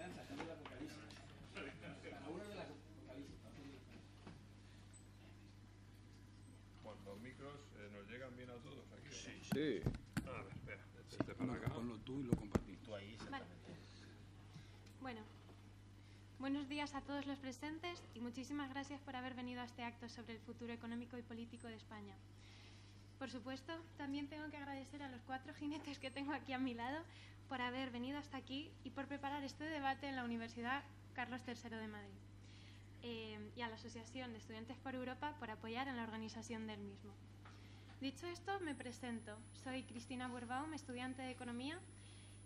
Esperanza, cambia el apocalipsis. Cada uno de las apocalipsis. Bueno, los micros nos llegan bien a todos aquí. Sí, ¿no? sí. A ver, espera, este para acá. Ponlo tú y lo compartimos. Tú ahí, exactamente. Bueno, buenos días a todos los presentes y muchísimas gracias por haber venido a este acto sobre el futuro económico y político de España. Por supuesto, también tengo que agradecer a los 4 jinetes que tengo aquí a mi lado por haber venido hasta aquí y por preparar este debate en la Universidad Carlos III de Madrid. Y a la Asociación de Estudiantes por Europa por apoyar en la organización del mismo. Dicho esto, me presento. Soy Cristina Buerbaum, estudiante de Economía,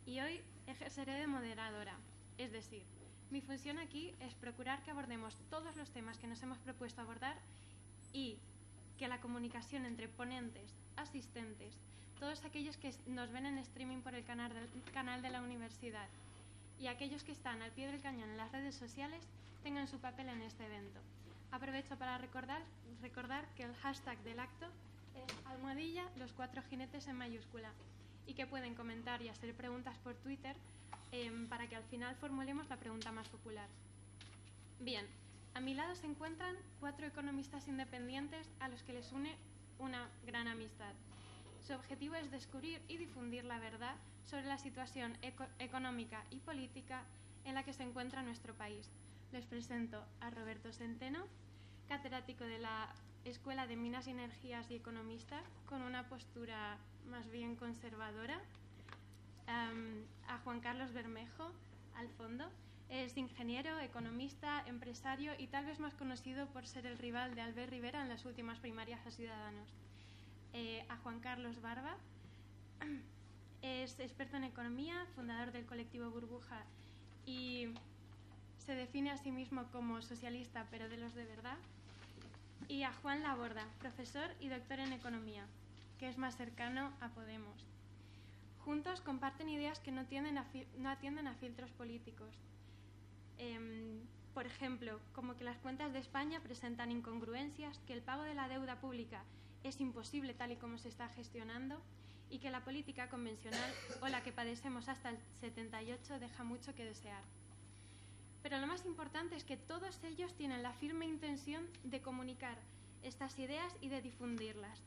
y hoy ejerceré de moderadora. Es decir, mi función aquí es procurar que abordemos todos los temas que nos hemos propuesto abordar y que la comunicación entre ponentes, asistentes, todos aquellos que nos ven en streaming por el canal de la universidad y aquellos que están al pie del cañón en las redes sociales tengan su papel en este evento. Aprovecho para recordar que el hashtag del acto es #los 4 jinetes en mayúscula y que pueden comentar y hacer preguntas por Twitter para que al final formulemos la pregunta más popular. Bien, a mi lado se encuentran 4 economistas independientes a los que les une una gran amistad. Su objetivo es descubrir y difundir la verdad sobre la situación económica y política en la que se encuentra nuestro país. Les presento a Roberto Centeno, catedrático de la Escuela de Minas y Energías y economista, con una postura más bien conservadora. A Juan Carlos Bermejo, al fondo. Es ingeniero, economista, empresario y tal vez más conocido por ser el rival de Albert Rivera en las últimas primarias a Ciudadanos. A Juan Carlos Barba, es experto en economía, fundador del colectivo Burbuja y se define a sí mismo como socialista, pero de los de verdad. Y a Juan Laborda, profesor y doctor en economía, que es más cercano a Podemos. Juntos comparten ideas que no atienden a filtros políticos. Por ejemplo, como que las cuentas de España presentan incongruencias, que el pago de la deuda pública es imposible tal y como se está gestionando y que la política convencional o la que padecemos hasta el 78 deja mucho que desear. Pero lo más importante es que todos ellos tienen la firme intención de comunicar estas ideas y de difundirlas.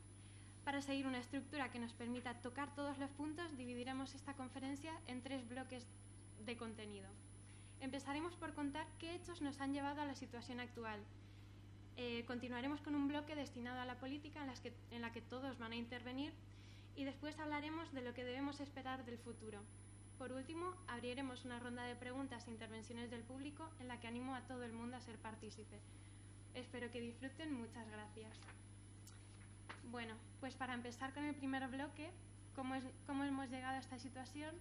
Para seguir una estructura que nos permita tocar todos los puntos, dividiremos esta conferencia en 3 bloques de contenido. Empezaremos por contar qué hechos nos han llevado a la situación actual. Continuaremos con un bloque destinado a la política en la que todos van a intervenir y después hablaremos de lo que debemos esperar del futuro. Por último, abriremos una ronda de preguntas e intervenciones del público en la que animo a todo el mundo a ser partícipe. Espero que disfruten. Muchas gracias. Bueno, pues para empezar con el primer bloque, ¿cómo hemos llegado a esta situación?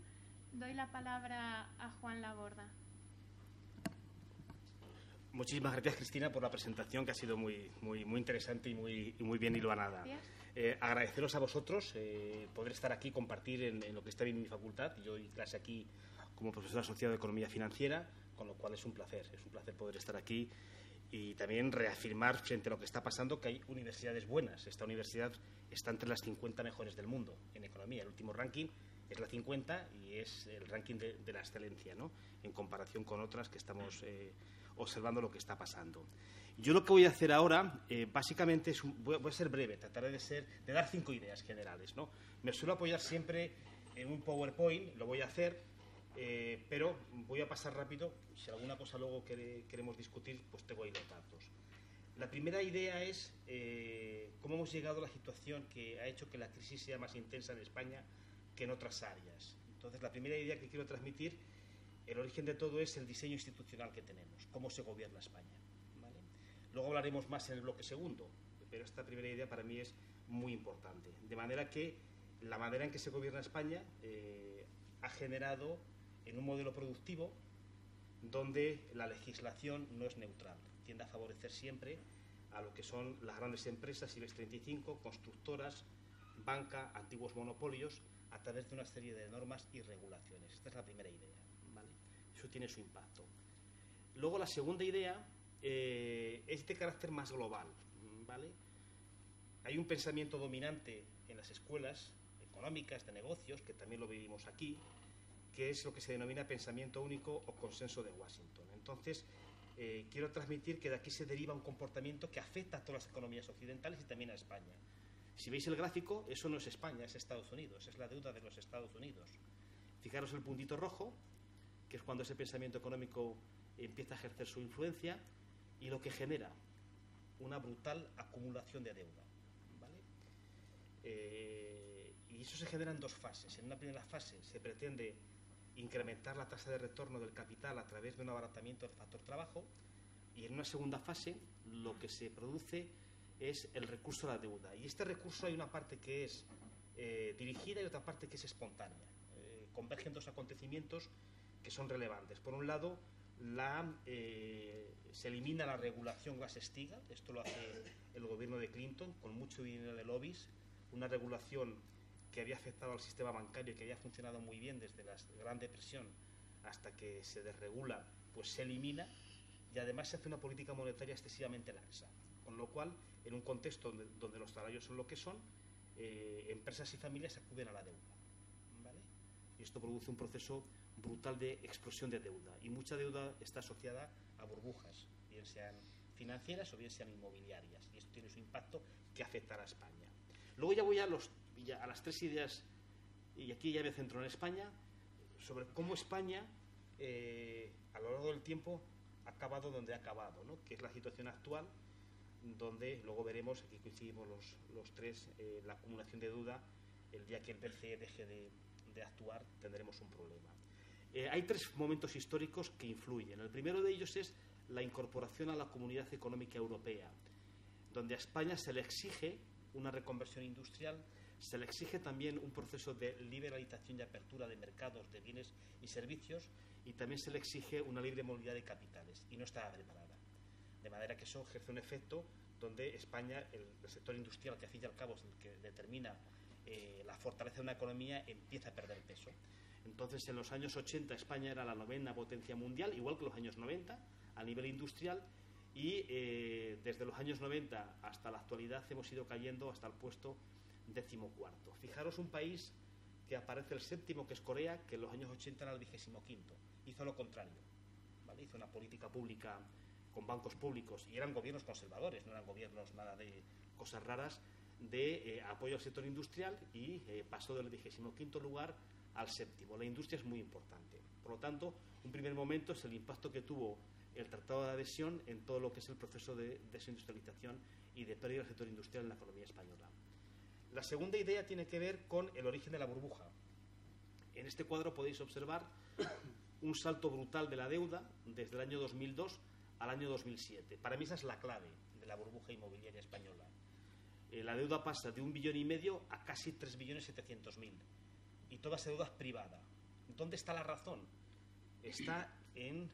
Doy la palabra a Juan Laborda. Muchísimas gracias, Cristina, por la presentación, que ha sido muy interesante y muy bien hilvanada. Agradeceros a vosotros poder estar aquí, compartir en lo que está bien en mi facultad. Yo doy clase aquí como profesor asociado de Economía Financiera, con lo cual es un placer poder estar aquí y también reafirmar frente a lo que está pasando que hay universidades buenas. Esta universidad está entre las 50 mejores del mundo en economía. El último ranking es la 50 y es el ranking de la excelencia, ¿no?, en comparación con otras que estamos observando lo que está pasando. Yo lo que voy a hacer ahora, básicamente, voy a ser breve, trataré de dar 5 ideas generales, ¿no? Me suelo apoyar siempre en un PowerPoint, lo voy a hacer, pero voy a pasar rápido. Si alguna cosa luego queremos discutir, pues tengo ahí los datos. La primera idea es cómo hemos llegado a la situación que ha hecho que la crisis sea más intensa en España que en otras áreas. Entonces, la primera idea que quiero transmitir, el origen de todo es el diseño institucional que tenemos, cómo se gobierna España, ¿vale? Luego hablaremos más en el bloque segundo, pero esta primera idea para mí es muy importante. De manera que la manera en que se gobierna España ha generado en un modelo productivo donde la legislación no es neutral, tiende a favorecer siempre a lo que son las grandes empresas, IBEX 35, constructoras, banca, antiguos monopolios, a través de una serie de normas y regulaciones. Esta es la primera idea, ¿vale? Eso tiene su impacto. Luego, la segunda idea es de carácter más global, ¿vale? Hay un pensamiento dominante en las escuelas económicas, de negocios, que también lo vivimos aquí, que es lo que se denomina pensamiento único o consenso de Washington. Entonces, quiero transmitir que de aquí se deriva un comportamiento que afecta a todas las economías occidentales y también a España. Si veis el gráfico, eso no es España, es Estados Unidos, es la deuda de los Estados Unidos. Fijaros el puntito rojo, que es cuando ese pensamiento económico empieza a ejercer su influencia y lo que genera una brutal acumulación de deuda, ¿vale? Y eso se genera en dos fases. En una primera fase se pretende incrementar la tasa de retorno del capital a través de un abaratamiento del factor trabajo, y en una segunda fase lo que se produce es el recurso a la deuda. Y este recurso hay una parte que es dirigida y otra parte que es espontánea. Convergen dos acontecimientos que son relevantes. Por un lado, se elimina la regulación Glass-Steagall. Esto lo hace el gobierno de Clinton con mucho dinero de lobbies, una regulación que había afectado al sistema bancario y que había funcionado muy bien desde la Gran Depresión hasta que se desregula, pues se elimina, y además se hace una política monetaria excesivamente laxa, con lo cual, en un contexto donde los salarios son lo que son, empresas y familias acuden a la deuda, ¿vale? Y esto produce un proceso brutal de explosión de deuda, y mucha deuda está asociada a burbujas, bien sean financieras o bien sean inmobiliarias, y esto tiene su impacto que afectará a España. Luego ya voy a las tres ideas, y aquí ya me centro en España, sobre cómo España a lo largo del tiempo ha acabado donde ha acabado, ¿no? Que es la situación actual, donde luego veremos, aquí coincidimos los tres, la acumulación de deuda. El día que el BCE deje de actuar tendremos un problema. Hay tres momentos históricos que influyen. El primero de ellos es la incorporación a la Comunidad Económica Europea, donde a España se le exige una reconversión industrial, se le exige también un proceso de liberalización y apertura de mercados de bienes y servicios, y también se le exige una libre movilidad de capitales, y no estaba preparada. De manera que eso ejerce un efecto donde España, el sector industrial, que al fin y al cabo es el que determina la fortaleza de una economía, empieza a perder peso. Entonces, en los años 80 España era la 9ª potencia mundial, igual que los años 90, a nivel industrial, y desde los años 90 hasta la actualidad hemos ido cayendo hasta el puesto 14º. Fijaros, un país que aparece el 7º, que es Corea, que en los años 80 era el 25º. Hizo lo contrario, ¿vale? Hizo una política pública con bancos públicos, y eran gobiernos conservadores, no eran gobiernos nada de cosas raras, de apoyo al sector industrial, y pasó del 25º lugar al 7º. La industria es muy importante. Por lo tanto, un primer momento es el impacto que tuvo el Tratado de Adhesión en todo lo que es el proceso de desindustrialización y de pérdida del sector industrial en la economía española. La segunda idea tiene que ver con el origen de la burbuja. En este cuadro podéis observar un salto brutal de la deuda desde el año 2002 al año 2007. Para mí esa es la clave de la burbuja inmobiliaria española. La deuda pasa de 1,5 billones a casi 3,7 millones, y toda esa deuda es privada. ¿Dónde está la razón? Está en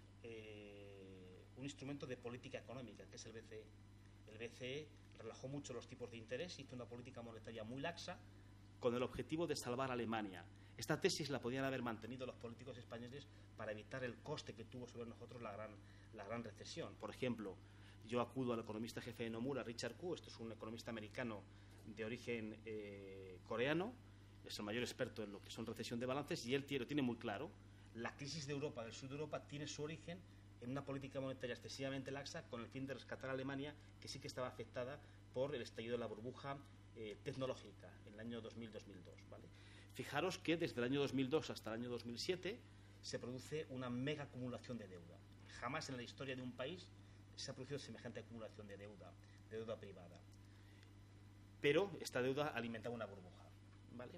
un instrumento de política económica, que es el BCE. El BCE relajó mucho los tipos de interés, hizo una política monetaria muy laxa con el objetivo de salvar a Alemania. Esta tesis la podían haber mantenido los políticos españoles para evitar el coste que tuvo sobre nosotros la gran recesión. Por ejemplo, yo acudo al economista jefe de Nomura, Richard Koo. Esto es un economista americano de origen coreano, es el mayor experto en lo que son recesión de balances, y él lo tiene muy claro. La crisis de Europa, del sur de Europa, tiene su origen en una política monetaria excesivamente laxa con el fin de rescatar a Alemania, que sí que estaba afectada por el estallido de la burbuja tecnológica en el año 2000-2002, ¿vale? Fijaros que desde el año 2002 hasta el año 2007 se produce una mega acumulación de deuda. Jamás en la historia de un país se ha producido semejante acumulación de deuda privada. Pero esta deuda alimentaba una burbuja, ¿vale?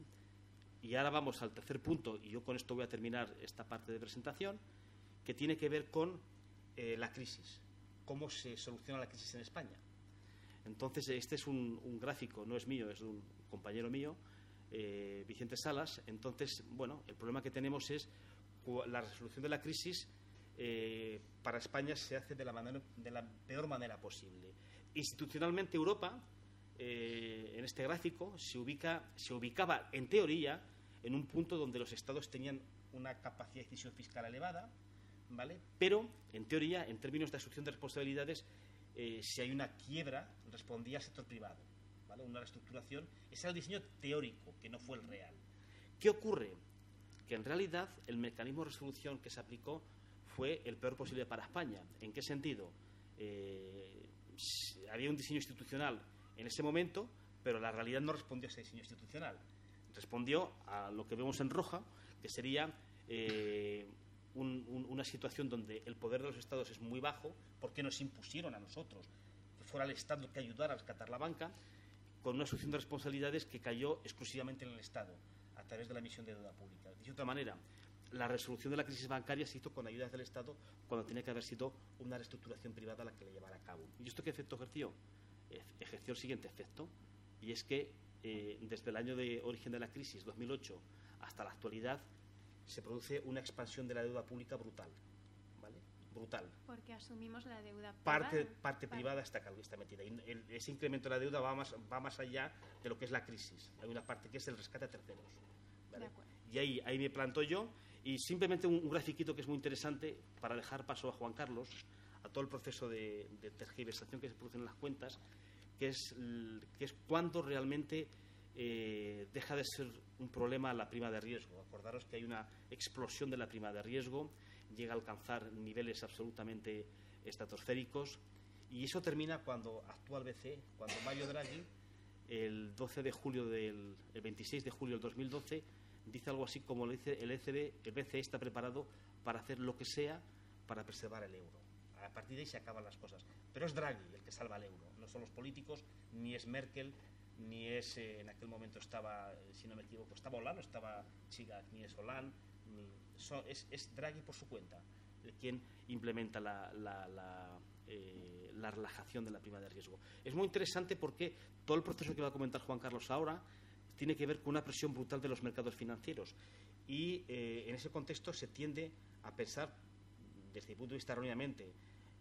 Y ahora vamos al tercer punto, y yo con esto voy a terminar esta parte de presentación, que tiene que ver con la crisis. ¿Cómo se soluciona la crisis en España? Entonces, este es un gráfico, no es mío, es de un compañero mío, Vicente Salas. Entonces, bueno, el problema que tenemos es la resolución de la crisis para España se hace de la peor manera posible. Institucionalmente, Europa, en este gráfico, se ubicaba en teoría en un punto donde los estados tenían una capacidad de decisión fiscal elevada, ¿vale? Pero, en teoría, en términos de asunción de responsabilidades, si hay una quiebra, respondía al sector privado, ¿vale? Una reestructuración. Ese era el diseño teórico, que no fue el real. ¿Qué ocurre? Que porque en realidad el mecanismo de resolución que se aplicó fue el peor posible para España. ¿En qué sentido? Había un diseño institucional en ese momento, pero la realidad no respondió a ese diseño institucional. Respondió a lo que vemos en roja, que sería una situación donde el poder de los Estados es muy bajo, porque nos impusieron a nosotros que fuera el Estado que ayudara a rescatar la banca, con una asunción de responsabilidades que cayó exclusivamente en el Estado, a través de la emisión de deuda pública. De otra manera, la resolución de la crisis bancaria se hizo con ayudas del Estado cuando tenía que haber sido una reestructuración privada la que la llevara a cabo. ¿Y esto qué efecto ejerció? Ejerció el siguiente efecto, y es que desde el año de origen de la crisis, 2008, hasta la actualidad, se produce una expansión de la deuda pública brutal, ¿vale? Brutal. Porque asumimos la deuda privada. Parte privada está metida. Y ese incremento de la deuda va más allá de lo que es la crisis. Hay una parte que es el rescate a terceros, ¿vale? Y ahí me planto yo, y simplemente un grafiquito que es muy interesante para dejar paso a Juan Carlos, a todo el proceso de tergiversación que se produce en las cuentas, que es cuando realmente deja de ser un problema la prima de riesgo. Acordaros que hay una explosión de la prima de riesgo, llega a alcanzar niveles absolutamente estratosféricos, y eso termina cuando actúa el BCE, cuando Mario Draghi, el 26 de julio del 2012, dice algo así como le dice el BCE está preparado para hacer lo que sea para preservar el euro. A partir de ahí se acaban las cosas. Pero es Draghi el que salva el euro, no son los políticos, ni es Merkel, ni es, en aquel momento estaba, si no me equivoco, estaba Hollande, estaba Chirac, ni es Hollande, es Draghi por su cuenta quien implementa la relajación de la prima de riesgo. Es muy interesante porque todo el proceso que va a comentar Juan Carlos ahora tiene que ver con una presión brutal de los mercados financieros, y en ese contexto se tiende a pensar, desde mi punto de vista erróneamente,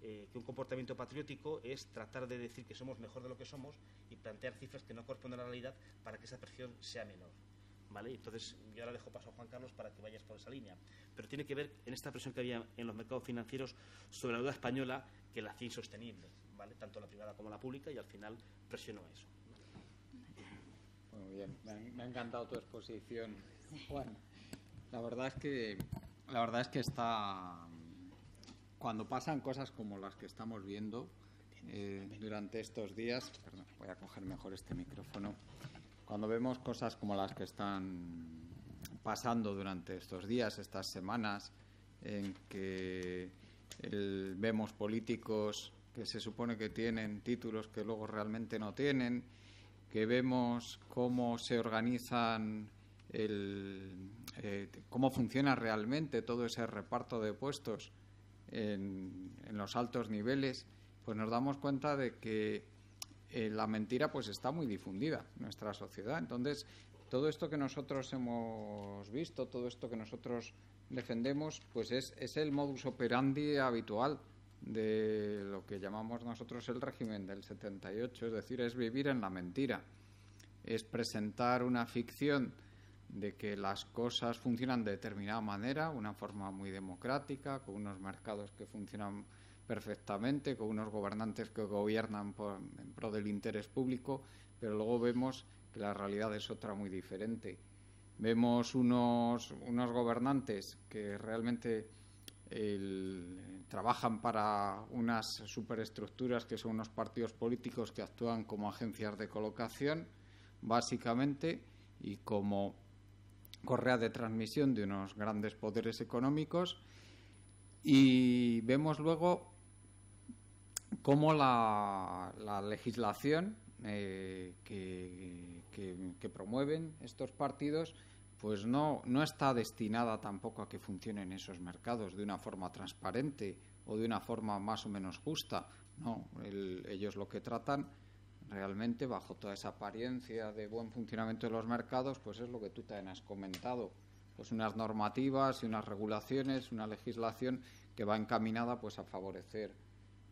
que un comportamiento patriótico es tratar de decir que somos mejor de lo que somos y plantear cifras que no corresponden a la realidad para que esa presión sea menor, ¿vale? Entonces yo ahora dejo paso a Juan Carlos para que vayas por esa línea, pero tiene que ver en esta presión que había en los mercados financieros sobre la deuda española, que la hacía insostenible, ¿vale? Tanto la privada como la pública, y al final presionó eso. Muy bien, me ha encantado tu exposición, Juan. La verdad es que está... Cuando pasan cosas como las que estamos viendo durante estos días, perdón, voy a coger mejor este micrófono, cuando vemos cosas como las que están pasando durante estos días, estas semanas, en que vemos políticos que se supone que tienen títulos que luego realmente no tienen, que vemos cómo se organizan, cómo funciona realmente todo ese reparto de puestos en los altos niveles, pues nos damos cuenta de que la mentira pues está muy difundida en nuestra sociedad. Entonces, todo esto que nosotros hemos visto, todo esto que nosotros defendemos, pues es el modus operandi habitual de lo que llamamos nosotros el régimen del 78, es decir, es vivir en la mentira, es presentar una ficción de que las cosas funcionan de determinada manera, una forma muy democrática, con unos mercados que funcionan perfectamente, con unos gobernantes que gobiernan en pro del interés público, pero luego vemos que la realidad es otra muy diferente. Vemos unos gobernantes que realmente trabajan para unas superestructuras que son unos partidos políticos que actúan como agencias de colocación, básicamente, y como correa de transmisión de unos grandes poderes económicos, y vemos luego cómo la legislación que promueven estos partidos pues no está destinada tampoco a que funcionen esos mercados de una forma transparente o de una forma más o menos justa. No, ellos lo que tratan realmente, bajo toda esa apariencia de buen funcionamiento de los mercados, pues es lo que tú también has comentado, pues unas normativas y unas regulaciones, una legislación que va encaminada pues a favorecer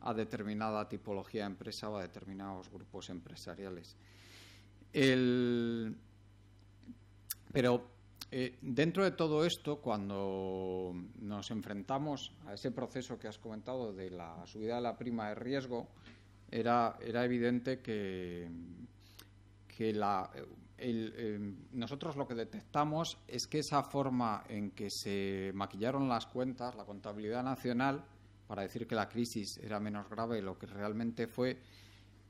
a determinada tipología de empresa o a determinados grupos empresariales. Pero dentro de todo esto, cuando nos enfrentamos a ese proceso que has comentado de la subida de la prima de riesgo, era evidente que nosotros lo que detectamos es que esa forma en que se maquillaron las cuentas, la contabilidad nacional, para decir que la crisis era menos grave de lo que realmente fue,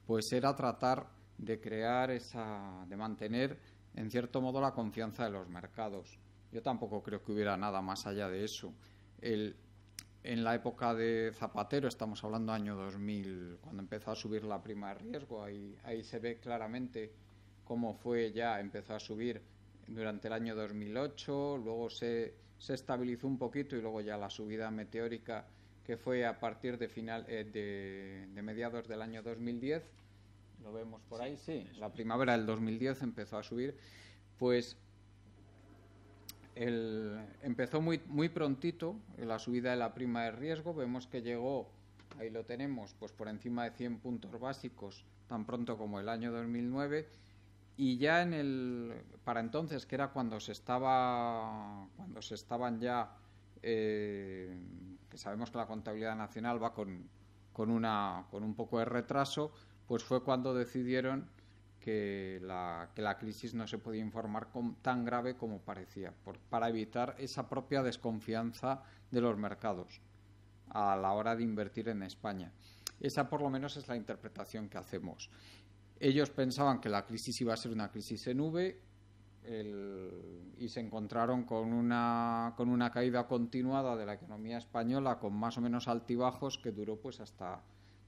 pues era tratar de crear de mantener, en cierto modo, la confianza de los mercados. Yo tampoco creo que hubiera nada más allá de eso. En la época de Zapatero, estamos hablando año 2000, cuando empezó a subir la prima de riesgo, ahí se ve claramente cómo empezó a subir durante el año 2008, luego se estabilizó un poquito y luego ya la subida meteórica que fue a partir de mediados del año 2010, lo vemos por ahí, sí, la primavera del 2010 empezó a subir, pues empezó muy prontito la subida de la prima de riesgo, vemos que llegó, ahí lo tenemos, pues por encima de 100 puntos básicos, tan pronto como el año 2009, y ya para entonces, que era cuando se estaban ya, que sabemos que la contabilidad nacional va con un poco de retraso, pues fue cuando decidieron que la crisis no se podía informar tan grave como parecía, para evitar esa propia desconfianza de los mercados a la hora de invertir en España. Esa por lo menos es la interpretación que hacemos. Ellos pensaban que la crisis iba a ser una crisis en V y se encontraron con una caída continuada de la economía española con más o menos altibajos que duró pues hasta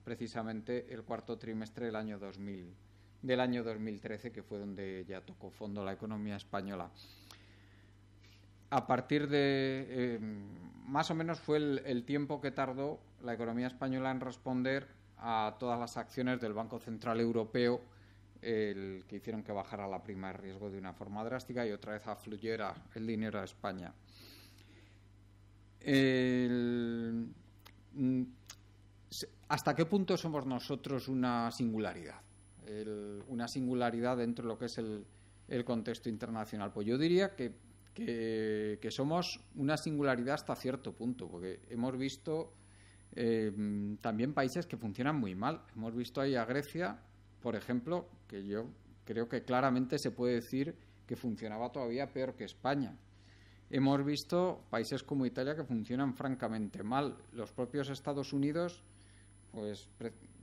precisamente el cuarto trimestre del año 2013, que fue donde ya tocó fondo la economía española. A partir de más o menos fue el tiempo que tardó la economía española en responder a todas las acciones del Banco Central Europeo, que hicieron que bajara la prima de riesgo de una forma drástica y otra vez afluyera el dinero a España. ¿Hasta qué punto somos nosotros una singularidad? Una singularidad dentro de lo que es el contexto internacional. Pues yo diría que somos una singularidad hasta cierto punto, porque hemos visto también países que funcionan muy mal. Hemos visto ahí a Grecia, por ejemplo, que yo creo que claramente se puede decir que funcionaba todavía peor que España. Hemos visto países como Italia que funcionan francamente mal. Los propios Estados Unidos, pues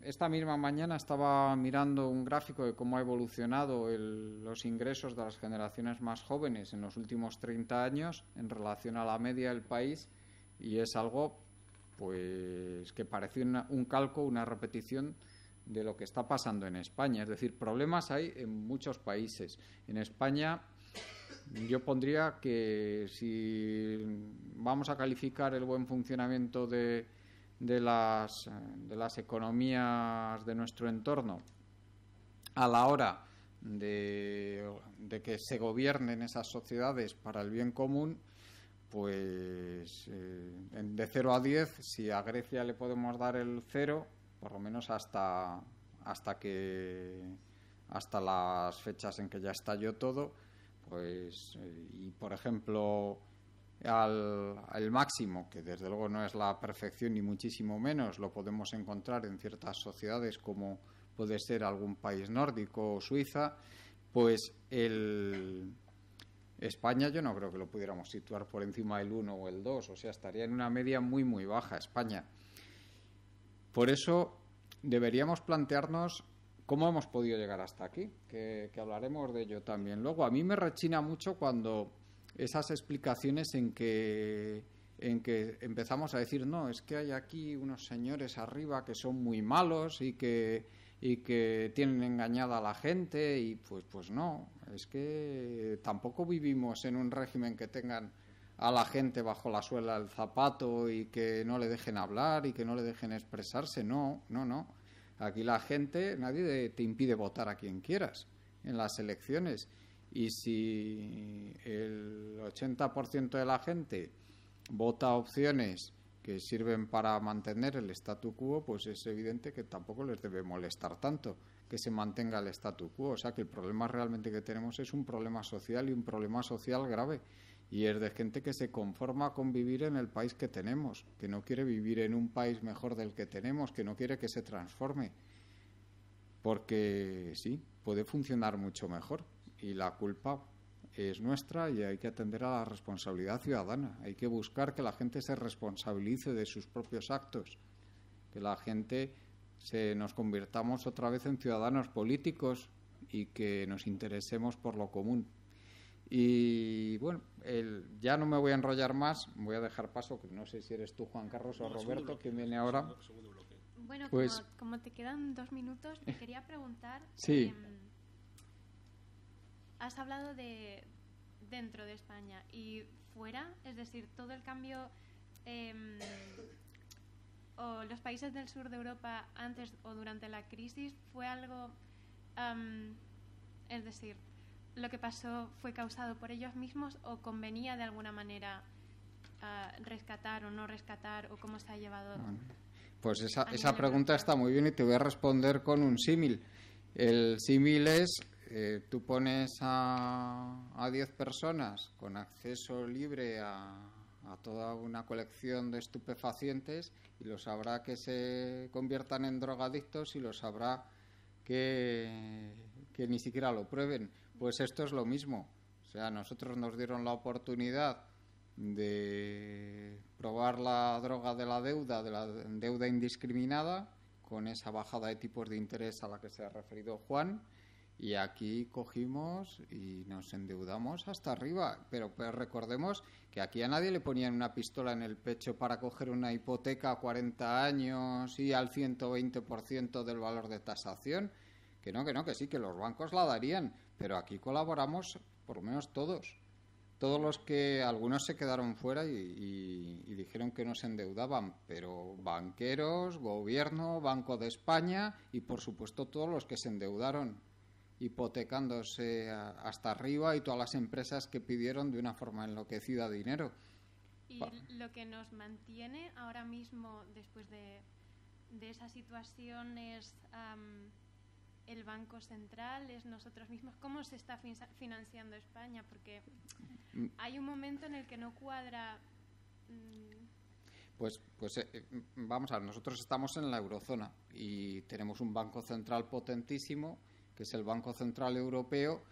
esta misma mañana estaba mirando un gráfico de cómo ha evolucionado los ingresos de las generaciones más jóvenes en los últimos 30 años en relación a la media del país, y es algo pues que parece un calco, una repetición de lo que está pasando en España. Es decir, problemas hay en muchos países. En España yo pondría que si vamos a calificar el buen funcionamiento de las economías de nuestro entorno a la hora de que se gobiernen esas sociedades para el bien común, pues de 0 a 10, si a Grecia le podemos dar el 0, por lo menos hasta las fechas en que ya estalló todo, pues y por ejemplo al máximo, que desde luego no es la perfección ni muchísimo menos, lo podemos encontrar en ciertas sociedades como puede ser algún país nórdico o Suiza, pues España yo no creo que lo pudiéramos situar por encima del 1 o el 2, o sea, estaría en una media muy muy baja España. Por eso deberíamos plantearnos cómo hemos podido llegar hasta aquí, que hablaremos de ello también. Luego, a mí me rechina mucho cuando esas explicaciones en que empezamos a decir, no, es que hay aquí unos señores arriba que son muy malos y que tienen engañada a la gente, y pues no, es que tampoco vivimos en un régimen que tengan a la gente bajo la suela del zapato y que no le dejen hablar y que no le dejen expresarse. No. Aquí la gente, nadie te impide votar a quien quieras en las elecciones. Y si el 80% de la gente vota opciones que sirven para mantener el statu quo, pues es evidente que tampoco les debe molestar tanto que se mantenga el statu quo. O sea que el problema realmente que tenemos es un problema social, y un problema social grave. Y es de gente que se conforma con vivir en el país que tenemos, que no quiere vivir en un país mejor del que tenemos, que no quiere que se transforme. Porque sí, puede funcionar mucho mejor. y la culpa es nuestra y hay que atender a la responsabilidad ciudadana. Hay que buscar que la gente se responsabilice de sus propios actos, que la gente nos convirtamos otra vez en ciudadanos políticos y que nos interesemos por lo común. Y bueno, ya no me voy a enrollar más, voy a dejar paso, que no sé si eres tú, Juan Carlos, o Roberto, quien viene ahora. Bueno, Pues, como te quedan 2 minutos, te quería preguntar... Sí. Has hablado de dentro de España y fuera, es decir, todo el cambio o los países del sur de Europa antes o durante la crisis fue algo, es decir, lo que pasó fue causado por ellos mismos o convenía de alguna manera rescatar o no rescatar, o cómo se ha llevado. Pues esa pregunta está muy bien y te voy a responder con un símil. El símil es, tú pones a 10 personas con acceso libre a toda una colección de estupefacientes y los habrá que se conviertan en drogadictos y los habrá que ni siquiera lo prueben. Pues esto es lo mismo. O sea, nosotros nos dieron la oportunidad de probar la droga de la deuda indiscriminada, con esa bajada de tipos de interés a la que se ha referido Juan, y aquí cogimos y nos endeudamos hasta arriba. Pero recordemos que aquí a nadie le ponían una pistola en el pecho para coger una hipoteca a 40 años y al 120% del valor de tasación. Que no, que sí, que los bancos la darían, pero aquí colaboramos por lo menos todos los que algunos se quedaron fuera y dijeron que no se endeudaban, pero banqueros, gobierno, Banco de España y por supuesto todos los que se endeudaron hipotecándose hasta arriba, y todas las empresas que pidieron de una forma enloquecida dinero. Y lo que nos mantiene ahora mismo después de esa situación es el Banco Central, es nosotros mismos. ¿Cómo se está financiando España? Porque hay un momento en el que no cuadra. Pues vamos a ver, nosotros estamos en la eurozona y tenemos un Banco Central potentísimo, que es el Banco Central Europeo,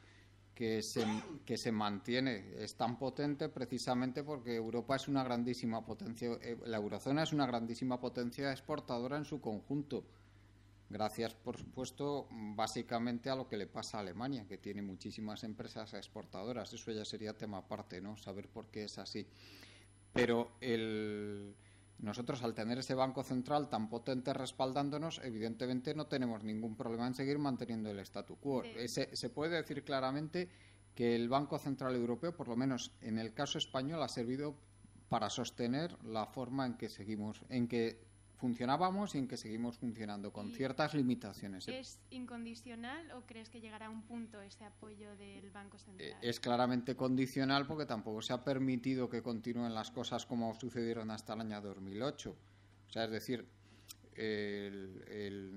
que se mantiene, es tan potente precisamente porque Europa es una grandísima potencia, la eurozona es una grandísima potencia exportadora en su conjunto. Gracias, por supuesto, básicamente a lo que le pasa a Alemania, que tiene muchísimas empresas exportadoras. Eso ya sería tema aparte, ¿no? Saber por qué es así. Pero nosotros, al tener ese Banco Central tan potente respaldándonos, evidentemente no tenemos ningún problema en seguir manteniendo el statu quo. Sí. Se puede decir claramente que el Banco Central Europeo, por lo menos en el caso español, ha servido para sostener la forma en que seguimos, en que funcionábamos y en que seguimos funcionando, con ciertas limitaciones. ¿Es incondicional o crees que llegará a un punto ese apoyo del Banco Central? Es claramente condicional, porque tampoco se ha permitido que continúen las cosas como sucedieron hasta el año 2008. O sea, es decir,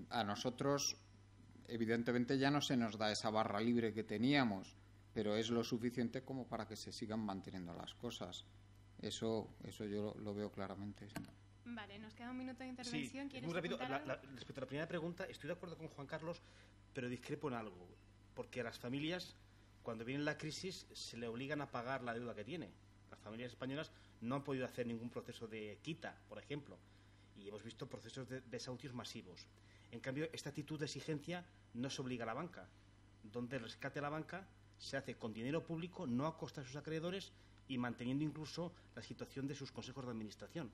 a nosotros evidentemente ya no se nos da esa barra libre que teníamos, pero es lo suficiente como para que se sigan manteniendo las cosas. Eso yo lo veo claramente. Sí. Vale, nos queda un minuto de intervención. Sí, muy rápido. Respecto a la primera pregunta, estoy de acuerdo con Juan Carlos, pero discrepo en algo. Porque a las familias, cuando viene la crisis, se le obligan a pagar la deuda que tiene. Las familias españolas no han podido hacer ningún proceso de quita, por ejemplo. Y hemos visto procesos de desahucios masivos. En cambio, esta actitud de exigencia no se obliga a la banca. Donde el rescate a la banca se hace con dinero público, no a costa de sus acreedores y manteniendo incluso la situación de sus consejos de administración.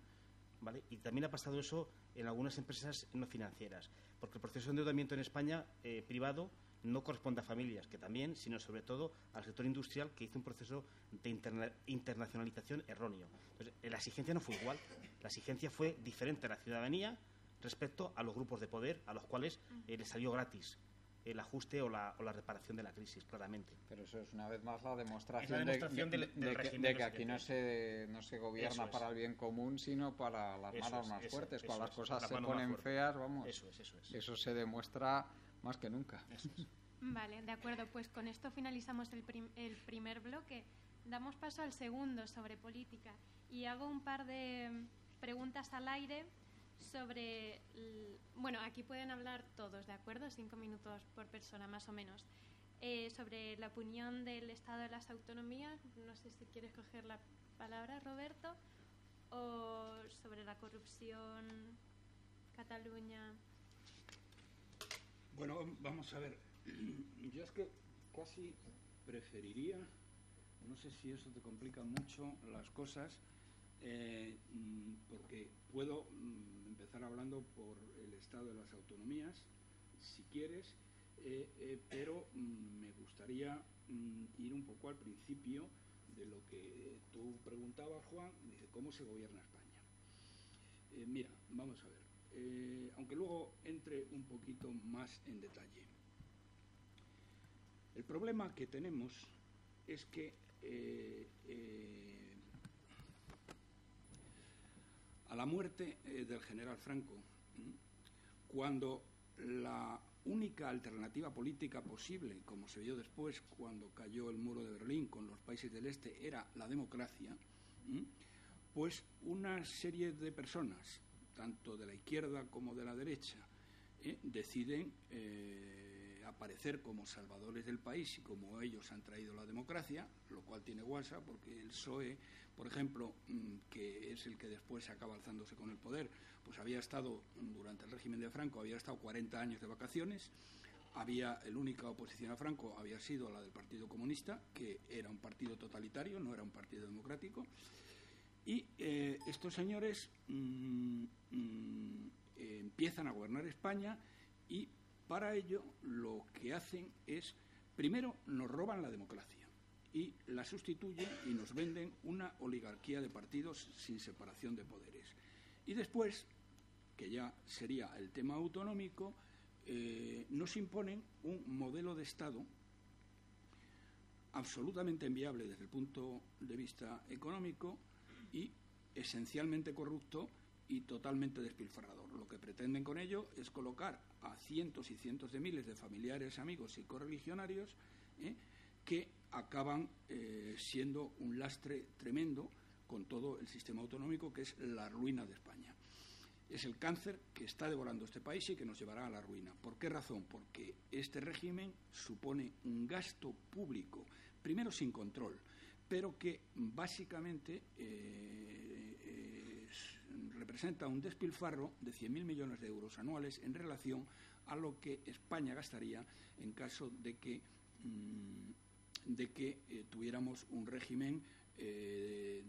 ¿Vale? Y también ha pasado eso en algunas empresas no financieras, porque el proceso de endeudamiento en España privado no corresponde a familias, que también, sino sobre todo al sector industrial, que hizo un proceso de internacionalización erróneo. Entonces, la exigencia no fue igual, la exigencia fue diferente a la ciudadanía respecto a los grupos de poder a los cuales les salió gratis el ajuste o la reparación de la crisis, claramente. Pero eso es una vez más la demostración de que aquí no se gobierna para el bien común, sino para las manos más fuertes. Cuando las cosas se ponen feas, vamos, eso se demuestra más que nunca. Eso es. Vale, de acuerdo. Pues con esto finalizamos el primer bloque. Damos paso al segundo, sobre política. Y hago un par de preguntas al aire sobre... Bueno, aquí pueden hablar todos, ¿de acuerdo? 5 minutos por persona, más o menos. sobre la opinión del Estado de las Autonomías. No sé si quieres coger la palabra, Roberto, o sobre la corrupción, Cataluña. Bueno, vamos a ver. Yo es que casi preferiría, no sé si eso te complica mucho las cosas, porque puedo empezar hablando por el Estado de las Autonomías, si quieres, pero me gustaría ir un poco al principio de lo que tú preguntabas, Juan, dice, ¿cómo se gobierna España? Mira, vamos a ver, aunque luego entre un poquito más en detalle. El problema que tenemos es que a la muerte del general Franco, cuando la única alternativa política posible, como se vio después cuando cayó el muro de Berlín con los países del este, era la democracia, pues una serie de personas, tanto de la izquierda como de la derecha, deciden aparecer como salvadores del país y como ellos han traído la democracia, lo cual tiene guasa, porque el PSOE, por ejemplo, que es el que después acaba alzándose con el poder, pues había estado, durante el régimen de Franco, había estado 40 años de vacaciones. La única oposición a Franco había sido la del Partido Comunista, que era un partido totalitario, no era un partido democrático. Y estos señores empiezan a gobernar España y para ello lo que hacen es, primero, nos roban la democracia y la sustituyen y nos venden una oligarquía de partidos sin separación de poderes. Y después, que ya sería el tema autonómico, nos imponen un modelo de Estado absolutamente inviable desde el punto de vista económico y esencialmente corrupto y totalmente despilfarrador. Lo que pretenden con ello es colocar a cientos y cientos de miles de familiares, amigos y correligionarios que acaban siendo un lastre tremendo con todo el sistema autonómico, que es la ruina de España. Es el cáncer que está devorando este país y que nos llevará a la ruina. ¿Por qué razón? Porque este régimen supone un gasto público, primero sin control, pero que básicamente representa un despilfarro de 100.000 millones de euros anuales en relación a lo que España gastaría en caso de que tuviéramos un régimen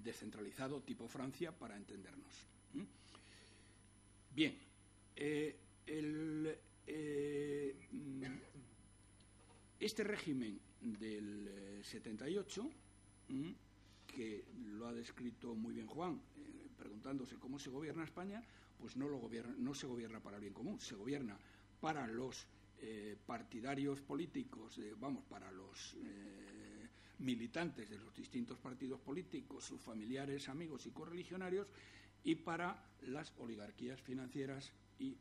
descentralizado tipo Francia, para entendernos. Bien, este régimen del 78, que lo ha descrito muy bien Juan, preguntándose cómo se gobierna España, pues no se gobierna para el bien común, se gobierna para los partidarios políticos, para los militantes de los distintos partidos políticos, sus familiares, amigos y correligionarios, y para las oligarquías financieras y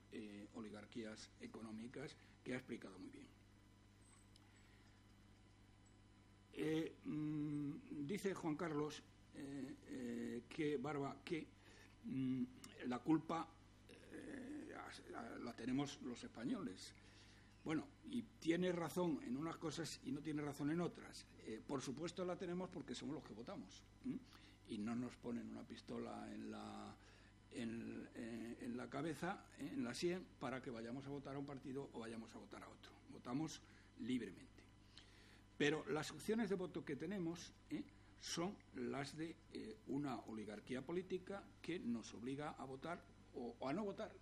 oligarquías económicas, que ha explicado muy bien. Dice Juan Carlos que la culpa la tenemos los españoles. Bueno, y tiene razón en unas cosas y no tiene razón en otras. Por supuesto la tenemos porque somos los que votamos, y no nos ponen una pistola en la cabeza, en la sien, para que vayamos a votar a un partido o vayamos a votar a otro. Votamos libremente. Pero las opciones de voto que tenemos son las de una oligarquía política que nos obliga a votar o a no votar,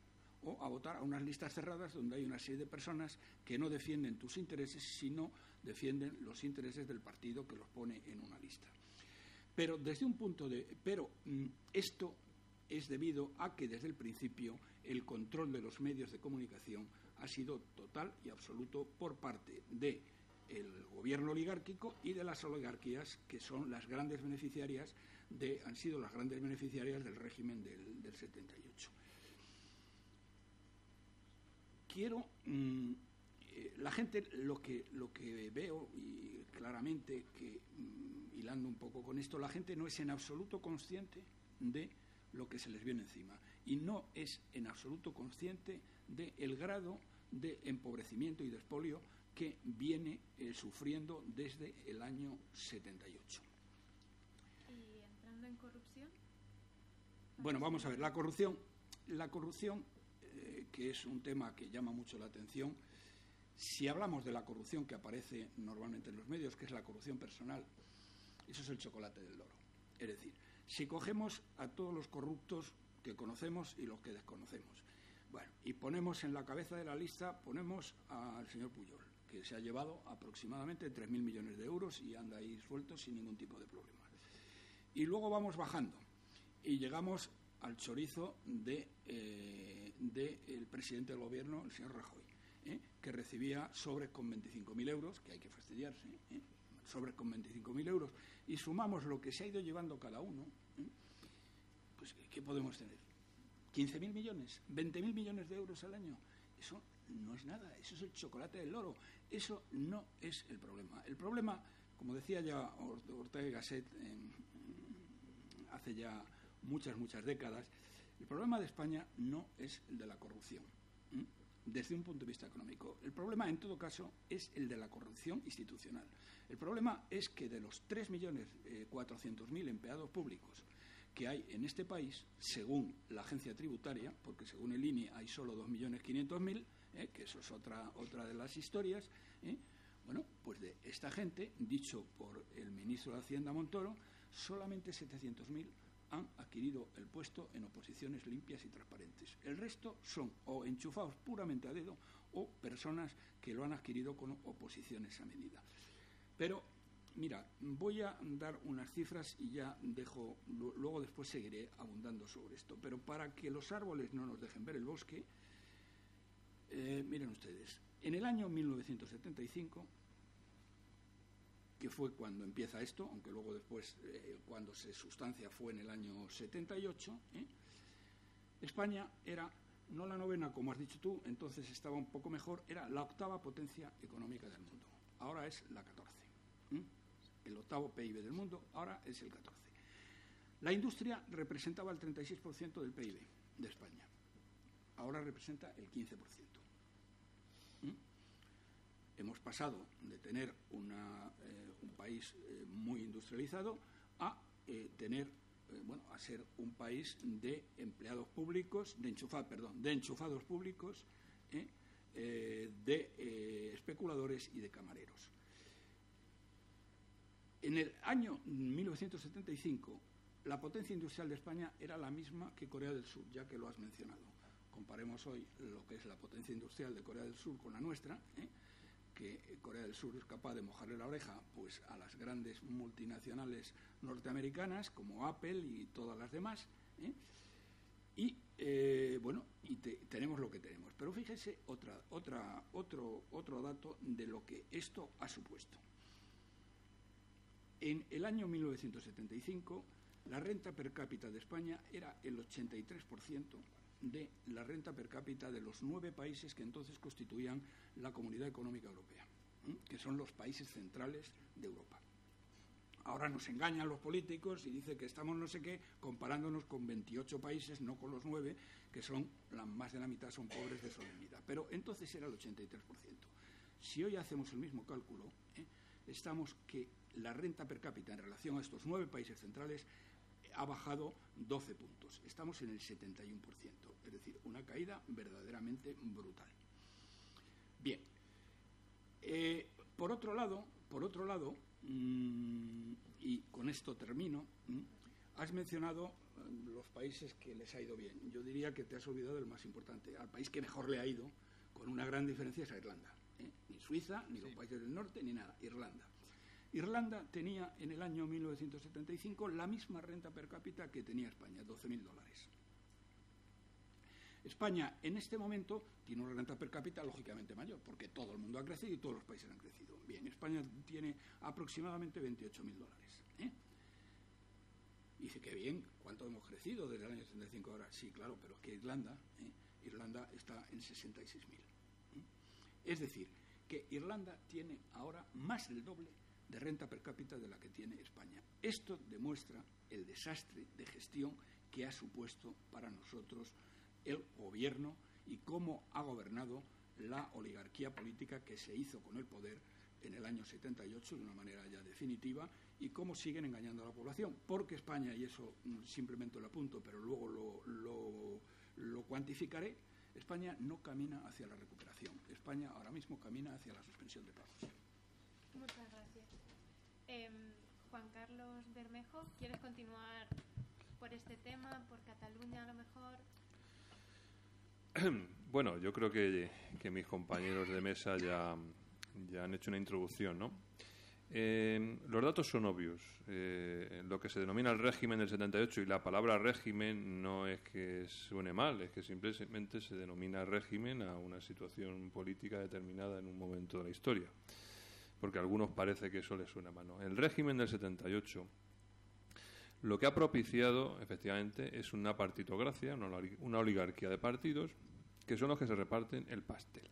o a votar a unas listas cerradas donde hay una serie de personas que no defienden tus intereses, sino defienden los intereses del partido que los pone en una lista. Pero esto es debido a que desde el principio el control de los medios de comunicación ha sido total y absoluto por parte del gobierno oligárquico y de las oligarquías, que son las grandes beneficiarias han sido las grandes beneficiarias del régimen del 78. La gente, lo que veo, y claramente que hilando un poco con esto, la gente no es en absoluto consciente de lo que se les viene encima y no es en absoluto consciente del grado de empobrecimiento y de expolio que viene sufriendo desde el año 78. ¿Y entrando en corrupción? Bueno, vamos a ver, la corrupción, que es un tema que llama mucho la atención. Si hablamos de la corrupción que aparece normalmente en los medios, que es la corrupción personal, eso es el chocolate del loro. Es decir, si cogemos a todos los corruptos que conocemos y los que desconocemos, bueno, y ponemos en la cabeza de la lista, ponemos al señor Pujol, que se ha llevado aproximadamente 3.000 millones de euros y anda ahí suelto sin ningún tipo de problema. Y luego vamos bajando y llegamos al chorizo del presidente del gobierno, el señor Rajoy, que recibía sobres con 25.000 euros, que hay que fastidiarse, sobres con 25.000 euros, y sumamos lo que se ha ido llevando cada uno, pues ¿qué podemos tener? ¿15.000 millones? ¿20.000 millones de euros al año? Eso no es nada, eso es el chocolate del loro, eso no es el problema. El problema, como decía ya Ortega y Gasset hace ya muchas décadas, el problema de España no es el de la corrupción, desde un punto de vista económico. El problema, en todo caso, es el de la corrupción institucional. El problema es que de los 3.400.000 empleados públicos que hay en este país, según la agencia tributaria, porque según el INE hay solo 2.500.000, que eso es otra de las historias, bueno, pues de esta gente, dicho por el ministro de Hacienda Montoro, solamente 700.000 han adquirido el puesto en oposiciones limpias y transparentes. El resto son o enchufados puramente a dedo o personas que lo han adquirido con oposiciones a medida. Pero, mira, voy a dar unas cifras y ya dejo, luego después seguiré abundando sobre esto. Pero para que los árboles no nos dejen ver el bosque, miren ustedes, en el año 1975, que fue cuando empieza esto, aunque luego después, cuando se sustancia, fue en el año 78, España era, no la novena, como has dicho tú, entonces estaba un poco mejor, era la octava potencia económica del mundo. Ahora es la 14. El octavo PIB del mundo, ahora es el 14. La industria representaba el 36% del PIB de España. Ahora representa el 15%. Hemos pasado de tener un país muy industrializado a tener, a ser un país de empleados públicos, de enchufados públicos, de especuladores y de camareros. En el año 1975, la potencia industrial de España era la misma que Corea del Sur, ya que lo has mencionado. Comparemos hoy lo que es la potencia industrial de Corea del Sur con la nuestra, que Corea del Sur es capaz de mojarle la oreja pues a las grandes multinacionales norteamericanas como Apple y todas las demás, y tenemos lo que tenemos. Pero fíjese otro dato de lo que esto ha supuesto. En el año 1975 la renta per cápita de España era el 83% de la renta per cápita de los 9 países que entonces constituían la Comunidad Económica Europea, que son los países centrales de Europa. Ahora nos engañan los políticos y dicen que estamos no sé qué, comparándonos con 28 países, no con los 9, que son más de la mitad son pobres de solemnidad. Pero entonces era el 83%. Si hoy hacemos el mismo cálculo, estamos que la renta per cápita en relación a estos 9 países centrales ha bajado 12 puntos. Estamos en el 71%, es decir, una caída verdaderamente brutal. Bien, por otro lado, y con esto termino, has mencionado los países que les ha ido bien. Yo diría que te has olvidado del más importante. Al país que mejor le ha ido, con una gran diferencia, es a Irlanda. Ni Suiza, ni los países del norte, ni nada. Irlanda. Irlanda tenía en el año 1975 la misma renta per cápita que tenía España, $12.000. España en este momento tiene una renta per cápita lógicamente mayor, porque todo el mundo ha crecido y todos los países han crecido. Bien, España tiene aproximadamente $28.000. Dice que bien, ¿cuánto hemos crecido desde el año 75 ahora? Sí, claro, pero es que Irlanda está en 66.000. Es decir, que Irlanda tiene ahora más del doble de renta per cápita de la que tiene España. Esto demuestra el desastre de gestión que ha supuesto para nosotros el gobierno y cómo ha gobernado la oligarquía política que se hizo con el poder en el año 78 de una manera ya definitiva, y cómo siguen engañando a la población. Porque España, y eso simplemente lo apunto, pero luego lo cuantificaré, España no camina hacia la recuperación. España ahora mismo camina hacia la suspensión de pagos. Muchas gracias. Juan Carlos Bermejo, ¿quieres continuar por este tema, por Cataluña a lo mejor? Bueno, yo creo que mis compañeros de mesa ya han hecho una introducción, ¿no? Los datos son obvios. Lo que se denomina el régimen del 78, y la palabra régimen no es que suene mal, es que simplemente se denomina régimen a una situación política determinada en un momento de la historia, porque a algunos parece que eso les suena mal, ¿no? El régimen del 78 lo que ha propiciado, efectivamente, es una partitocracia, una oligarquía de partidos, que son los que se reparten el pastel.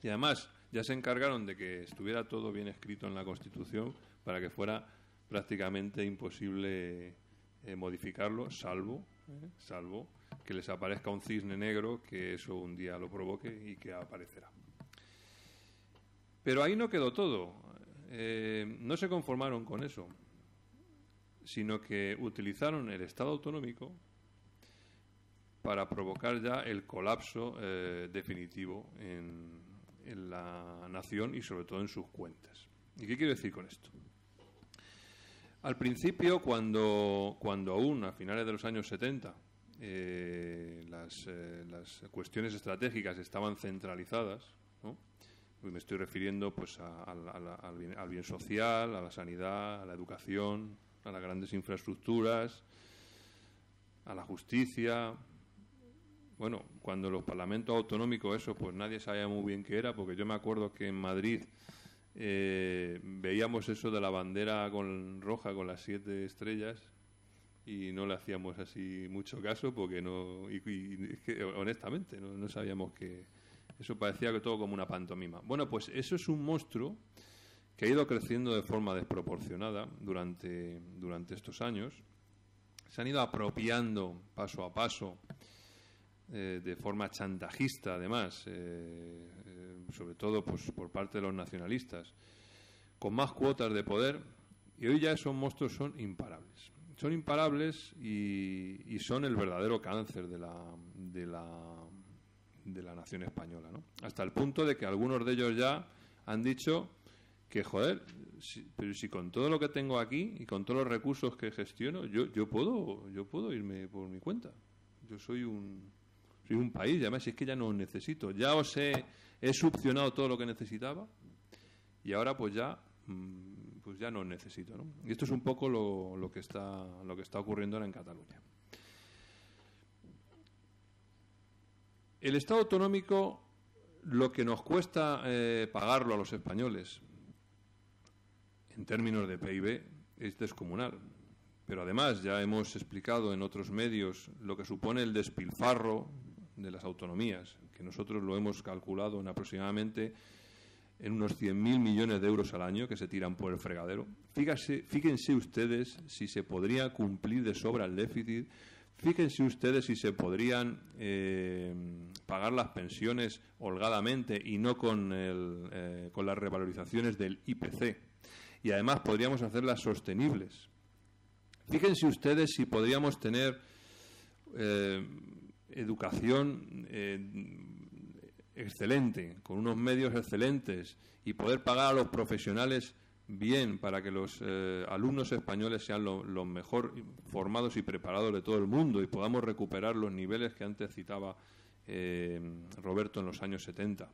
Y además ya se encargaron de que estuviera todo bien escrito en la Constitución para que fuera prácticamente imposible modificarlo, salvo que les aparezca un cisne negro, que eso un día lo provoque y que aparecerá. Pero ahí no quedó todo. No se conformaron con eso, sino que utilizaron el Estado autonómico para provocar ya el colapso definitivo en la nación y sobre todo en sus cuentas. ¿Y qué quiero decir con esto? Al principio, cuando aún a finales de los años 70 las cuestiones estratégicas estaban centralizadas, ¿no? Me estoy refiriendo pues al bien social, a la sanidad, a la educación, a las grandes infraestructuras, a la justicia. Bueno, cuando los parlamentos autonómicos, eso, pues nadie sabía muy bien qué era, porque yo me acuerdo que en Madrid veíamos eso de la bandera roja con las 7 estrellas y no le hacíamos así mucho caso, porque no, y es que, honestamente, no sabíamos que eso parecía que todo como una pantomima. Bueno, pues eso es un monstruo que ha ido creciendo de forma desproporcionada durante estos años. Se han ido apropiando paso a paso, de forma chantajista, además, sobre todo pues, por parte de los nacionalistas, con más cuotas de poder, y hoy ya esos monstruos son imparables. Son imparables y son el verdadero cáncer de la nación española, ¿no? Hasta el punto de que algunos de ellos ya han dicho que, joder, pero si con todo lo que tengo aquí y con todos los recursos que gestiono, yo puedo irme por mi cuenta. Yo soy un país, y además, si es que ya no os necesito. Ya os he succionado todo lo que necesitaba y ahora pues ya no os necesito, ¿no? Y esto es un poco lo que está ocurriendo ahora en Cataluña. El Estado autonómico, lo que nos cuesta pagarlo a los españoles en términos de PIB es descomunal. Pero además ya hemos explicado en otros medios lo que supone el despilfarro de las autonomías, que nosotros lo hemos calculado en aproximadamente en unos 100.000 millones de euros al año que se tiran por el fregadero. Fíjense ustedes si se podría cumplir de sobra el déficit. Fíjense ustedes si se podrían pagar las pensiones holgadamente y no con las revalorizaciones del IPC. Y además podríamos hacerlas sostenibles. Fíjense ustedes si podríamos tener educación excelente, con unos medios excelentes, y poder pagar a los profesionales bien para que los alumnos españoles sean los mejor formados y preparados de todo el mundo y podamos recuperar los niveles que antes citaba Roberto en los años 70.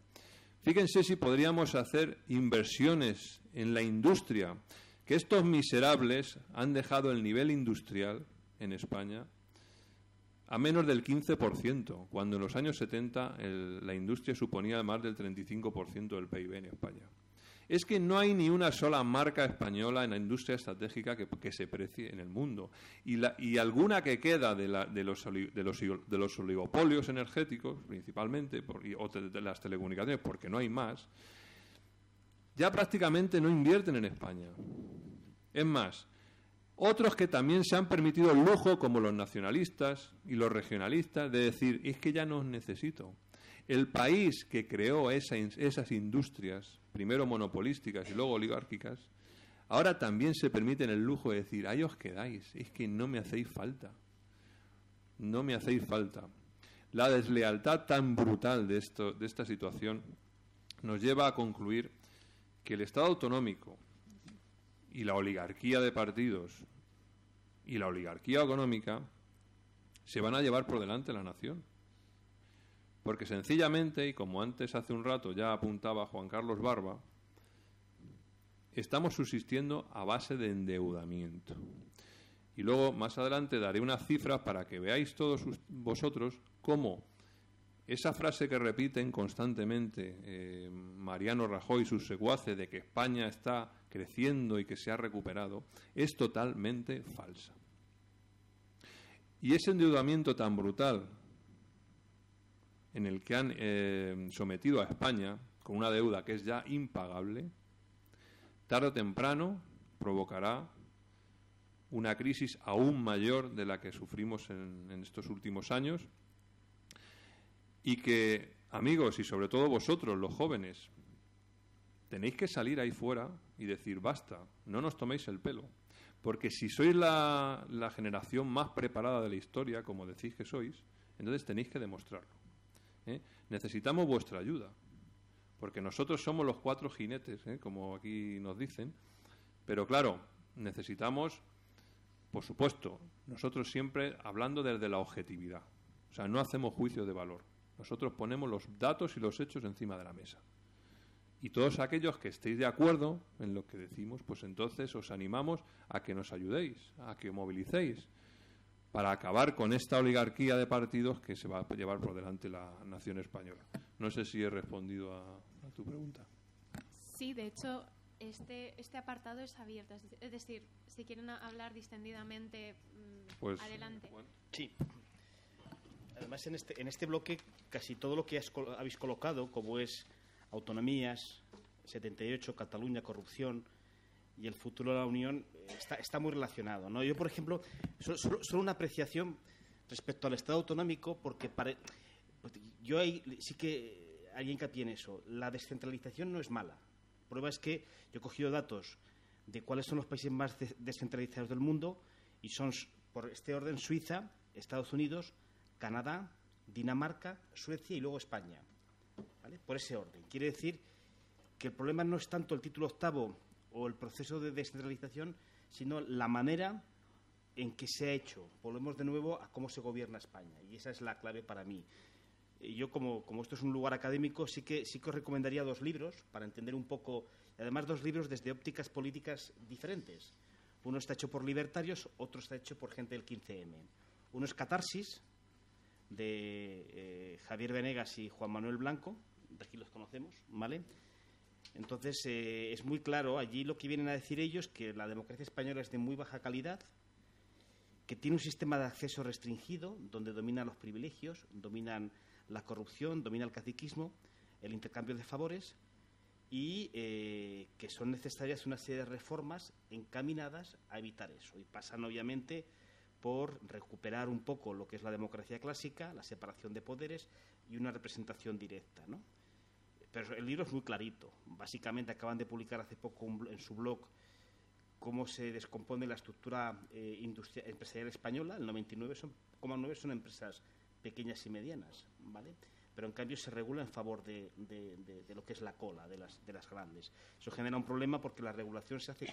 Fíjense si podríamos hacer inversiones en la industria, que estos miserables han dejado el nivel industrial en España a menos del 15%, cuando en los años 70 la industria suponía más del 35% del PIB en España. Es que no hay ni una sola marca española en la industria estratégica que se precie en el mundo. Y alguna que queda de los oligopolios energéticos, principalmente, o de las telecomunicaciones, porque no hay más, ya prácticamente no invierten en España. Es más, otros que también se han permitido el lujo, como los nacionalistas y los regionalistas, de decir, es que ya no os necesito. El país que creó esas industrias, primero monopolísticas y luego oligárquicas, ahora también se permiten el lujo de decir, ahí os quedáis, es que no me hacéis falta. No me hacéis falta. La deslealtad tan brutal de esta situación nos lleva a concluir que el Estado autonómico y la oligarquía de partidos y la oligarquía económica se van a llevar por delante la nación. Porque sencillamente, y como antes hace un rato ya apuntaba Juan Carlos Barba, estamos subsistiendo a base de endeudamiento. Y luego, más adelante, daré unas cifras para que veáis todos vosotros cómo esa frase que repiten constantemente Mariano Rajoy y sus secuaces de que España está creciendo y que se ha recuperado, es totalmente falsa. Y ese endeudamiento tan brutal en el que han sometido a España, con una deuda que es ya impagable, tarde o temprano provocará una crisis aún mayor de la que sufrimos en estos últimos años, y que, amigos, y sobre todo vosotros, los jóvenes, tenéis que salir ahí fuera y decir, basta, no nos toméis el pelo, porque si sois la generación más preparada de la historia, como decís que sois, entonces tenéis que demostrarlo. Necesitamos vuestra ayuda, porque nosotros somos los 4 jinetes, como aquí nos dicen, pero claro, necesitamos, por supuesto, nosotros siempre hablando desde la objetividad, o sea, no hacemos juicios de valor, nosotros ponemos los datos y los hechos encima de la mesa. Y todos aquellos que estéis de acuerdo en lo que decimos, pues entonces os animamos a que nos ayudéis, a que movilicéis, para acabar con esta oligarquía de partidos que se va a llevar por delante la nación española. No sé si he respondido a tu pregunta. Sí, de hecho, este apartado es abierto. Es decir, si quieren hablar distendidamente, pues, adelante. Bueno. Sí. Además, en este bloque, casi todo lo que habéis colocado, como es autonomías, 78, Cataluña, corrupción y el futuro de la Unión, está muy relacionado, ¿no? Yo, por ejemplo, solo una apreciación respecto al Estado autonómico, porque yo ahí sí que haría hincapié en eso. La descentralización no es mala. La prueba es que yo he cogido datos de cuáles son los países más descentralizados del mundo y son, por este orden, Suiza, Estados Unidos, Canadá, Dinamarca, Suecia y luego España, ¿vale? Por ese orden. Quiere decir que el problema no es tanto el título octavo o el proceso de descentralización, sino la manera en que se ha hecho. Volvemos de nuevo a cómo se gobierna España, y esa es la clave para mí. Yo, como esto es un lugar académico, sí que os recomendaría 2 libros para entender un poco, y además 2 libros desde ópticas políticas diferentes. Uno está hecho por libertarios, otro está hecho por gente del 15M. Uno es Catarsis, de Javier Venegas y Juan Manuel Blanco, de aquí los conocemos, ¿vale? Entonces, es muy claro, allí lo que vienen a decir ellos, que la democracia española es de muy baja calidad, que tiene un sistema de acceso restringido, donde dominan los privilegios, dominan la corrupción, domina el caciquismo, el intercambio de favores, y que son necesarias una serie de reformas encaminadas a evitar eso. Y pasan, obviamente, por recuperar un poco lo que es la democracia clásica, la separación de poderes y una representación directa, ¿no? Pero el libro es muy clarito. Básicamente acaban de publicar hace poco en su blog cómo se descompone la estructura empresarial española. El 99,9% son empresas pequeñas y medianas, ¿vale? Pero en cambio se regula en favor de lo que es la cola de las grandes. Eso genera un problema porque la regulación se hace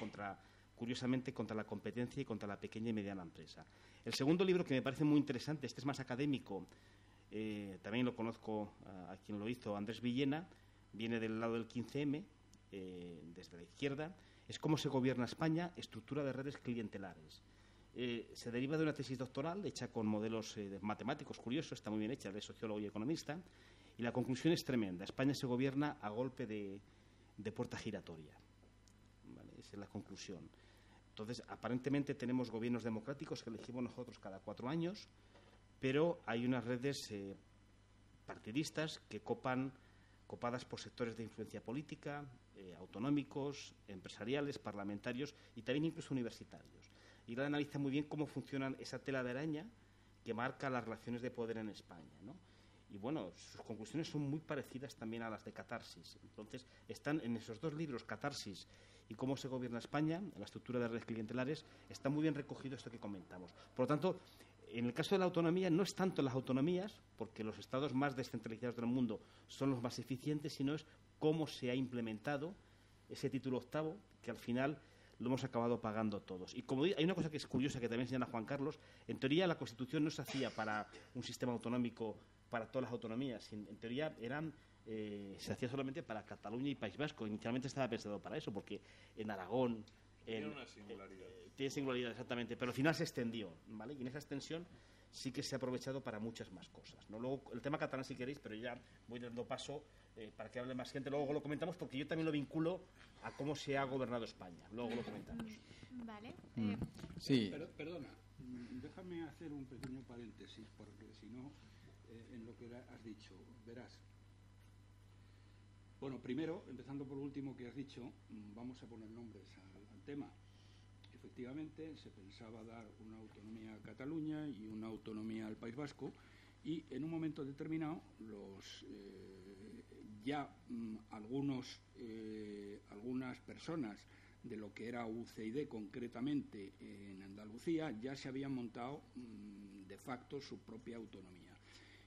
curiosamente contra la competencia y contra la pequeña y mediana empresa. El segundo libro, que me parece muy interesante, este es más académico, también lo conozco a quien lo hizo, Andrés Villena, viene del lado del 15M, desde la izquierda, es Cómo se gobierna España, estructura de redes clientelares. Se deriva de una tesis doctoral hecha con modelos matemáticos curiosos, está muy bien hecha, de sociólogo y economista, y la conclusión es tremenda. España se gobierna a golpe de puerta giratoria, ¿vale? Esa es la conclusión. Entonces, aparentemente tenemos gobiernos democráticos que elegimos nosotros cada 4 años, pero hay unas redes partidistas que copadas por sectores de influencia política, autonómicos, empresariales, parlamentarios y también incluso universitarios. Y él analiza muy bien cómo funcionan esa tela de araña que marca las relaciones de poder en España, ¿no? y bueno, sus conclusiones son muy parecidas también a las de Catarsis. Entonces, están en esos dos libros, Catarsis y Cómo se gobierna España, en la estructura de redes clientelares, está muy bien recogido esto que comentamos. Por lo tanto, en el caso de la autonomía, no es tanto las autonomías, porque los estados más descentralizados del mundo son los más eficientes, sino es cómo se ha implementado ese título octavo, que al final lo hemos acabado pagando todos. Y como hay una cosa que es curiosa, que también señala Juan Carlos, en teoría la Constitución no se hacía para un sistema autonómico para todas las autonomías, en teoría se hacía solamente para Cataluña y País Vasco. Inicialmente estaba pensado para eso, porque en Aragón... Tiene una singularidad. Tiene singularidad, exactamente, pero al final se extendió, ¿vale? Y en esa extensión sí que se ha aprovechado para muchas más cosas, ¿no? Luego, el tema catalán, si queréis, pero ya voy dando paso para que hable más gente. Luego lo comentamos, porque yo también lo vinculo a cómo se ha gobernado España. Luego lo comentamos. Vale. Sí. Perdona, déjame hacer un pequeño paréntesis, porque si no, en lo que has dicho, verás. Bueno, primero, empezando por lo último que has dicho, vamos a poner nombres al tema. Efectivamente, se pensaba dar una autonomía a Cataluña y una autonomía al País Vasco, y en un momento determinado algunas personas de lo que era UCyD concretamente en Andalucía ya se habían montado de facto su propia autonomía.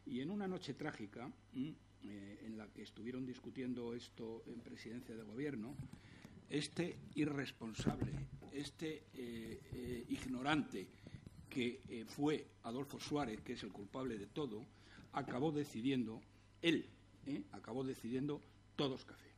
Y en una noche trágica en la que estuvieron discutiendo esto en presidencia de gobierno, este irresponsable, ignorante que fue Adolfo Suárez, que es el culpable de todo, acabó decidiendo todos café.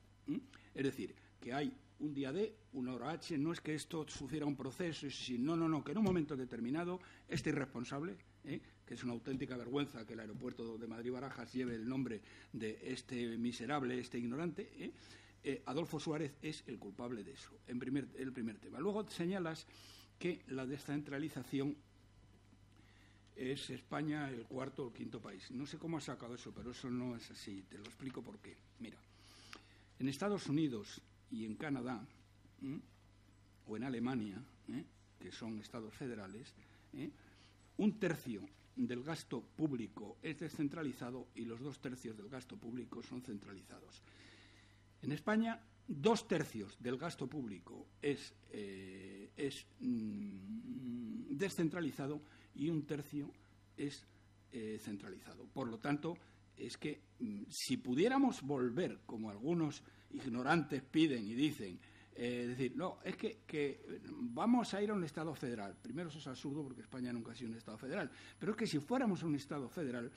Es decir, que hay un día D, una hora H, no es que esto sufriera un proceso, no, que en un momento determinado este irresponsable, que es una auténtica vergüenza que el aeropuerto de Madrid-Barajas lleve el nombre de este miserable, este ignorante, Adolfo Suárez es el culpable de eso, el primer tema. Luego señalas que la descentralización es España el cuarto o el quinto país. No sé cómo has sacado eso, pero eso no es así. Te lo explico por qué. Mira, en Estados Unidos y en Canadá, o en Alemania, que son estados federales, un tercio del gasto público es descentralizado y los 2/3 del gasto público son centralizados. En España, 2/3 del gasto público es descentralizado y 1/3 es centralizado. Por lo tanto, es que si pudiéramos volver, como algunos ignorantes piden y dicen, decir, no, es que vamos a ir a un Estado federal. Primero, eso es absurdo porque España nunca ha sido un Estado federal. Pero es que si fuéramos un Estado federal,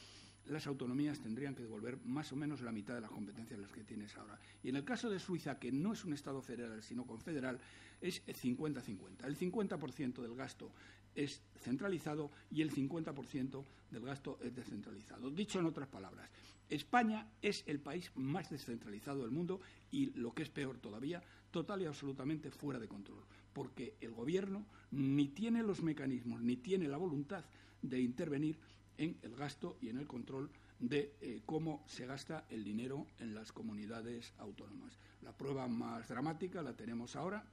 las autonomías tendrían que devolver más o menos la mitad de las competencias las que tienes ahora. Y en el caso de Suiza, que no es un Estado federal, sino confederal, es 50-50. El 50% del gasto es centralizado y el 50% del gasto es descentralizado. Dicho en otras palabras, España es el país más descentralizado del mundo y, lo que es peor todavía, total y absolutamente fuera de control, porque el Gobierno ni tiene los mecanismos ni tiene la voluntad de intervenir en el gasto y en el control de cómo se gasta el dinero en las comunidades autónomas. La prueba más dramática la tenemos ahora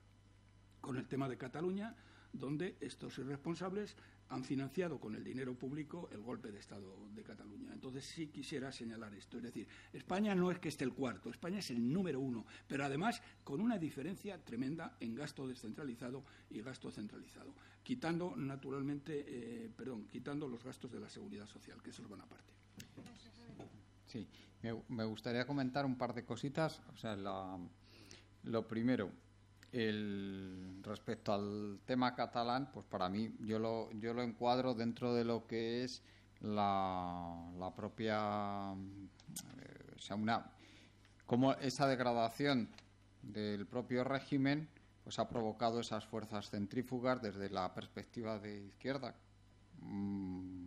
con el tema de Cataluña, donde estos irresponsables han financiado con el dinero público el golpe de Estado de Cataluña. Entonces sí quisiera señalar esto. Es decir, España no es que esté el cuarto, España es el número 1, pero además con una diferencia tremenda en gasto descentralizado y gasto centralizado, quitando naturalmente, quitando los gastos de la seguridad social, que esos van aparte. Sí, me gustaría comentar un par de cositas. O sea, lo primero, respecto al tema catalán, pues para mí yo lo encuadro dentro de lo que es la propia, o sea, como esa degradación del propio régimen pues ha provocado esas fuerzas centrífugas desde la perspectiva de izquierda,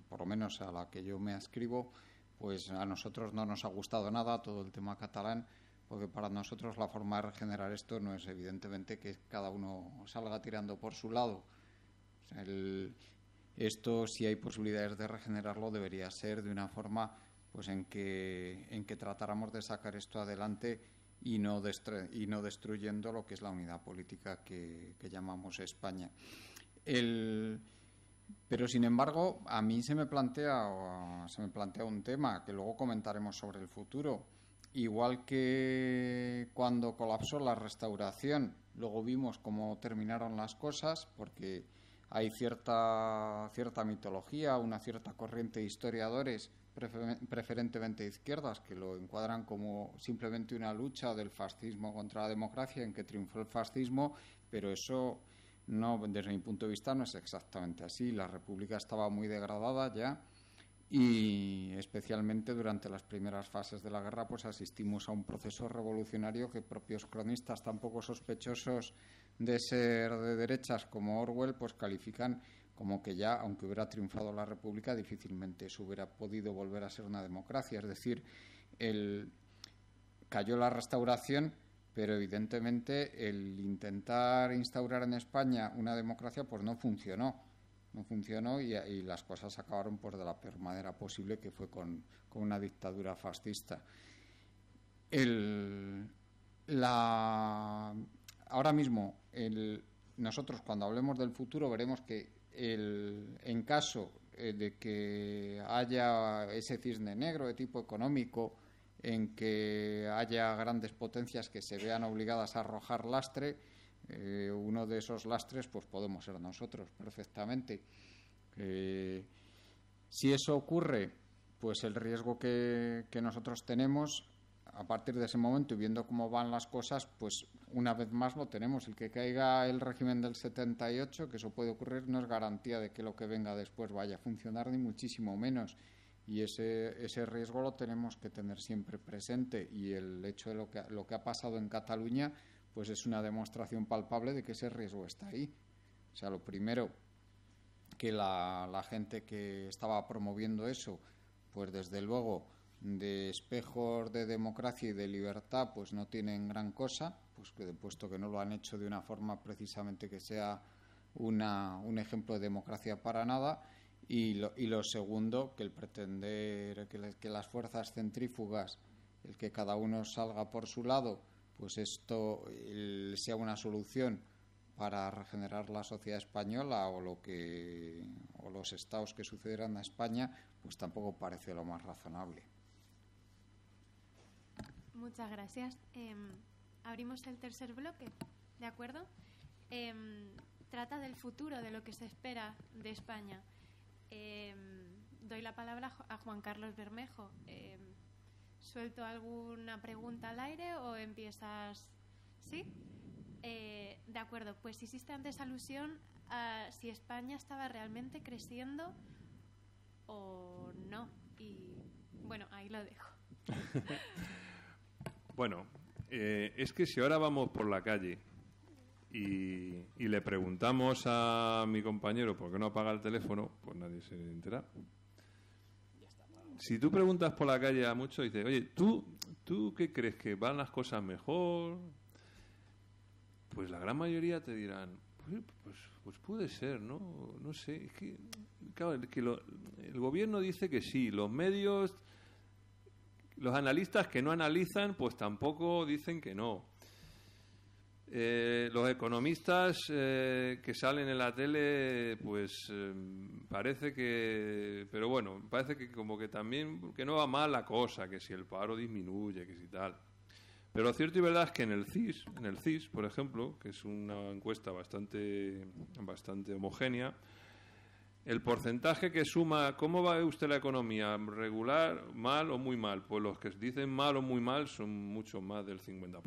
por lo menos a la que yo me adscribo. Pues a nosotros no nos ha gustado nada todo el tema catalán, porque para nosotros la forma de regenerar esto no es evidentemente que cada uno salga tirando por su lado. O sea, esto, si hay posibilidades de regenerarlo, debería ser de una forma pues en que tratáramos de sacar esto adelante y no destruyendo lo que es la unidad política que llamamos España. Pero, sin embargo, a mí se me plantea un tema que luego comentaremos sobre el futuro. Igual que cuando colapsó la Restauración, luego vimos cómo terminaron las cosas, porque hay cierta mitología, una cierta corriente de historiadores, preferentemente de izquierdas, que lo encuadran como simplemente una lucha del fascismo contra la democracia, en que triunfó el fascismo, pero eso, no, desde mi punto de vista, no es exactamente así. La República estaba muy degradada ya, y especialmente durante las primeras fases de la guerra pues asistimos a un proceso revolucionario que propios cronistas tan poco sospechosos de ser de derechas como Orwell pues califican como que ya, aunque hubiera triunfado la República, difícilmente eso hubiera podido volver a ser una democracia. Es decir, cayó la Restauración, pero evidentemente el intentar instaurar en España una democracia pues no funcionó y las cosas acabaron por de la peor manera posible, que fue con una dictadura fascista. Ahora mismo, nosotros cuando hablemos del futuro veremos que en caso de que haya ese cisne negro de tipo económico, en que haya grandes potencias que se vean obligadas a arrojar lastre, uno de esos lastres pues podemos ser nosotros perfectamente. Si eso ocurre, pues el riesgo que nosotros tenemos a partir de ese momento y viendo cómo van las cosas, pues una vez más lo tenemos. El que caiga el régimen del 78, que eso puede ocurrir, no es garantía de que lo que venga después vaya a funcionar, ni muchísimo menos. Y ese riesgo lo tenemos que tener siempre presente, y el hecho de lo que ha pasado en Cataluña pues es una demostración palpable de que ese riesgo está ahí. O sea, lo primero, que la gente que estaba promoviendo eso, pues desde luego de espejos de democracia y de libertad pues no tienen gran cosa, pues puesto que no lo han hecho de una forma precisamente que sea un ejemplo de democracia para nada. Y lo segundo, que el pretender que las fuerzas centrífugas, el que cada uno salga por su lado, pues esto sea una solución para regenerar la sociedad española o los estados que sucederán a España, pues tampoco parece lo más razonable. Muchas gracias. Abrimos el tercer bloque, ¿de acuerdo? Trata del futuro, de lo que se espera de España. Doy la palabra a Juan Carlos Bermejo. ¿Suelto alguna pregunta al aire o empiezas? ¿Sí? De acuerdo, pues hiciste antes alusión a si España estaba realmente creciendo o no. Y bueno, ahí lo dejo. Bueno, es que si ahora vamos por la calle y le preguntamos a mi compañero por qué no apaga el teléfono, pues nadie se entera. Si tú preguntas por la calle a muchos y dices, oye, ¿tú qué crees? ¿Que van las cosas mejor? Pues la gran mayoría te dirán, pues puede ser, ¿no? No sé, es que, claro, el gobierno dice que sí, los medios, los analistas que no analizan, pues tampoco dicen que no. Los economistas que salen en la tele, pues parece que, pero bueno, parece que como que también que no va mal la cosa, que si el paro disminuye, que si tal. Pero lo cierto y verdad es que en el CIS, por ejemplo, que es una encuesta bastante homogénea, el porcentaje que suma, ¿cómo va usted la economía? ¿Regular, mal o muy mal? Pues los que dicen mal o muy mal son mucho más del 50%.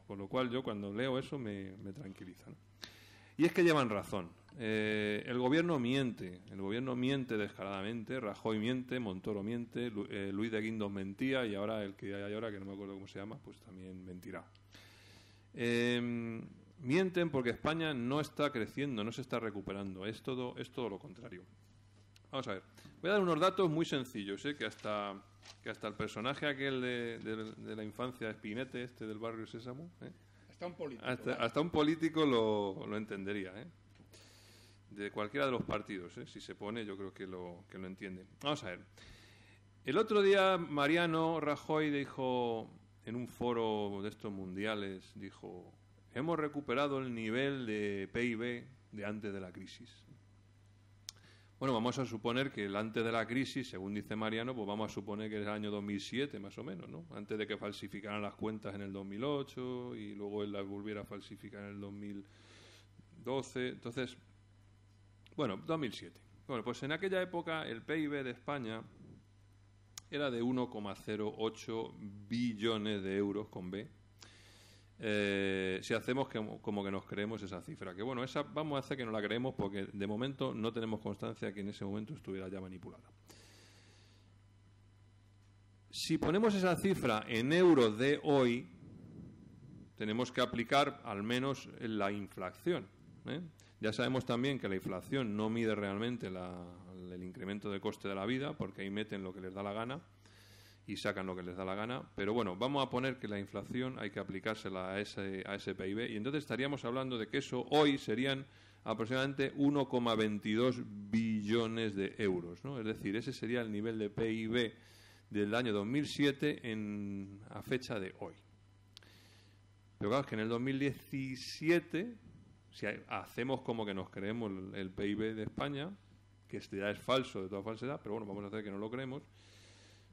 Con lo cual yo cuando leo eso me tranquiliza, ¿no? Y es que llevan razón. El gobierno miente descaradamente. Rajoy miente, Montoro miente, Luis de Guindos mentía, y ahora el que hay ahora, que no me acuerdo cómo se llama, pues también mentirá. Mienten porque España no está creciendo, no se está recuperando. Es todo lo contrario. Vamos a ver. Voy a dar unos datos muy sencillos, que hasta el personaje aquel de la infancia, Espinete, del barrio Sésamo, hasta un político lo entendería, de cualquiera de los partidos, si se pone, yo creo que lo entiende. Vamos a ver. El otro día Mariano Rajoy dijo en un foro de estos mundiales, dijo: hemos recuperado el nivel de PIB de antes de la crisis. Bueno, vamos a suponer que antes de la crisis, según dice Mariano, pues vamos a suponer que es el año 2007 más o menos, ¿no? Antes de que falsificaran las cuentas en el 2008 y luego él las volviera a falsificar en el 2012. Entonces, bueno, 2007. Bueno, pues en aquella época el PIB de España era de 1,08 billones de euros con B. Si hacemos como que nos creemos esa cifra, que bueno, esa vamos a hacer que no la creemos porque de momento no tenemos constancia que en ese momento estuviera ya manipulada. Si ponemos esa cifra en euros de hoy, tenemos que aplicar al menos la inflación, ¿eh? Ya sabemos también que la inflación no mide realmente el incremento de coste de la vida, porque ahí meten lo que les da la gana y sacan lo que les da la gana, pero bueno, vamos a poner que la inflación hay que aplicársela a ese PIB, y entonces estaríamos hablando de que eso hoy serían aproximadamente 1,22 billones de euros, ¿no? Es decir, ese sería el nivel de PIB del año 2007 a fecha de hoy. Pero claro, es que en el 2017, si hacemos como que nos creemos el PIB de España, que este ya es falso de toda falsedad, pero bueno, vamos a hacer que no lo creemos,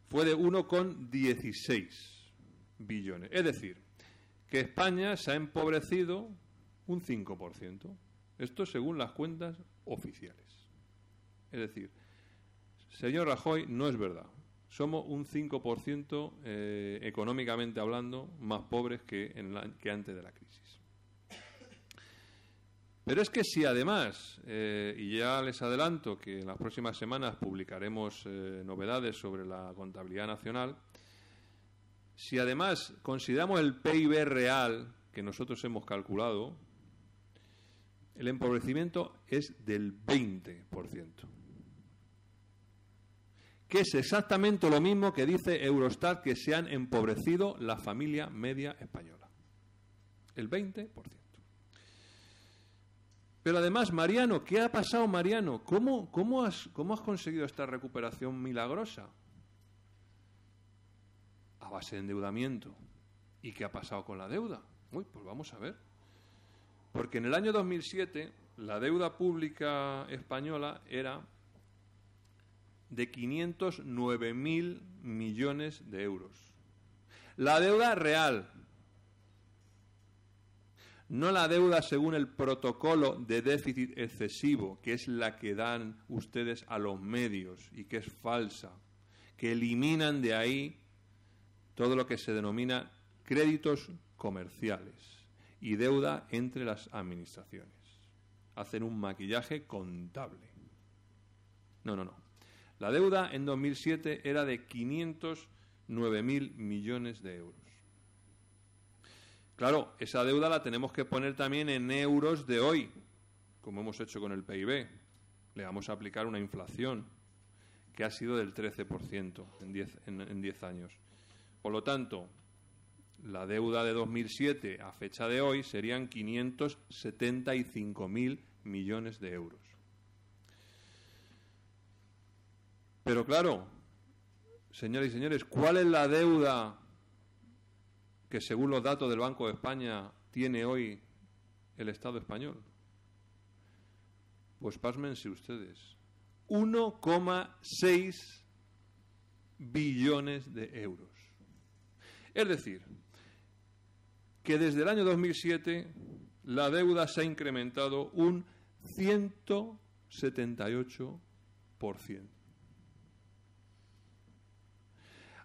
fue de 1,16 billones. Es decir, que España se ha empobrecido un 5%. Esto según las cuentas oficiales. Es decir, señor Rajoy, no es verdad. Somos un 5% económicamente hablando más pobres que antes de la crisis. Pero es que si además, y ya les adelanto que en las próximas semanas publicaremos novedades sobre la contabilidad nacional, si además consideramos el PIB real que nosotros hemos calculado, el empobrecimiento es del 20%, que es exactamente lo mismo que dice Eurostat que se han empobrecido la familia media española. El 20%. Pero además, Mariano, ¿qué ha pasado, Mariano? ¿Cómo has conseguido esta recuperación milagrosa? A base de endeudamiento. ¿Y qué ha pasado con la deuda? Uy, pues vamos a ver. Porque en el año 2007 la deuda pública española era de 509.000 millones de euros. La deuda real, no la deuda según el protocolo de déficit excesivo, que es la que dan ustedes a los medios y que es falsa, que eliminan de ahí todo lo que se denomina créditos comerciales y deuda entre las administraciones. Hacen un maquillaje contable. No. La deuda en 2007 era de 509.000 millones de euros. Claro, esa deuda la tenemos que poner también en euros de hoy, como hemos hecho con el PIB. Le vamos a aplicar una inflación que ha sido del 13% en 10 años. Por lo tanto, la deuda de 2007 a fecha de hoy serían 575.000 millones de euros. Pero claro, señoras y señores, ¿cuál es la deuda que según los datos del Banco de España tiene hoy el Estado español? Pues pásmense ustedes, 1,6 billones de euros. Es decir, que desde el año 2007 la deuda se ha incrementado un 178%.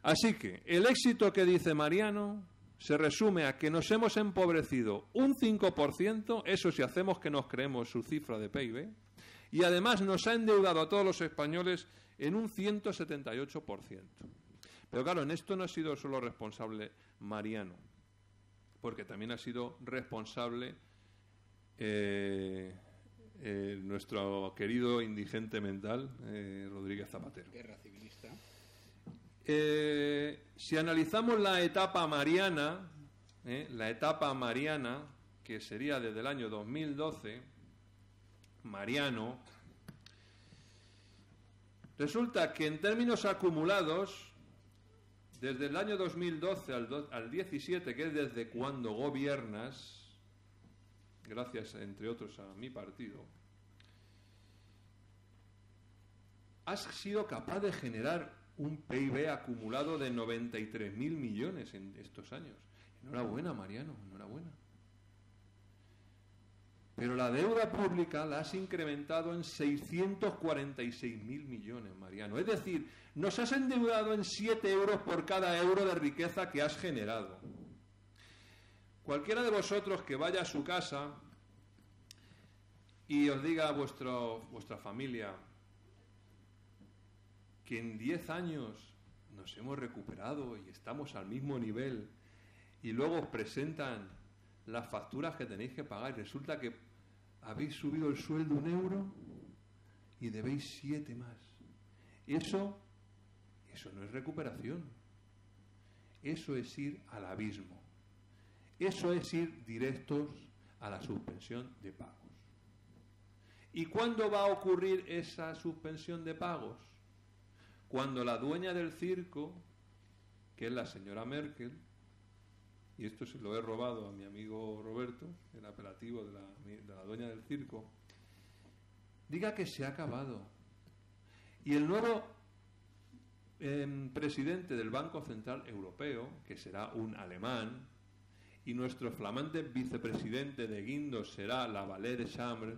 Así que el éxito que dice Mariano se resume a que nos hemos empobrecido un 5%, eso si hacemos que nos creemos su cifra de PIB, y además nos ha endeudado a todos los españoles en un 178%. Pero claro, en esto no ha sido solo responsable Mariano, porque también ha sido responsable nuestro querido indigente mental, Rodríguez Zapatero. Guerra civilista. Si analizamos la etapa mariana, que sería desde el año 2012, Mariano, resulta que en términos acumulados, desde el año 2012 al 17, que es desde cuando gobiernas, gracias entre otros a mi partido, has sido capaz de generar un PIB acumulado de 93.000 millones en estos años. Enhorabuena, Mariano, enhorabuena. Pero la deuda pública la has incrementado en 646.000 millones, Mariano. Es decir, nos has endeudado en 7 euros por cada euro de riqueza que has generado. Cualquiera de vosotros que vaya a su casa y os diga a vuestra familia que en 10 años nos hemos recuperado y estamos al mismo nivel, y luego os presentan las facturas que tenéis que pagar y resulta que habéis subido el sueldo 1 euro y debéis 7 más. Eso no es recuperación. Eso es ir al abismo. Eso es ir directos a la suspensión de pagos. ¿Y cuándo va a ocurrir esa suspensión de pagos? Cuando la dueña del circo, que es la señora Merkel, y esto se lo he robado a mi amigo Roberto, el apelativo de la dueña del circo, diga que se ha acabado. Y el nuevo presidente del Banco Central Europeo, que será un alemán, y nuestro flamante vicepresidente de Guindos será la Vallée de Chambre,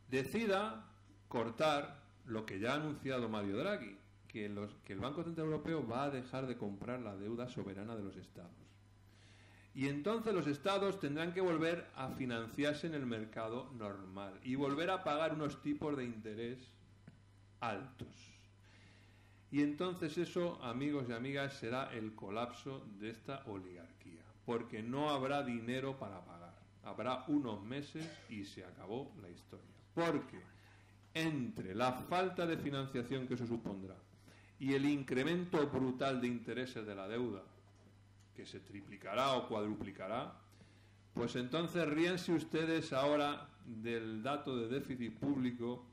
decida cortar lo que ya ha anunciado Mario Draghi, que el Banco Central Europeo va a dejar de comprar la deuda soberana de los Estados. Y entonces los Estados tendrán que volver a financiarse en el mercado normal y volver a pagar unos tipos de interés altos. Y entonces eso, amigos y amigas, será el colapso de esta oligarquía, porque no habrá dinero para pagar. Habrá unos meses y se acabó la historia. Porque entre la falta de financiación que eso supondrá y el incremento brutal de intereses de la deuda, que se triplicará o cuadruplicará, pues entonces ríense ustedes ahora del dato de déficit público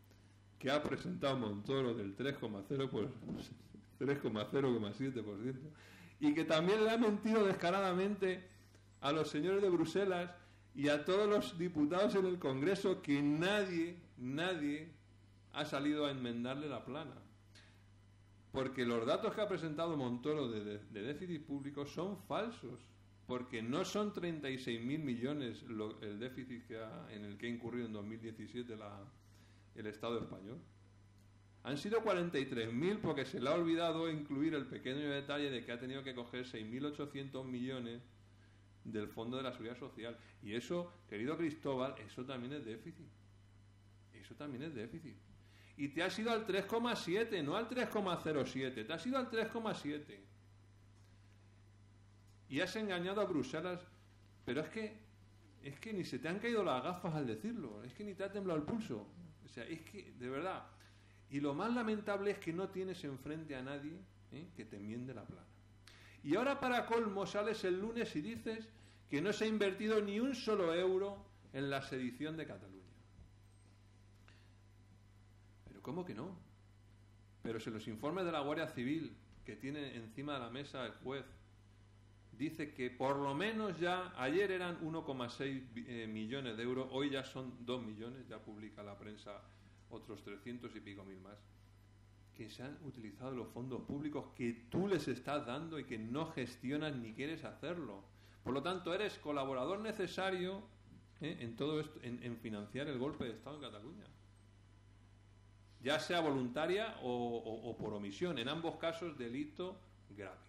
que ha presentado Montoro del 3,0,7%, y que también le ha mentido descaradamente a los señores de Bruselas y a todos los diputados en el Congreso, que nadie ha salido a enmendarle la plana. Porque los datos que ha presentado Montoro de déficit público son falsos, porque no son 36.000 millones el déficit en el que ha incurrido en 2017 el Estado español. Han sido 43.000, porque se le ha olvidado incluir el pequeño detalle de que ha tenido que coger 6.800 millones del Fondo de la Seguridad Social. Y eso, querido Cristóbal, eso también es déficit. Eso también es déficit. Y te has ido al 3,7, no al 3,07, te has ido al 3,7. Y has engañado a Bruselas, pero es que ni se te han caído las gafas al decirlo, es que ni te ha temblado el pulso. O sea, es que, de verdad. Y lo más lamentable es que no tienes enfrente a nadie que te enmiende la plana. Y ahora, para colmo, sales el lunes y dices que no se ha invertido ni un solo euro en la sedición de Cataluña. ¿Pero cómo que no? Pero si los informes de la Guardia Civil que tiene encima de la mesa el juez dice que por lo menos ya ayer eran 1,6 millones de euros, hoy ya son 2 millones, ya publica la prensa otros 300 y pico mil más, que se han utilizado los fondos públicos que tú les estás dando y que no gestionas ni quieres hacerlo. Por lo tanto, eres colaborador necesario en todo esto, en financiar el golpe de Estado en Cataluña, ya sea voluntaria o por omisión. En ambos casos, delito grave.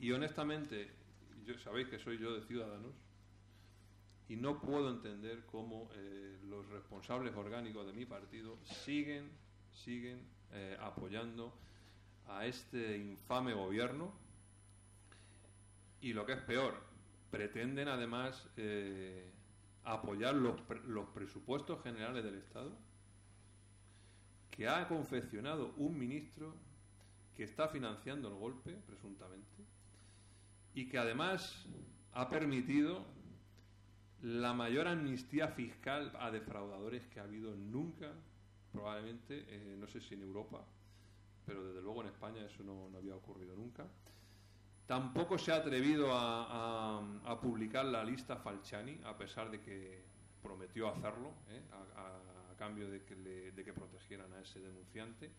Y honestamente, sabéis que soy yo de Ciudadanos, y no puedo entender cómo los responsables orgánicos de mi partido siguen apoyando a este infame gobierno, y lo que es peor, pretenden además apoyar los presupuestos generales del Estado que ha confeccionado un ministro que está financiando el golpe, presuntamente, y que además ha permitido la mayor amnistía fiscal a defraudadores que ha habido nunca, probablemente, no sé si en Europa, pero desde luego en España eso no había ocurrido nunca. Tampoco se ha atrevido a publicar la lista Falciani, a pesar de que prometió hacerlo, a cambio de que protegieran a ese denunciante.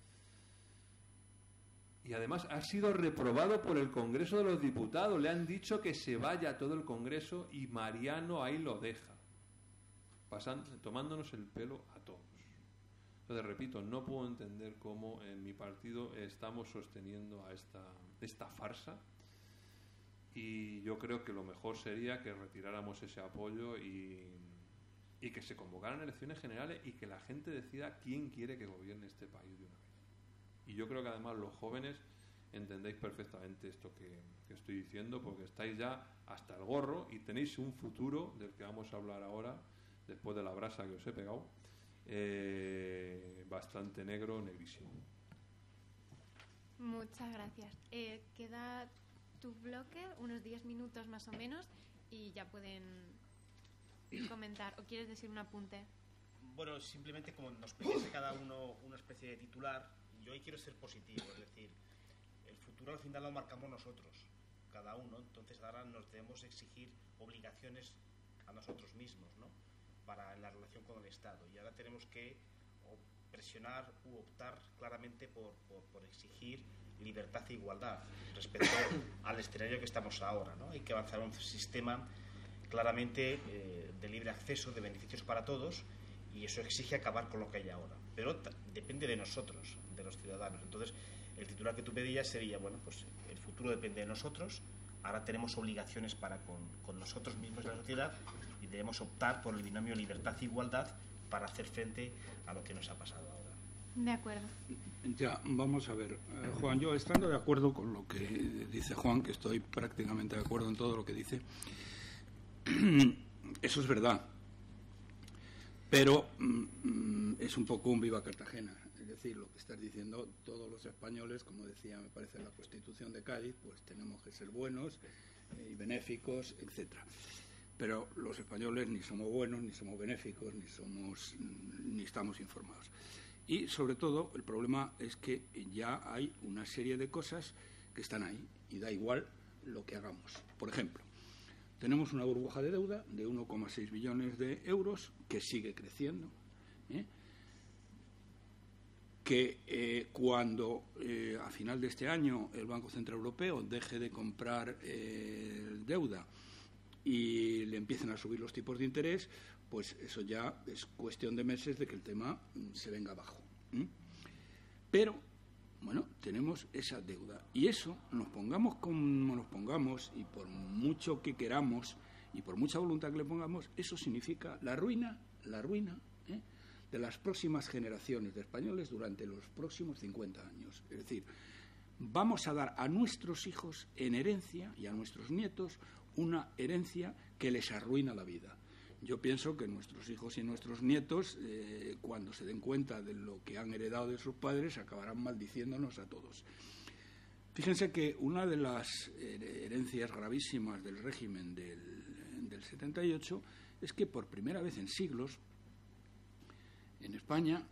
Y además ha sido reprobado por el Congreso de los Diputados. Le han dicho que se vaya a todo el Congreso y Mariano ahí lo deja, tomándonos el pelo a todos. Entonces, repito, no puedo entender cómo en mi partido estamos sosteniendo a esta farsa, y yo creo que lo mejor sería que retiráramos ese apoyo y que se convocaran elecciones generales y que la gente decida quién quiere que gobierne este país de una vez. Y yo creo que además los jóvenes entendéis perfectamente esto que estoy diciendo, porque estáis ya hasta el gorro y tenéis un futuro del que vamos a hablar ahora, después de la brasa que os he pegado, bastante negro, negrísimo. Muchas gracias. Queda tu bloque, unos 10 minutos más o menos, y ya pueden comentar. ¿O quieres decir un apunte? Bueno, simplemente como nos pidiese cada uno una especie de titular, yo hoy quiero ser positivo, es decir, el futuro al final lo marcamos nosotros, cada uno, entonces ahora nos debemos exigir obligaciones a nosotros mismos, ¿no?, para la relación con el Estado, y ahora tenemos que presionar u optar claramente por exigir libertad e igualdad respecto al escenario que estamos ahora, ¿no? Hay que avanzar a un sistema claramente de libre acceso, de beneficios para todos, y eso exige acabar con lo que hay ahora, pero depende de nosotros, de los ciudadanos. Entonces, el titular que tú pedías sería, bueno, pues el futuro depende de nosotros, ahora tenemos obligaciones para con nosotros mismos de la sociedad, y debemos optar por el binomio libertad-igualdad para hacer frente a lo que nos ha pasado ahora. De acuerdo. Ya, vamos a ver, Juan, yo estando de acuerdo con lo que dice Juan, que estoy prácticamente de acuerdo en todo lo que dice, eso es verdad, pero es un poco un viva Cartagena. Es decir, lo que estás diciendo, todos los españoles, como decía, me parece, la Constitución de Cádiz, pues tenemos que ser buenos y benéficos, etcétera. Pero los españoles ni somos buenos, ni somos benéficos, ni estamos informados. Y, sobre todo, el problema es que ya hay una serie de cosas que están ahí y da igual lo que hagamos. Por ejemplo, tenemos una burbuja de deuda de 1,6 billones de euros que sigue creciendo, que cuando a final de este año el Banco Central Europeo deje de comprar deuda y le empiecen a subir los tipos de interés, pues eso ya es cuestión de meses de que el tema se venga abajo. Pero, bueno, tenemos esa deuda. Y eso, nos pongamos como nos pongamos, y por mucho que queramos, y por mucha voluntad que le pongamos, eso significa la ruina de las próximas generaciones de españoles durante los próximos 50 años. Es decir, vamos a dar a nuestros hijos en herencia y a nuestros nietos una herencia que les arruina la vida. Yo pienso que nuestros hijos y nuestros nietos, cuando se den cuenta de lo que han heredado de sus padres, acabarán maldiciéndonos a todos. Fíjense que una de las herencias gravísimas del régimen del 78 es que por primera vez en siglos, en España,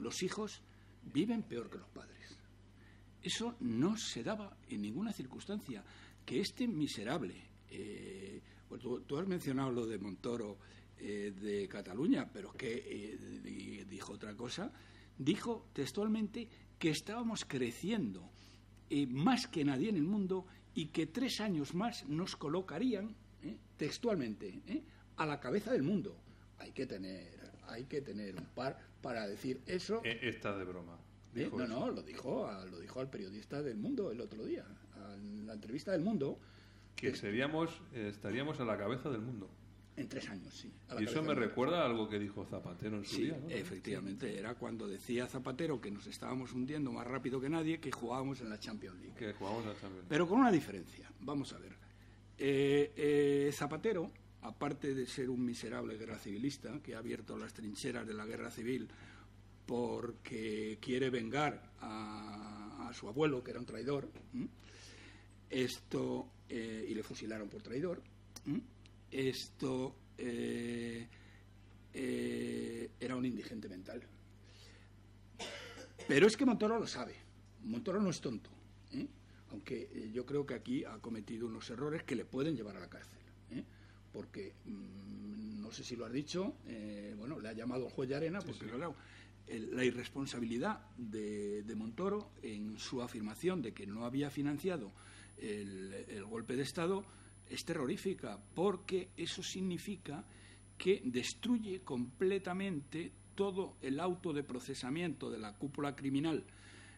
los hijos viven peor que los padres. Eso no se daba en ninguna circunstancia. Que este miserable, pues tú has mencionado lo de Montoro de Cataluña, pero que dijo otra cosa. Dijo textualmente que estábamos creciendo más que nadie en el mundo y que 3 años más nos colocarían, textualmente, a la cabeza del mundo. Hay que tener un par para decir eso. Está de broma. No, lo dijo al periodista del Mundo el otro día, en la entrevista del Mundo. Que estaríamos a la cabeza del mundo. En 3 años, sí. Y eso me recuerda a algo que dijo Zapatero en su día, ¿no? Efectivamente. Sí. Era cuando decía Zapatero que nos estábamos hundiendo más rápido que nadie, que jugábamos en la Champions League. Pero con una diferencia. Vamos a ver. Zapatero, aparte de ser un miserable guerra civilista que ha abierto las trincheras de la guerra civil porque quiere vengar a su abuelo, que era un traidor, y le fusilaron por traidor, era un indigente mental. Pero es que Montoro lo sabe. Montoro no es tonto, aunque yo creo que aquí ha cometido unos errores que le pueden llevar a la cárcel, porque no sé si lo has dicho, le ha llamado el juez Llarena, porque claro, la irresponsabilidad de Montoro en su afirmación de que no había financiado el golpe de Estado es terrorífica, porque eso significa que destruye completamente todo el auto de procesamiento de la cúpula criminal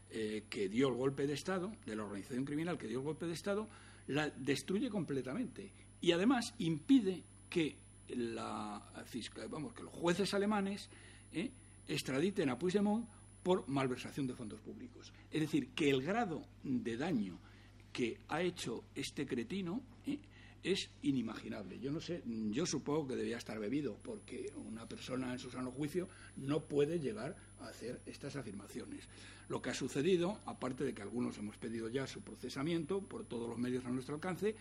que dio el golpe de Estado, de la organización criminal que dio el golpe de Estado, la destruye completamente. Y además impide que que los jueces alemanes extraditen a Puigdemont por malversación de fondos públicos. Es decir, que el grado de daño que ha hecho este cretino es inimaginable. Yo no sé, yo supongo que debía estar bebido, porque una persona en su sano juicio no puede llegar a hacer estas afirmaciones. Lo que ha sucedido, aparte de que algunos hemos pedido ya su procesamiento por todos los medios a nuestro alcance,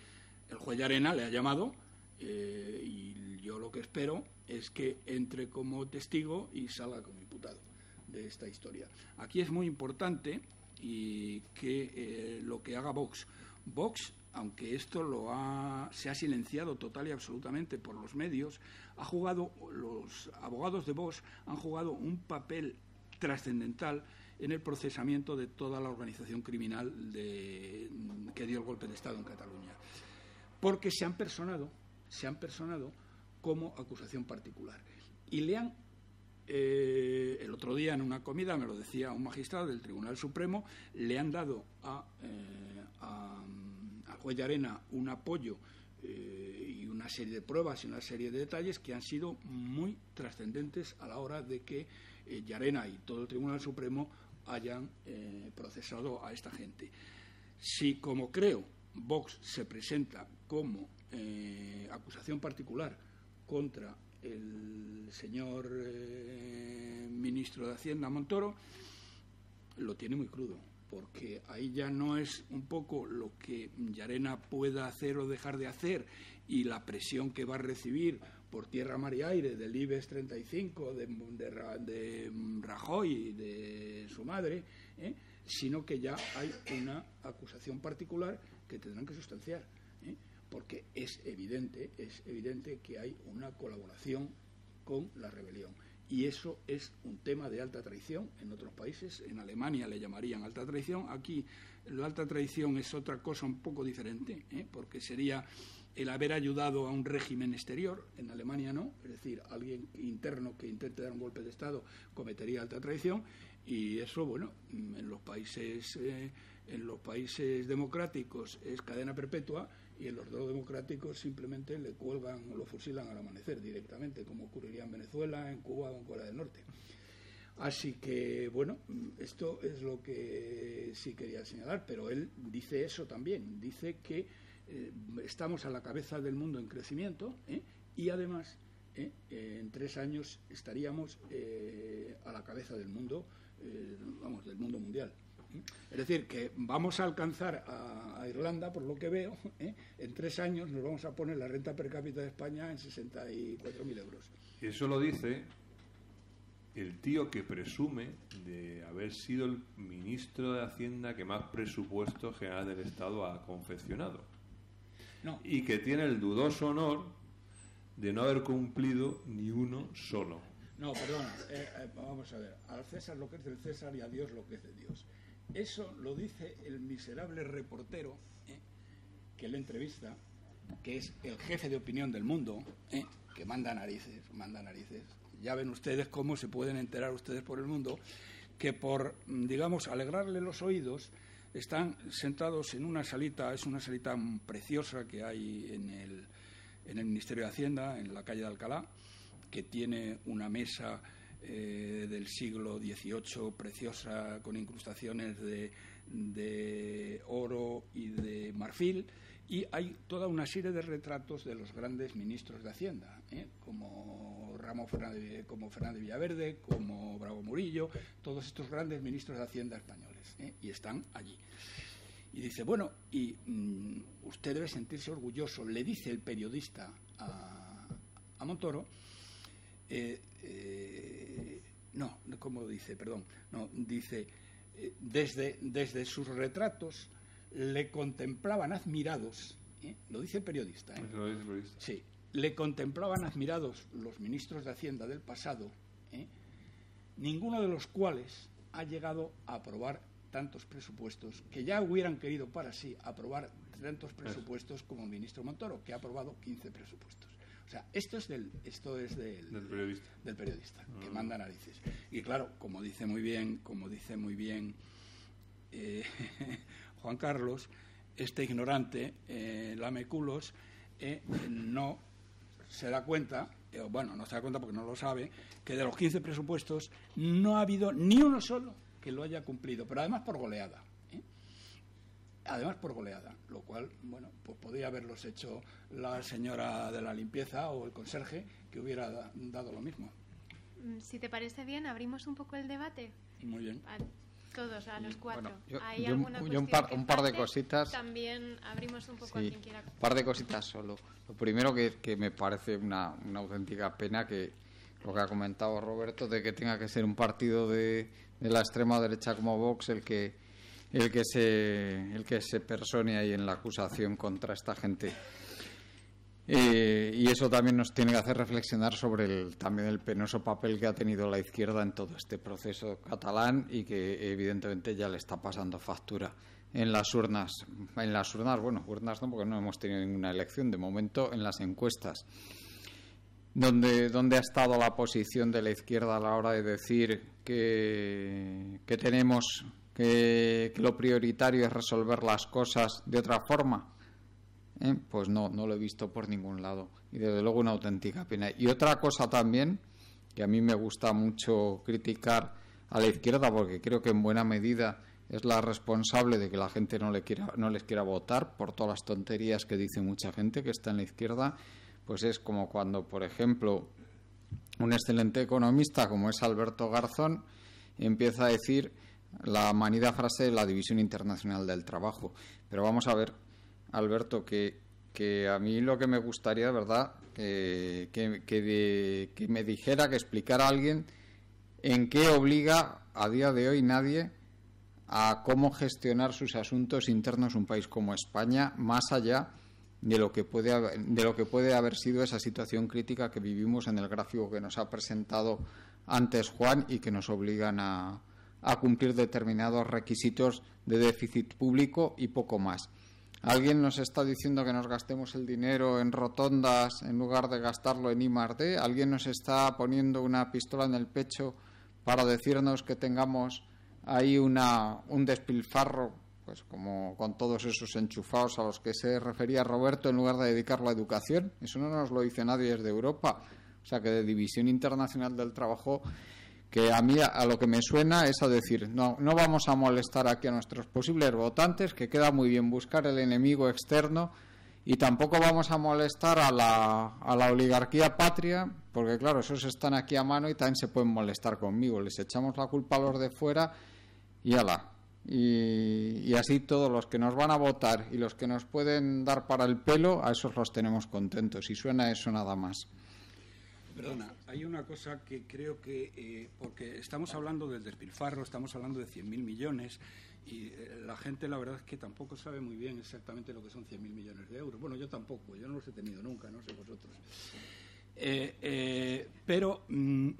el juez Llarena le ha llamado y yo lo que espero es que entre como testigo y salga como imputado de esta historia. Aquí es muy importante y que lo que haga Vox, aunque esto se ha silenciado total y absolutamente por los medios, los abogados de Vox han jugado un papel trascendental en el procesamiento de toda la organización criminal que dio el golpe de Estado en Cataluña, porque se han personado como acusación particular y le han el otro día en una comida, me lo decía un magistrado del Tribunal Supremo, le han dado al juez Llarena un apoyo y una serie de pruebas y una serie de detalles que han sido muy trascendentes a la hora de que Llarena y todo el Tribunal Supremo hayan procesado a esta gente. Si, como creo, Vox se presenta como acusación particular contra el señor ministro de Hacienda Montoro, lo tiene muy crudo, porque ahí ya no es un poco lo que Llarena pueda hacer o dejar de hacer y la presión que va a recibir por tierra, mar y aire del IBEX 35, de Rajoy y de su madre, sino que ya hay una acusación particular que tendrán que sustanciar, porque es evidente que hay una colaboración con la rebelión. Y eso es un tema de alta traición en otros países. En Alemania le llamarían alta traición. Aquí la alta traición es otra cosa un poco diferente, porque sería el haber ayudado a un régimen exterior. En Alemania no, es decir, alguien interno que intente dar un golpe de Estado cometería alta traición. Y eso, bueno, en los países democráticos es cadena perpetua, y en los no democráticos simplemente le cuelgan o lo fusilan al amanecer directamente, como ocurriría en Venezuela, en Cuba o en Corea del Norte. Así que, bueno, esto es lo que sí quería señalar, pero él dice eso también, dice que estamos a la cabeza del mundo en crecimiento, y además en 3 años estaríamos a la cabeza del mundo, del mundo mundial. Es decir, que vamos a alcanzar a Irlanda, por lo que veo, en 3 años nos vamos a poner la renta per cápita de España en 64.000 euros. Y eso lo dice el tío que presume de haber sido el ministro de Hacienda que más presupuesto general del Estado ha confeccionado. No. Y que tiene el dudoso honor de no haber cumplido ni uno solo. No, perdona, vamos a ver, al César lo que es del César y a Dios lo que es de Dios. Eso lo dice el miserable reportero que le entrevista, que es el jefe de opinión del mundo, que manda narices. Ya ven ustedes cómo se pueden enterar ustedes por el mundo, que por, digamos, alegrarle los oídos, están sentados en una salita, es una salita preciosa que hay en el Ministerio de Hacienda, en la calle de Alcalá, que tiene una mesa del siglo XVIII preciosa, con incrustaciones de oro y de marfil, y hay toda una serie de retratos de los grandes ministros de Hacienda, como Fernández Villaverde, como Bravo Murillo, todos estos grandes ministros de Hacienda españoles, y están allí. Y dice, bueno, y usted debe sentirse orgulloso, le dice el periodista a Montoro. Dice, desde sus retratos le contemplaban admirados, lo dice el periodista, Lo dice el periodista. Sí, le contemplaban admirados los ministros de Hacienda del pasado, ninguno de los cuales ha llegado a aprobar tantos presupuestos, que ya hubieran querido para sí aprobar tantos presupuestos como el ministro Montoro, que ha aprobado 15 presupuestos. O sea, esto es del periodista, que manda narices. Y claro, como dice muy bien Juan Carlos, este ignorante, lameculos, no se da cuenta, no se da cuenta porque no lo sabe, que de los 15 presupuestos no ha habido ni uno solo que lo haya cumplido, pero además por goleada. Además por goleada, lo cual, pues podría haberlos hecho la señora de la limpieza o el conserje, que hubiera dado lo mismo. Si te parece bien, abrimos un poco el debate. Muy bien. A todos, a los cuatro. ¿Hay alguna cuestión un par de cositas. También abrimos un poco a quien quiera. Un par de cositas solo. Lo primero que me parece una auténtica pena que lo que ha comentado Roberto, de que tenga que ser un partido de la extrema derecha como Vox el que se persone ahí en la acusación contra esta gente. Y eso también nos tiene que hacer reflexionar sobre también el penoso papel que ha tenido la izquierda en todo este proceso catalán y que evidentemente ya le está pasando factura en las urnas. En las urnas, urnas no, porque no hemos tenido ninguna elección de momento, en las encuestas. ¿Dónde ha estado la posición de la izquierda a la hora de decir que tenemos que lo prioritario es resolver las cosas de otra forma? Pues no lo he visto por ningún lado. Y desde luego una auténtica pena. Y otra cosa también, que a mí me gusta mucho criticar a la izquierda, porque creo que en buena medida es la responsable de que la gente no les quiera votar por todas las tonterías que dice mucha gente que está en la izquierda, pues es como cuando, por ejemplo, un excelente economista como es Alberto Garzón empieza a decir la manida frase de la División Internacional del Trabajo. Pero vamos a ver, Alberto, que a mí lo que me gustaría, de verdad, que me dijera, que explicara a alguien en qué obliga a día de hoy nadie a cómo gestionar sus asuntos internos un país como España, más allá de lo que puede haber sido esa situación crítica que vivimos en el gráfico que nos ha presentado antes Juan y que nos obligan a cumplir determinados requisitos de déficit público y poco más. ¿Alguien nos está diciendo que nos gastemos el dinero en rotondas en lugar de gastarlo en I+D? ¿Alguien nos está poniendo una pistola en el pecho para decirnos que tengamos ahí un despilfarro, pues como con todos esos enchufados a los que se refería Roberto, en lugar de dedicarlo a educación? Eso no nos lo dice nadie desde Europa. O sea que de División Internacional del Trabajo, que a mí a lo que me suena es a decir, no vamos a molestar aquí a nuestros posibles votantes, que queda muy bien buscar el enemigo externo, y tampoco vamos a molestar a la oligarquía patria, porque claro, esos están aquí a mano y también se pueden molestar conmigo. Les echamos la culpa a los de fuera y ala. Y así todos los que nos van a votar y los que nos pueden dar para el pelo, a esos los tenemos contentos. Y suena eso nada más. Perdona, hay una cosa que creo que, porque estamos hablando del despilfarro, estamos hablando de 100.000 millones, y la gente la verdad es que tampoco sabe muy bien exactamente lo que son 100.000 millones de euros. Bueno, yo tampoco, yo no los he tenido nunca, no sé vosotros. Pero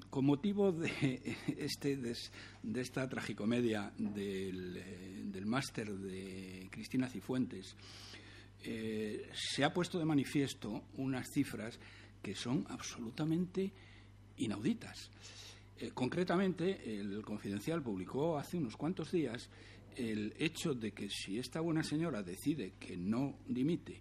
con motivo de esta tragicomedia del máster de Cristina Cifuentes, se ha puesto de manifiesto unas cifras que son absolutamente inauditas. Concretamente, el Confidencial publicó hace unos cuantos días el hecho de que si esta buena señora decide que no dimite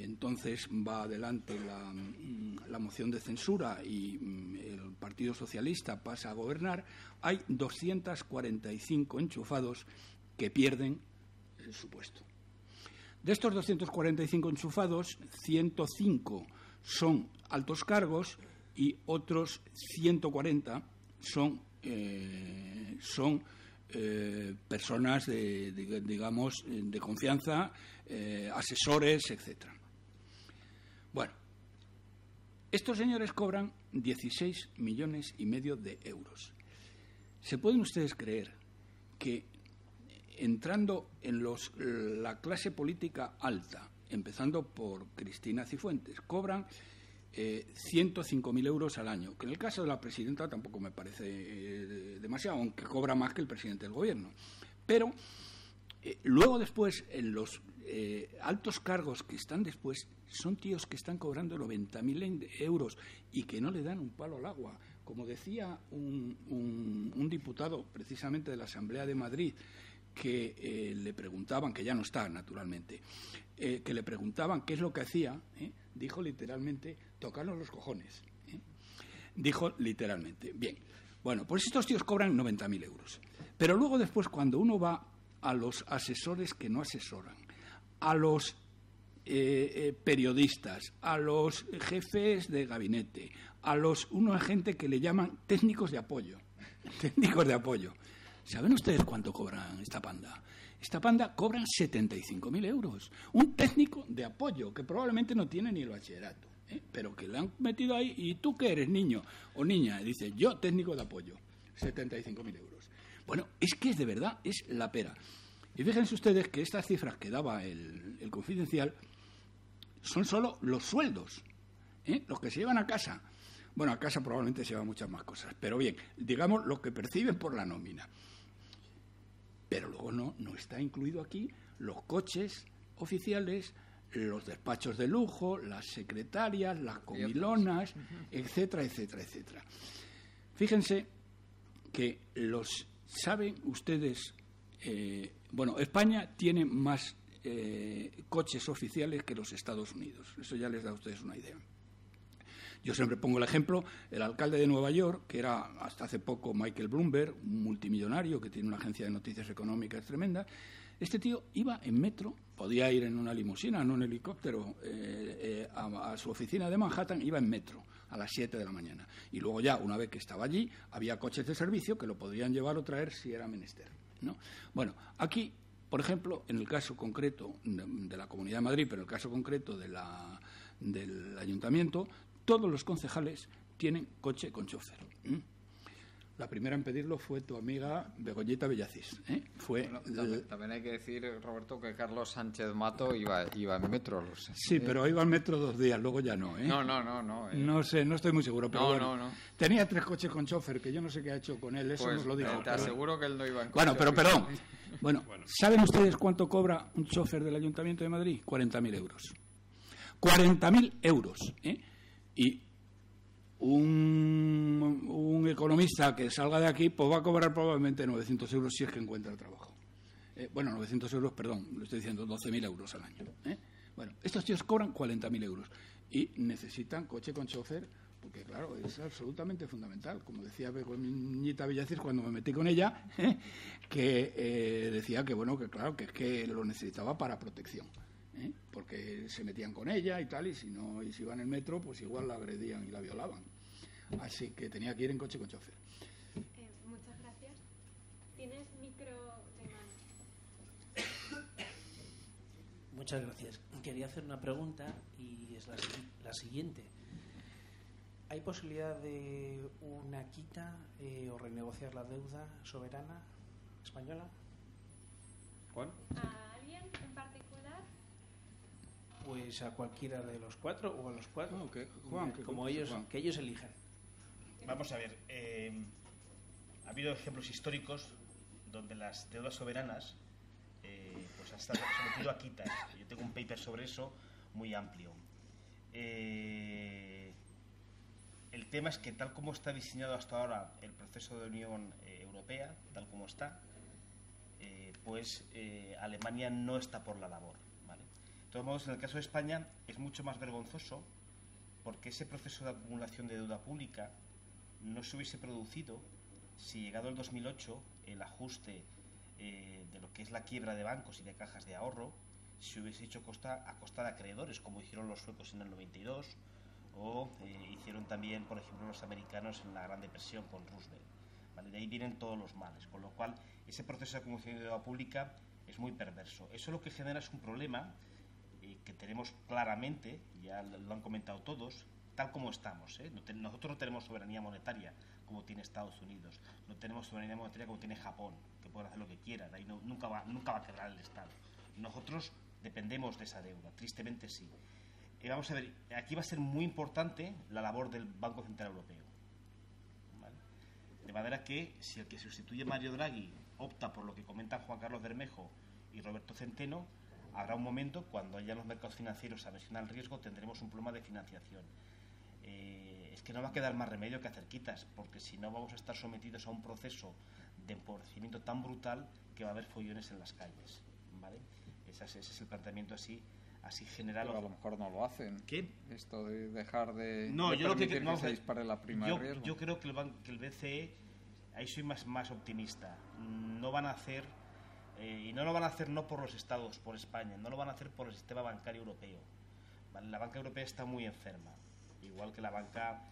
entonces va adelante la moción de censura y el Partido Socialista pasa a gobernar, hay 245 enchufados que pierden su puesto. De estos 245 enchufados, 105 son altos cargos y otros 140 son personas de confianza, asesores, etcétera. Bueno, estos señores cobran 16,5 millones de euros. ¿Se pueden ustedes creer que entrando en la clase política alta, empezando por Cristina Cifuentes, cobran 105.000 euros al año, que en el caso de la presidenta tampoco me parece demasiado, aunque cobra más que el presidente del gobierno. Pero luego después, en los altos cargos que están después, son tíos que están cobrando 90.000 euros y que no le dan un palo al agua. Como decía un diputado precisamente de la Asamblea de Madrid, que le preguntaban, que ya no está naturalmente, que le preguntaban qué es lo que hacía, dijo literalmente, tocarnos los cojones. Dijo literalmente. Bien, bueno, pues estos tíos cobran 90.000 euros. Pero luego después, cuando uno va a los asesores que no asesoran, a los periodistas, a los jefes de gabinete, a una gente que le llaman técnicos de apoyo. Técnicos de apoyo. ¿Saben ustedes cuánto cobran esta panda? Esta panda cobran 75.000 euros. Un técnico de apoyo que probablemente no tiene ni el bachillerato, pero que le han metido ahí. ¿Y tú qué eres, niño o niña? Y dice, yo técnico de apoyo. 75.000 euros. Bueno, es que es de verdad, es la pera. Y fíjense ustedes que estas cifras que daba el Confidencial son solo los sueldos, los que se llevan a casa. Bueno, a casa probablemente se llevan muchas más cosas, pero bien, digamos lo que perciben por la nómina. Pero luego no está incluido aquí los coches oficiales, los despachos de lujo, las secretarias, las comilonas, etcétera, etcétera, etcétera. Fíjense que ¿saben ustedes? Bueno, España tiene más coches oficiales que los Estados Unidos. Eso ya les da a ustedes una idea. Yo siempre pongo el ejemplo, el alcalde de Nueva York, que era hasta hace poco Michael Bloomberg, un multimillonario que tiene una agencia de noticias económicas tremenda. Este tío iba en metro, podía ir en una limusina, en un helicóptero, a su oficina de Manhattan, iba en metro a las 7 de la mañana. Y luego ya, una vez que estaba allí, había coches de servicio que lo podrían llevar o traer si era menester, ¿no? Bueno, aquí, por ejemplo, en el caso concreto de la Comunidad de Madrid, pero en el caso concreto del Ayuntamiento, todos los concejales tienen coche con chofer. La primera en pedirlo fue tu amiga Begoñita Villacís. También hay que decir, Roberto, que Carlos Sánchez Mato iba en metro. Sí, pero iba en metro 2 días, luego ya no. No. No sé, no estoy muy seguro, pero no. Tenía 3 coches con chofer, que yo no sé qué ha hecho con él, eso pues nos lo dijo. Te aseguro que él no iba en coche. Bueno, pero perdón. Bueno, ¿saben ustedes cuánto cobra un chofer del Ayuntamiento de Madrid? 40.000 euros. 40.000 euros, Y un economista que salga de aquí pues va a cobrar probablemente 900 euros si es que encuentra trabajo. 900 euros, perdón, lo estoy diciendo, 12.000 euros al año. Bueno, estos tíos cobran 40.000 euros y necesitan coche con chofer porque, claro, es absolutamente fundamental. Como decía Begoñita Villacís cuando me metí con ella, que decía que, bueno, que claro, que es que lo necesitaba para protección. Porque se metían con ella y tal, y si iba en el metro, pues igual la agredían y la violaban. Así que tenía que ir en coche con chofer. Muchas gracias. ¿Tienes micro de mano? Muchas gracias. Quería hacer una pregunta y es la siguiente. ¿Hay posibilidad de una quita o renegociar la deuda soberana española? ¿Juan? ¿A alguien en particular? Pues a cualquiera de los 4 o a los 4. No, Juan, como que ellos elijan. Vamos a ver. Ha habido ejemplos históricos donde las deudas soberanas pues han estado sometidas a quitas. Yo tengo un paper sobre eso muy amplio. El tema es que tal como está diseñado hasta ahora el proceso de Unión Europea, tal como está, pues Alemania no está por la labor. De todos modos, en el caso de España es mucho más vergonzoso porque ese proceso de acumulación de deuda pública no se hubiese producido si, llegado el 2008, el ajuste de lo que es la quiebra de bancos y de cajas de ahorro se hubiese hecho a costa de acreedores, como hicieron los suecos en el 92 o hicieron también, por ejemplo, los americanos en la Gran Depresión con Roosevelt. De ahí vienen todos los males, con lo cual ese proceso de acumulación de deuda pública es muy perverso. Eso lo que genera es un problema que tenemos claramente, ya lo han comentado todos, tal como estamos. Nosotros no tenemos soberanía monetaria como tiene Estados Unidos, no tenemos soberanía monetaria como tiene Japón, que pueden hacer lo que quieran, ahí nunca va a quebrar el Estado. Nosotros dependemos de esa deuda, tristemente sí. Vamos a ver, aquí va a ser muy importante la labor del Banco Central Europeo, ¿vale? De manera que si el que sustituye a Mario Draghi opta por lo que comentan Juan Carlos Bermejo y Roberto Centeno, habrá un momento cuando haya los mercados financieros aversión al riesgo, tendremos un problema de financiación. Es que no va a quedar más remedio que hacer quitas, porque si no vamos a estar sometidos a un proceso de empobrecimiento tan brutal que va a haber follones en las calles, ¿vale? Ese es el planteamiento así general. Pero a lo mejor no lo hacen. ¿Qué? Esto de dejar de, no, de yo permitir lo que se dispare la prima de riesgo. Yo creo que el BCE, ahí soy más optimista, no van a hacer, y no lo van a hacer no por los estados, por España, no lo van a hacer por el sistema bancario europeo, ¿vale? La banca europea está muy enferma, igual que la banca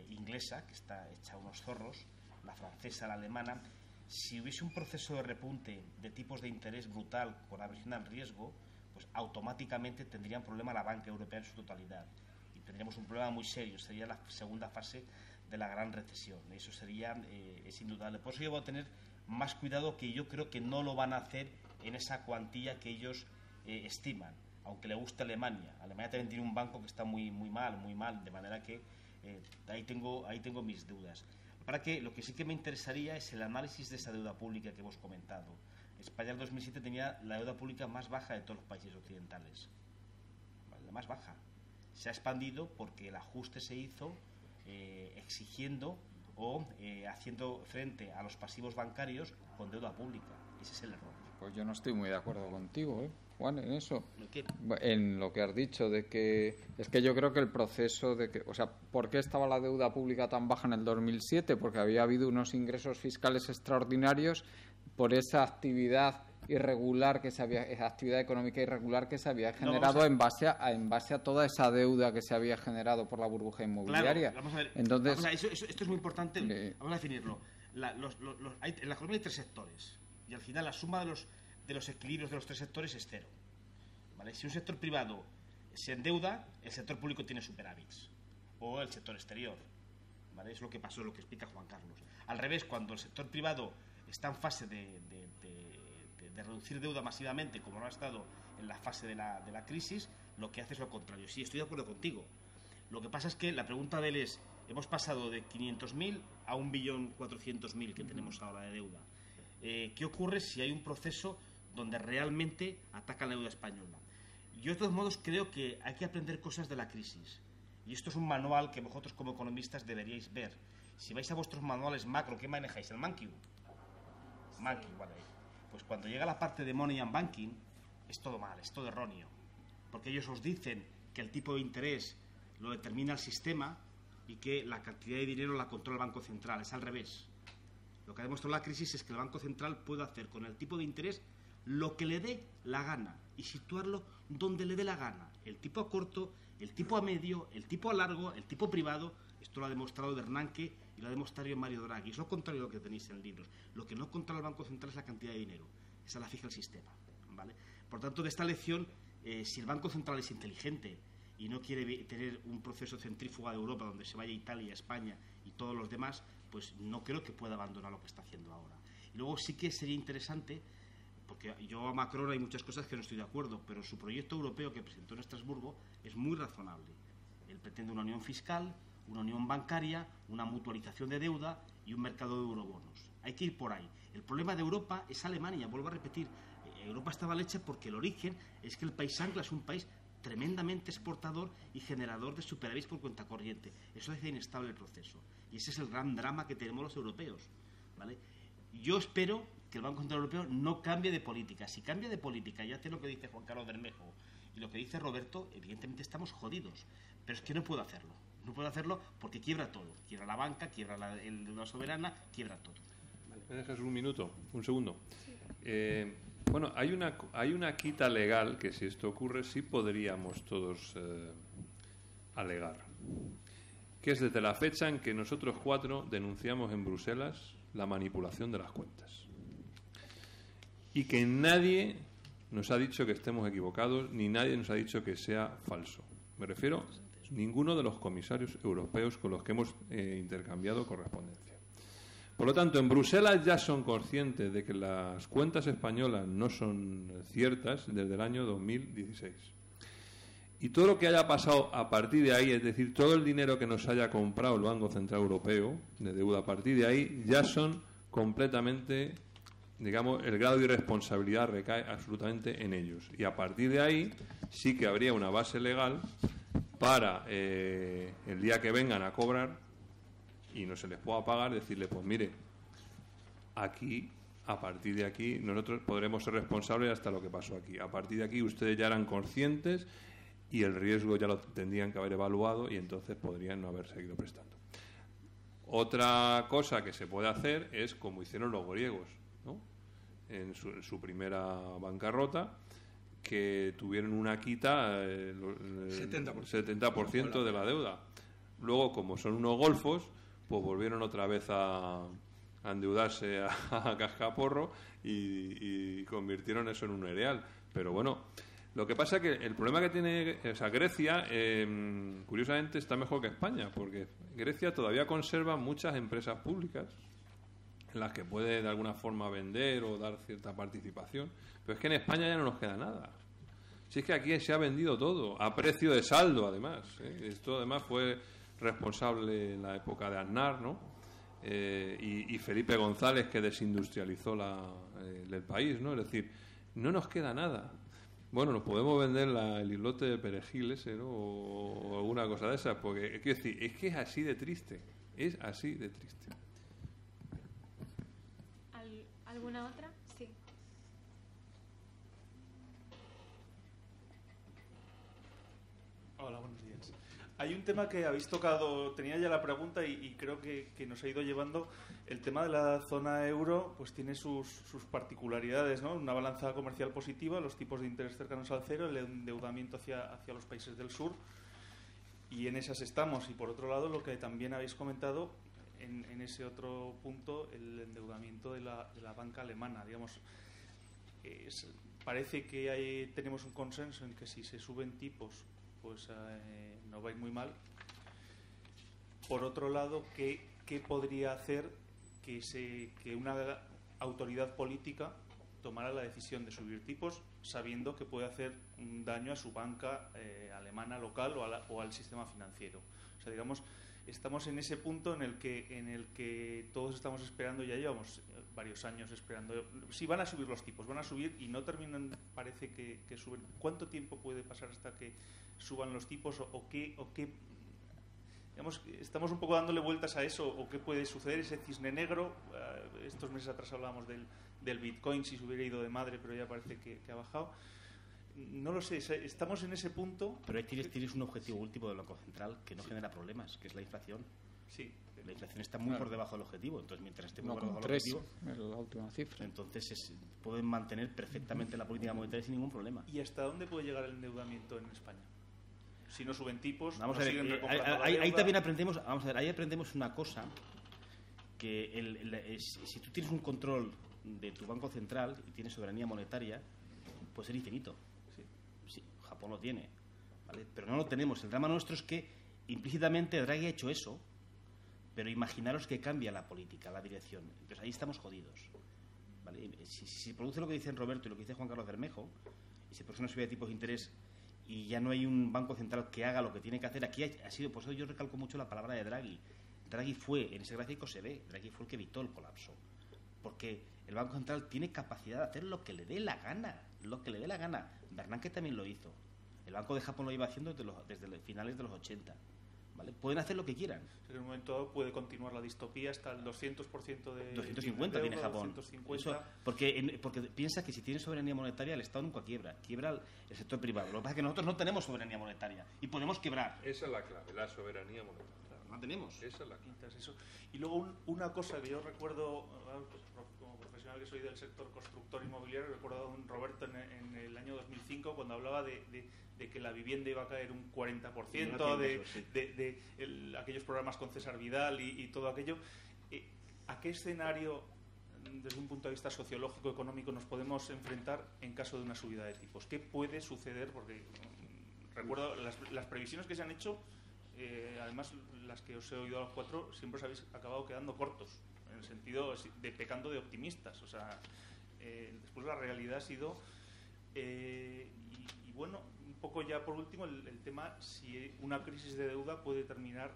inglesa, que está hecha unos zorros, la francesa, la alemana. Si hubiese un proceso de repunte de tipos de interés brutal con aversión al riesgo, pues automáticamente tendrían problema la banca europea en su totalidad y tendríamos un problema muy serio. Sería la segunda fase de la gran recesión. Eso sería es indudable. Por eso yo voy a tener más cuidado, que yo creo que no lo van a hacer en esa cuantía que ellos estiman, aunque le guste Alemania. Alemania también tiene un banco que está muy mal, de manera que ahí tengo mis dudas. Para que lo que sí que me interesaría es el análisis de esa deuda pública que hemos comentado. España en 2007 tenía la deuda pública más baja de todos los países occidentales, ¿vale? La más baja. Se ha expandido porque el ajuste se hizo exigiendo o haciendo frente a los pasivos bancarios con deuda pública. Ese es el error. Pues yo no estoy muy de acuerdo contigo, Juan, en eso. ¿Qué? En lo que has dicho, de que es que yo creo que el proceso de que, o sea, ¿por qué estaba la deuda pública tan baja en el 2007? Porque había habido unos ingresos fiscales extraordinarios por esa actividad irregular esa actividad económica irregular que se había generado en base a toda esa deuda que se había generado por la burbuja inmobiliaria. Claro, vamos a ver. Entonces, esto es muy importante. Vamos a definirlo. En la economía hay tres sectores y al final la suma de los equilibrios de los tres sectores es cero, ¿vale? Si un sector privado se endeuda, el sector público tiene superávits, o el sector exterior, ¿vale? Es lo que pasó, lo que explica Juan Carlos. Al revés, cuando el sector privado está en fase de reducir deuda masivamente, como no ha estado en la fase de la crisis, lo que hace es lo contrario. Sí, estoy de acuerdo contigo. Lo que pasa es que la pregunta de él es, hemos pasado de 500.000 a 1.400.000 que tenemos ahora de deuda. ¿Qué ocurre si hay un proceso donde realmente ataca la deuda española? Yo de todos modos creo que hay que aprender cosas de la crisis, y esto es un manual que vosotros como economistas deberíais ver. Si vais a vuestros manuales macro, ¿qué manejáis? ¿El Mankiw? Mankiw, vale. Pues cuando llega la parte de Money and Banking es todo mal, es todo erróneo, porque ellos os dicen que el tipo de interés lo determina el sistema y que la cantidad de dinero la controla el Banco Central. Es al revés. Lo que ha demostrado la crisis es que el Banco Central puede hacer con el tipo de interés lo que le dé la gana y situarlo donde le dé la gana. El tipo a corto, el tipo a medio, el tipo a largo, el tipo privado. Esto lo ha demostrado Bernanke y lo ha demostrado Mario Draghi. Es lo contrario de lo que tenéis en libros. Lo que no controla el Banco Central es la cantidad de dinero. Esa la fija el sistema, ¿vale? Por tanto, de esta lección, si el Banco Central es inteligente y no quiere tener un proceso centrífuga de Europa donde se vaya Italia, España y todos los demás, pues no creo que pueda abandonar lo que está haciendo ahora. Y luego sí que sería interesante, porque yo a Macron hay muchas cosas que no estoy de acuerdo, pero su proyecto europeo que presentó en Estrasburgo es muy razonable. Él pretende una unión fiscal, una unión bancaria, una mutualización de deuda y un mercado de eurobonos. Hay que ir por ahí. El problema de Europa es Alemania, vuelvo a repetir. Europa estaba mal hecha porque el origen es que el país ancla es un país tremendamente exportador y generador de superávit por cuenta corriente. Eso hace inestable el proceso. Y ese es el gran drama que tenemos los europeos, ¿vale? Yo espero que el Banco Central Europeo no cambie de política. Si cambia de política y hace lo que dice Juan Carlos Bermejo y lo que dice Roberto, evidentemente estamos jodidos. Pero es que no puedo hacerlo. No puedo hacerlo porque quiebra todo. Quiebra la banca, quiebra la deuda soberana, quiebra todo. Vale. ¿Me dejas un segundo? Bueno, hay una quita legal que si esto ocurre sí podríamos todos alegar, que es desde la fecha en que nosotros 4 denunciamos en Bruselas la manipulación de las cuentas y que nadie nos ha dicho que estemos equivocados ni nadie nos ha dicho que sea falso. Me refiero ninguno de los comisarios europeos con los que hemos intercambiado correspondencia. Por lo tanto, en Bruselas ya son conscientes de que las cuentas españolas no son ciertas desde el año 2016. Y todo lo que haya pasado a partir de ahí, es decir, todo el dinero que nos haya comprado el Banco Central Europeo de deuda a partir de ahí, ya son completamente, digamos, el grado de irresponsabilidad recae absolutamente en ellos. Y a partir de ahí sí que habría una base legal para el día que vengan a cobrar y no se les pueda pagar, decirle, pues mire, aquí, a partir de aquí, nosotros podremos ser responsables hasta lo que pasó aquí. A partir de aquí ustedes ya eran conscientes y el riesgo ya lo tendrían que haber evaluado y entonces podrían no haber seguido prestando. Otra cosa que se puede hacer es como hicieron los griegos, ¿no? En su primera bancarrota, que tuvieron una quita el 70% de la deuda. Luego, como son unos golfos, pues volvieron otra vez a endeudarse a cascaporro y convirtieron eso en un real. Pero bueno, lo que pasa es que el problema que tiene Grecia, curiosamente, está mejor que España, porque Grecia todavía conserva muchas empresas públicas en las que puede de alguna forma vender o dar cierta participación, pero es que en España ya no nos queda nada. Si es que aquí se ha vendido todo, a precio de saldo además, ¿eh? Esto además fue responsable en la época de Aznar, ¿no? Y Felipe González, que desindustrializó el país, ¿no? Es decir, no nos queda nada. Bueno, nos podemos vender el islote de perejil ese, ¿no? O alguna cosa de esas, porque quiero decir, es que es así de triste. Es así de triste. ¿Alguna otra? Sí. Hola, buenos días. Hay un tema que habéis tocado, tenía ya la pregunta y creo que nos ha ido llevando. El tema de la zona euro pues tiene sus particularidades, ¿no? Una balanza comercial positiva, los tipos de interés cercanos al cero, el endeudamiento hacia los países del sur, y en esas estamos. Y por otro lado, lo que también habéis comentado, en ese otro punto, el endeudamiento de la banca alemana. Digamos, parece que tenemos un consenso en que si se suben tipos, pues no va a ir muy mal. Por otro lado, ¿qué podría hacer que una autoridad política tomara la decisión de subir tipos sabiendo que puede hacer un daño a su banca alemana local o al sistema financiero? O sea, digamos, estamos en ese punto en el que todos estamos esperando, ya llevamos varios años esperando. Sí, van a subir los tipos, van a subir y no terminan, parece que suben. ¿Cuánto tiempo puede pasar hasta que suban los tipos o qué? Digamos, estamos un poco dándole vueltas a eso, o qué puede suceder, ese cisne negro. Estos meses atrás hablábamos del Bitcoin, si se hubiera ido de madre, pero ya parece que ha bajado. No lo sé, estamos en ese punto. Pero ahí tienes un objetivo último del Banco Central que no genera problemas, que es la inflación. Sí. La inflación está muy por debajo del objetivo, entonces mientras esté muy por debajo del objetivo, es la última cifra. Entonces pueden mantener perfectamente la política monetaria sin ningún problema. ¿Y hasta dónde puede llegar el endeudamiento en España? Si no suben tipos, vamos a ver, ahí también aprendemos una cosa, que si tú tienes un control de tu banco central y tienes soberanía monetaria, puede ser infinito. Sí, Japón lo tiene, ¿vale? Pero no lo tenemos. El drama nuestro es que implícitamente Draghi ha hecho eso, pero imaginaros que cambia la política, la dirección. Entonces ahí estamos jodidos, ¿vale? Si se produce lo que dicen Roberto y lo que dice Juan Carlos Bermejo, y se produce una subida de tipos de interés y ya no hay un banco central que haga lo que tiene que hacer, aquí ha sido, por eso yo recalco mucho la palabra de Draghi. Draghi fue, en ese gráfico se ve, Draghi fue el que evitó el colapso, porque el Banco Central tiene capacidad de hacer lo que le dé la gana, Bernanke también lo hizo. El Banco de Japón lo iba haciendo desde los finales de los 80. ¿Vale? Pueden hacer lo que quieran. En un momento dado puede continuar la distopía hasta el 200% de 250 tiene Japón. 250. Eso, porque piensa que si tiene soberanía monetaria el Estado nunca quiebra el sector privado. Lo que pasa es que nosotros no tenemos soberanía monetaria y podemos quebrar. Esa es la clave, la soberanía monetaria. No tenemos. Esa es la clave. Eso. Y luego una cosa que yo recuerdo, como profesional que soy del sector constructor inmobiliario, recuerdo a don Roberto en el año 2005 cuando hablaba de que la vivienda iba a caer un 40%, aquellos programas con César Vidal y todo aquello. ¿A qué escenario, desde un punto de vista sociológico, económico, nos podemos enfrentar en caso de una subida de tipos? ¿Qué puede suceder? Porque recuerdo las previsiones que se han hecho, además las que os he oído a los cuatro, siempre os habéis acabado quedando cortos en el sentido de pecando de optimistas. O sea, después la realidad ha sido... y bueno, un poco ya por último el tema si una crisis de deuda puede terminar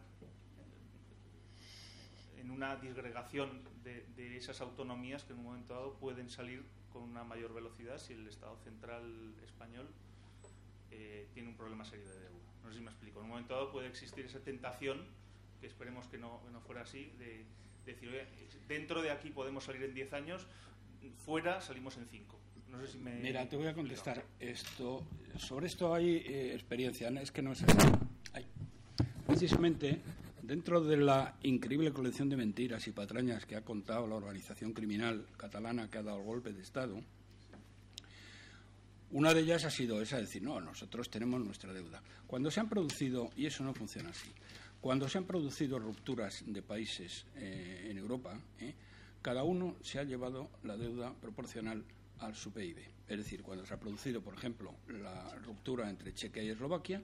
en una disgregación de esas autonomías que en un momento dado pueden salir con una mayor velocidad si el Estado central español tiene un problema serio de deuda. No sé si me explico. En un momento dado puede existir esa tentación, que esperemos que no fuera así, de decir, oye, dentro de aquí podemos salir en 10 años, fuera salimos en 5. No sé si me... Mira, te voy a contestar esto. Sobre esto hay experiencia, es que no es así. Precisamente, dentro de la increíble colección de mentiras y patrañas que ha contado la organización criminal catalana que ha dado el golpe de Estado, una de ellas ha sido esa, decir, no, nosotros tenemos nuestra deuda. Cuando se han producido, y eso no funciona así, cuando se han producido rupturas de países en Europa, cada uno se ha llevado la deuda proporcional al su PIB. Es decir, cuando se ha producido, por ejemplo, la ruptura entre Chequia y Eslovaquia,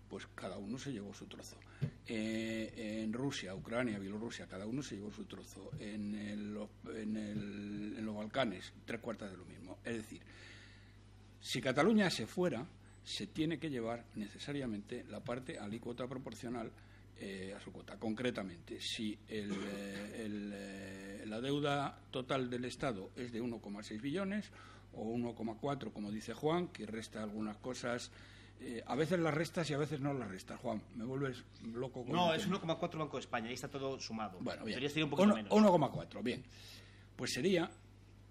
pues cada uno se llevó su trozo. En Rusia, Ucrania, Bielorrusia, cada uno se llevó su trozo. En los Balcanes, 3/4 de lo mismo. Es decir, si Cataluña se fuera, se tiene que llevar necesariamente la parte alícuota proporcional a su cuota. Concretamente, si la deuda total del Estado es de 1,6 billones o 1,4, como dice Juan, que resta algunas cosas. A veces las restas y a veces no las restas. Juan, me vuelves loco con... No, es 1,4 Banco de España, ahí está todo sumado. Bueno, bien. Sería un poquito menos. 1,4, bien. Pues sería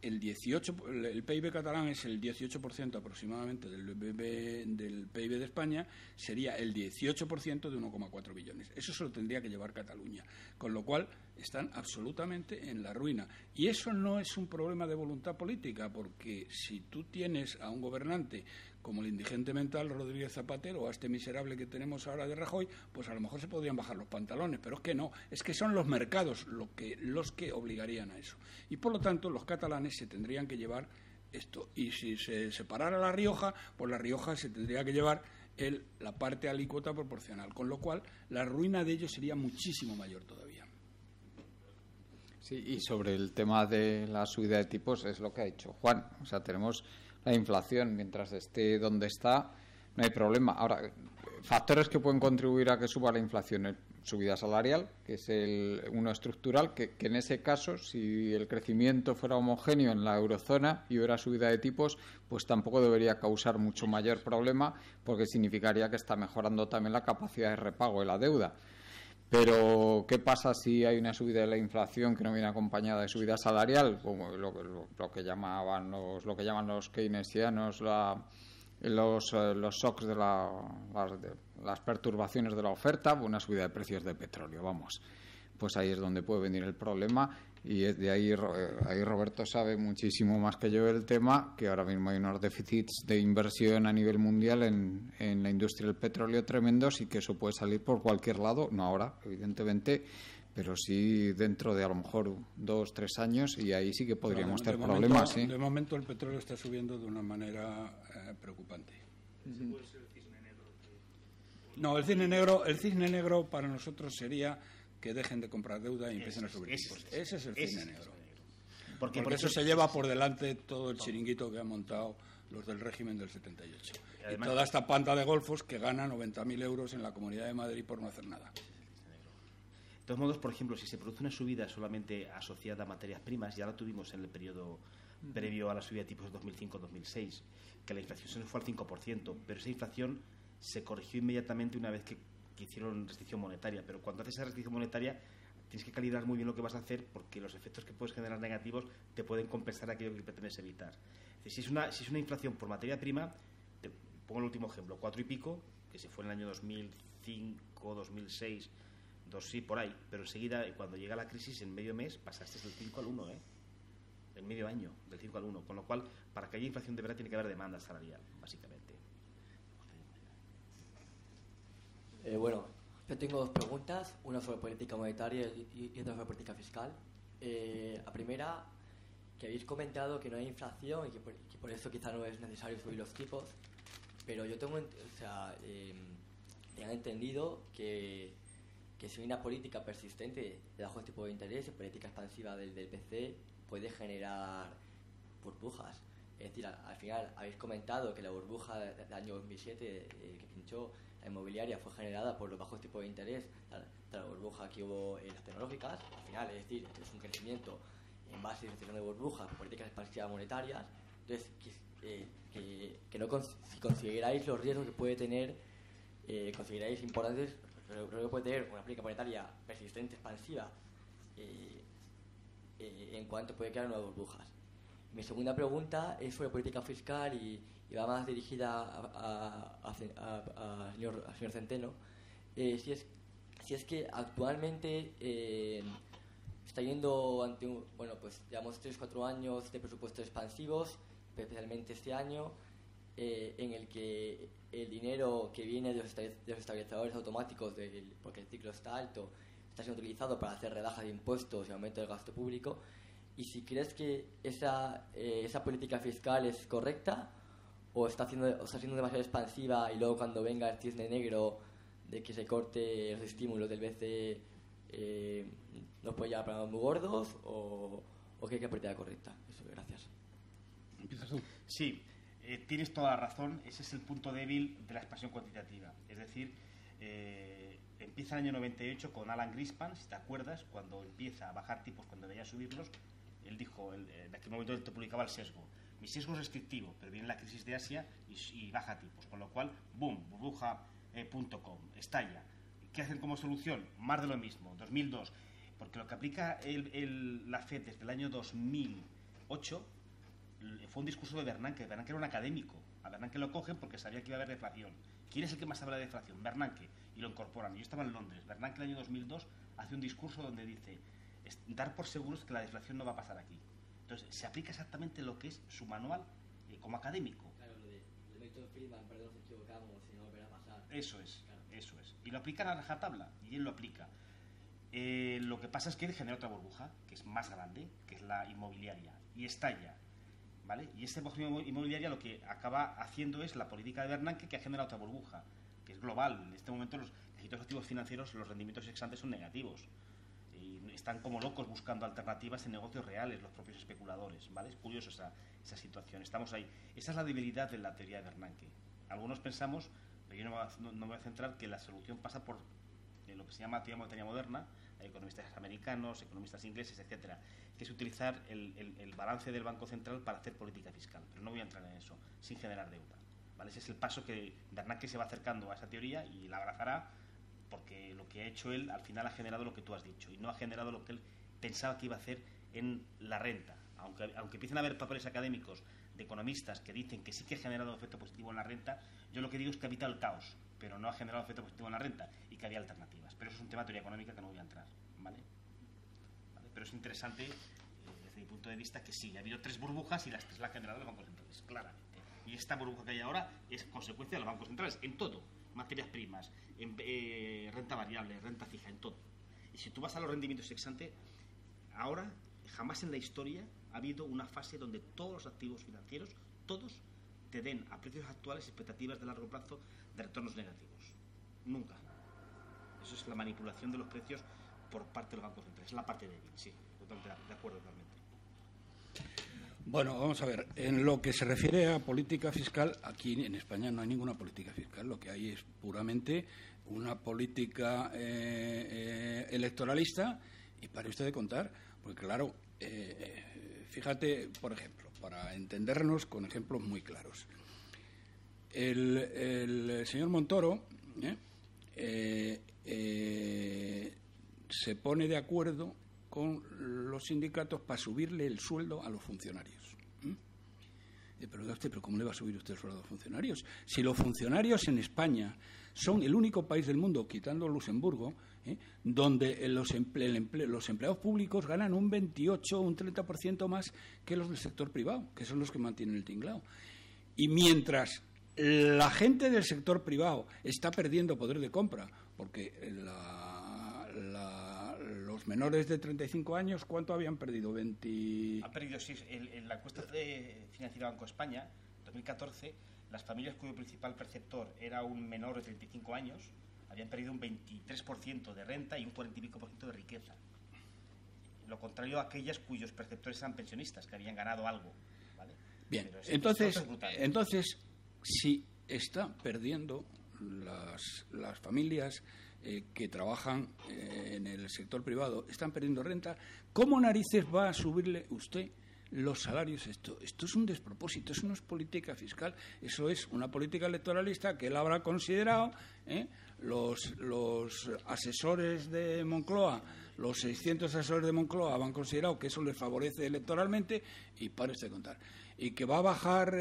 el 18, el PIB catalán es el 18% aproximadamente del PIB de España, sería el 18% de 1,4 billones. Eso se lo tendría que llevar Cataluña, con lo cual están absolutamente en la ruina. Y eso no es un problema de voluntad política, porque si tú tienes a un gobernante como el indigente mental Rodríguez Zapatero o a este miserable que tenemos ahora de Rajoy, pues a lo mejor se podrían bajar los pantalones, pero es que no, es que son los mercados los que obligarían a eso. Y por lo tanto los catalanes se tendrían que llevar esto. Y si se separara La Rioja, pues La Rioja se tendría que llevar la parte alícuota proporcional, con lo cual la ruina de ellos sería muchísimo mayor todavía. Sí, y sobre el tema de la subida de tipos es lo que ha dicho Juan. O sea, tenemos la inflación, mientras esté donde está, no hay problema. Ahora, factores que pueden contribuir a que suba la inflación: subida salarial, que es uno estructural, que en ese caso, si el crecimiento fuera homogéneo en la eurozona y hubiera subida de tipos, pues tampoco debería causar mucho mayor problema, porque significaría que está mejorando también la capacidad de repago de la deuda. Pero, ¿qué pasa si hay una subida de la inflación que no viene acompañada de subida salarial? Como lo que llaman los keynesianos los shocks de las perturbaciones de la oferta, una subida de precios de petróleo, vamos. Pues ahí es donde puede venir el problema, y de ahí Roberto sabe muchísimo más que yo del tema, que ahora mismo hay unos déficits de inversión a nivel mundial en la industria del petróleo tremendos, y que eso puede salir por cualquier lado, no ahora, evidentemente, pero sí dentro de a lo mejor 2-3 años, y ahí sí que podríamos tener problemas. ¿Sí? De momento el petróleo está subiendo de una manera preocupante. ¿Puede ser el cisne negro? No, el cisne negro para nosotros sería que dejen de comprar deuda y empiecen a subir tipos. Ese es el cisne negro. Porque por eso se lleva por delante todo el chiringuito que han montado los del régimen del 78. Y toda esta panda de golfos que ganan 90.000 euros en la Comunidad de Madrid por no hacer nada. De todos modos, por ejemplo, si se produce una subida solamente asociada a materias primas, ya la tuvimos en el periodo previo a la subida de tipos de 2005-2006, que la inflación se nos fue al 5%, pero esa inflación se corrigió inmediatamente una vez que hicieron restricción monetaria. Pero cuando haces esa restricción monetaria tienes que calibrar muy bien lo que vas a hacer, porque los efectos que puedes generar negativos te pueden compensar aquello que pretendes evitar. Si es una inflación por materia prima, te pongo el último ejemplo, 4 y pico, que se fue en el año 2005, 2006, sí, por ahí, pero enseguida, cuando llega la crisis, en medio mes pasaste del 5 al 1, en medio año, del 5 al 1, con lo cual, para que haya inflación de verdad tiene que haber demanda salarial, básicamente. Bueno, yo tengo dos preguntas, una sobre política monetaria y otra sobre política fiscal. La primera, que habéis comentado que no hay inflación y que por eso quizá no es necesario subir los tipos, pero yo tengo, he entendido que que si hay una política persistente de bajos tipos de interés, política expansiva del BCE, puede generar burbujas. Es decir, al final habéis comentado que la burbuja del año 2007 que pinchó la inmobiliaria fue generada por los bajos tipos de interés, la burbuja que hubo en las tecnológicas. Al final, es decir, es un crecimiento en base a situación de burbujas, políticas expansivas monetarias. Entonces, que no si consideráis los riesgos que puede tener, consideráis importantes, creo que puede tener una política monetaria persistente, expansiva, en cuanto puede crear nuevas burbujas. Mi segunda pregunta es sobre política fiscal y va más dirigida al señor Centeno. Si es que actualmente está yendo ante llevamos 3-4 años de presupuestos expansivos, especialmente este año, en el que el dinero que viene de los estabilizadores automáticos, porque el ciclo está alto, está siendo utilizado para hacer rebajas de impuestos y aumento del gasto público. Y si crees que esa política fiscal es correcta o está siendo demasiado expansiva, y luego cuando venga el cisne negro de que se corte los estímulos del BCE nos puede llevar a problemas muy gordos, o qué es la política correcta. Eso, gracias. ¿Empiezas tú? Sí, tienes toda la razón. Ese es el punto débil de la expansión cuantitativa. Es decir, empieza el año 98 con Alan Greenspan, si te acuerdas, cuando empieza a bajar tipos cuando veía subirlos. Él dijo, en aquel momento él te publicaba el sesgo. Mi sesgo es restrictivo, pero viene la crisis de Asia y baja tipos. Con lo cual, boom, burbuja.com, estalla. ¿Qué hacen como solución? Más de lo mismo, 2002. Porque lo que aplica la FED desde el año 2008 fue un discurso de Bernanke. Bernanke era un académico. A Bernanke lo cogen porque sabía que iba a haber deflación. ¿Quién es el que más habla de deflación? Bernanke. Y lo incorporan. Yo estaba en Londres. Bernanke el año 2002 hace un discurso donde dice: dar por seguros que la deflación no va a pasar aquí. Entonces, se aplica exactamente lo que es su manual como académico. Claro, lo de Milton Friedman, perdón, nos equivocamos, si no volverá a pasar. Eso es, claro. Eso es. Y lo aplican a rajatabla, y él lo aplica. Lo que pasa es que él genera otra burbuja, que es más grande, que es la inmobiliaria, y estalla, ¿vale? Y esta inmobiliaria lo que acaba haciendo es la política de Bernanke, que ha generado otra burbuja, que es global. En este momento los activos financieros, los rendimientos ex ante son negativos. Están como locos buscando alternativas en negocios reales los propios especuladores, ¿vale? Es curioso esa situación, estamos ahí. Esa es la debilidad de la teoría de Bernanke. Algunos pensamos, pero yo no me voy a centrar, que la solución pasa por lo que se llama teoría monetaria moderna, economistas americanos, economistas ingleses, etcétera, que es utilizar el balance del Banco Central para hacer política fiscal, pero no voy a entrar en eso, sin generar deuda, ¿vale? Ese es el paso que Bernanke se va acercando a esa teoría y la abrazará, porque lo que ha hecho él al final ha generado lo que tú has dicho y no ha generado lo que él pensaba que iba a hacer en la renta. Aunque empiecen a haber papeles académicos de economistas que dicen que sí que ha generado efecto positivo en la renta, yo lo que digo es que ha evitado el caos, pero no ha generado efecto positivo en la renta y que había alternativas. Pero eso es un tema de teoría económica que no voy a entrar, ¿vale? Pero es interesante desde mi punto de vista que sí, ha habido 3 burbujas y las 3 las ha generado los bancos centrales, claramente. Y esta burbuja que hay ahora es consecuencia de los bancos centrales, en todo. Materias primas, renta variable, renta fija, en todo. Y si tú vas a los rendimientos ex ante, ahora, jamás en la historia ha habido una fase donde todos los activos financieros, todos, te den a precios actuales expectativas de largo plazo de retornos negativos. Nunca. Eso es la manipulación de los precios por parte de los bancos centrales. Es la parte débil, sí, totalmente de acuerdo totalmente. Bueno, vamos a ver. En lo que se refiere a política fiscal, aquí en España no hay ninguna política fiscal. Lo que hay es puramente una política electoralista, y para usted de contar, porque claro, fíjate, por ejemplo, para entendernos con ejemplos muy claros. El señor Montoro se pone de acuerdo con los sindicatos para subirle el sueldo a los funcionarios. Pero ¿cómo le va a subir usted el sueldo a los funcionarios? Si los funcionarios en España son el único país del mundo, quitando Luxemburgo, donde los empleados públicos ganan un 28 o un 30% más que los del sector privado, que son los que mantienen el tinglao. Y mientras la gente del sector privado está perdiendo poder de compra, porque los menores de 35 años, ¿cuánto habían perdido? 20... Han perdido, sí. En la encuesta financiera Banco España, 2014, las familias cuyo principal perceptor era un menor de 35 años habían perdido un 23% de renta y un 40 y pico % de riqueza. Lo contrario a aquellas cuyos perceptores eran pensionistas, que habían ganado algo. ¿Vale? Bien, entonces, si están perdiendo las familias que trabajan en el sector privado, están perdiendo renta, ¿cómo narices va a subirle usted los salarios? Esto es un despropósito, eso no es política fiscal, eso es una política electoralista que él habrá considerado, los asesores de Moncloa, los 600 asesores de Moncloa han considerado que eso les favorece electoralmente y para de contar. Y que va a bajar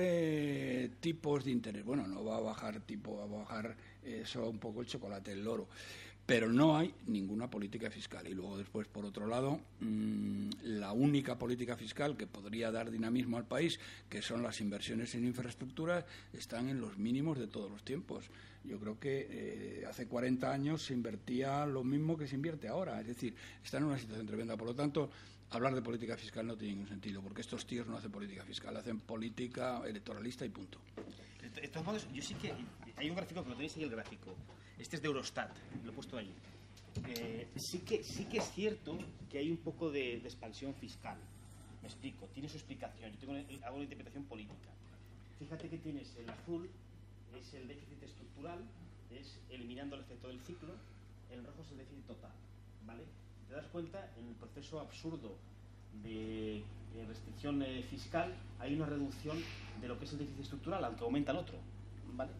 tipos de interés. Bueno, no va a bajar va a bajar eso un poco el chocolate, el loro. Pero no hay ninguna política fiscal. Y luego después, por otro lado, la única política fiscal que podría dar dinamismo al país, que son las inversiones en infraestructuras, están en los mínimos de todos los tiempos. Yo creo que hace 40 años se invertía lo mismo que se invierte ahora. Es decir, está en una situación tremenda. Por lo tanto, hablar de política fiscal no tiene ningún sentido, porque estos tíos no hacen política fiscal, hacen política electoralista y punto. De todos modos, yo sí que... Hay un gráfico que lo tenéis ahí, el gráfico. Este es de Eurostat, lo he puesto ahí. Sí que es cierto que hay un poco de expansión fiscal. Me explico, tiene su explicación. Yo hago una interpretación política. Fíjate que tienes el azul, es el déficit estructural, es eliminando el efecto del ciclo, el rojo es el déficit total, ¿vale? Te das cuenta, en el proceso absurdo de restricción fiscal hay una reducción de lo que es el déficit estructural, aunque aumenta el otro, ¿vale?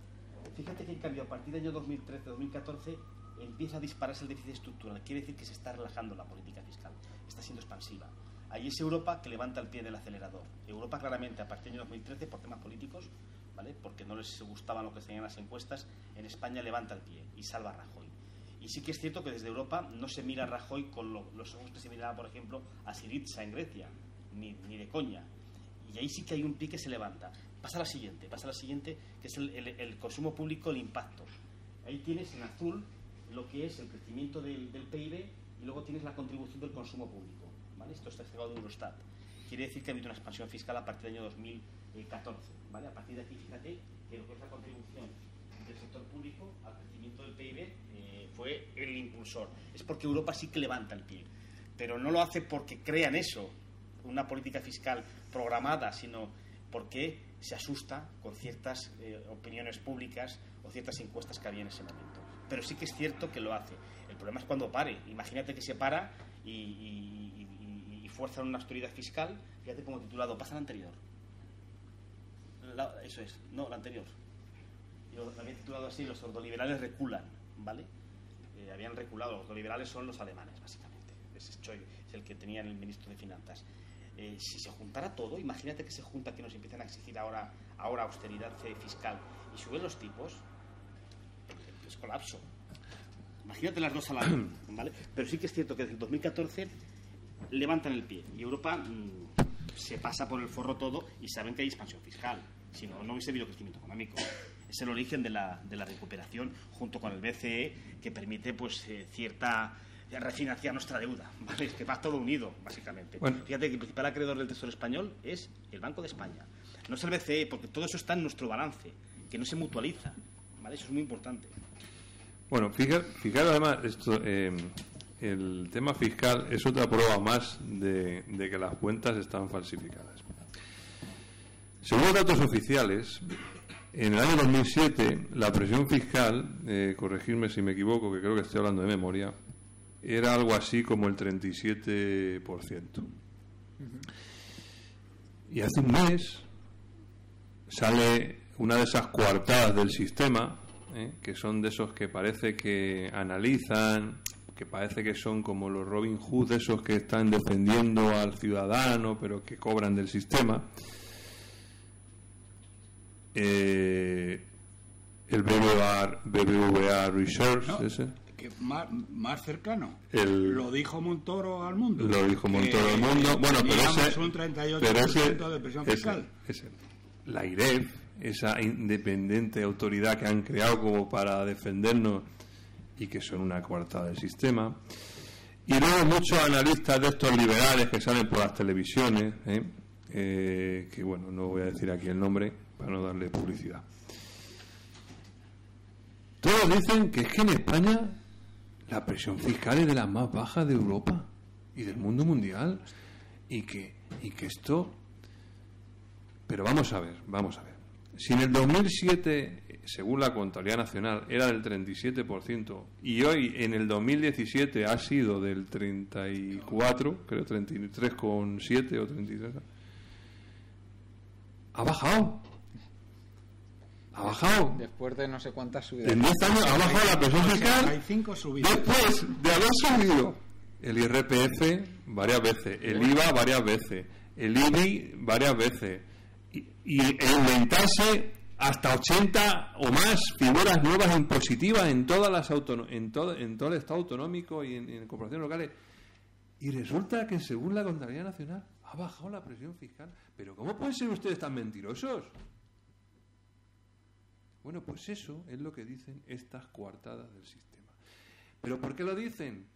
Fíjate que en cambio a partir del año 2013-2014 empieza a dispararse el déficit estructural, quiere decir que se está relajando la política fiscal, está siendo expansiva. Ahí es Europa que levanta el pie del acelerador. Europa claramente a partir del año 2013 por temas políticos, ¿vale? Porque no les gustaba lo que tenían las encuestas, en España levanta el pie y salva a Rajoy. Y sí que es cierto que desde Europa no se mira a Rajoy con los ojos que se miraba, por ejemplo, a Syriza en Grecia, ni de coña. Y ahí sí que hay un pie que se levanta. Pasa a la siguiente, que es el consumo público, el impacto. Ahí tienes en azul lo que es el crecimiento del PIB y luego tienes la contribución del consumo público, ¿vale? Esto está sacado de Eurostat. Quiere decir que ha habido una expansión fiscal a partir del año 2014, ¿vale? A partir de aquí, fíjate que lo que es la contribución del sector público al crecimiento del PIB fue el impulsor. Es porque Europa sí que levanta el pie, pero no lo hace porque crean eso, una política fiscal programada, sino porque se asusta con ciertas opiniones públicas o ciertas encuestas que había en ese momento. Pero sí que es cierto que lo hace. El problema es cuando pare. Imagínate que se para y fuerza una austeridad fiscal. Fíjate como titulado, pasa la anterior. Eso es, no, la anterior. Yo lo había titulado así, los ordoliberales reculan, ¿vale? Habían reculado, los ordoliberales son los alemanes, básicamente. Ese es Schäuble, es el que tenía el ministro de Finanzas. Si se juntara todo, imagínate que se junta, que nos empiezan a exigir ahora austeridad fiscal y suben los tipos, es colapso. Imagínate las dos a la vez, ¿vale? Pero sí que es cierto que desde el 2014 levantan el pie y Europa se pasa por el forro todo y saben que hay expansión fiscal. Si no, no hubiese habido crecimiento económico. Es el origen de la recuperación junto con el BCE, que permite pues cierta refinanciar nuestra deuda, ¿vale? Es que va todo unido, básicamente. Bueno. Fíjate que el principal acreedor del Tesoro español es el Banco de España. No es el BCE, porque todo eso está en nuestro balance, que no se mutualiza, ¿vale? Eso es muy importante. Bueno, fijaros además, esto, el tema fiscal es otra prueba más de que las cuentas están falsificadas. Según los datos oficiales, en el año 2007 la presión fiscal, corregirme si me equivoco, que creo que estoy hablando de memoria, era algo así como el 37%. Y hace un mes sale una de esas coartadas del sistema, que son de esos que parece que analizan, que parece que son como los Robin Hood, esos que están defendiendo al ciudadano, pero que cobran del sistema. El BBVA Research, no, ese. Que más cercano. Lo dijo Montoro al mundo. Lo dijo Montoro al mundo. Bueno, pero ese. Un 38% de presión fiscal. La IREF, esa independiente autoridad que han creado como para defendernos y que son una coartada del sistema. Y luego muchos analistas de estos liberales que salen por las televisiones, que bueno, no voy a decir aquí el nombre para no darle publicidad. Todos dicen que es que en España la presión fiscal es de las más bajas de Europa y del mundo mundial, y que esto... Pero vamos a ver. Si en el 2007, según la Contabilidad Nacional, era del 37%, y hoy en el 2017 ha sido del 34, creo 33,7 o 33, ha bajado. Después de no sé cuántas subidas. En 10 años ha bajado la presión fiscal. Hay 5 subidas. Después de haber subido el IRPF varias veces, el IVA varias veces, el IBI varias veces, y inventarse hasta 80 o más figuras nuevas impositivas en todas las en todo el Estado autonómico y en corporaciones locales. Y resulta que según la Contabilidad Nacional ha bajado la presión fiscal. ¿Pero cómo pueden ser ustedes tan mentirosos? Bueno, pues eso es lo que dicen estas coartadas del sistema. ¿Pero por qué lo dicen?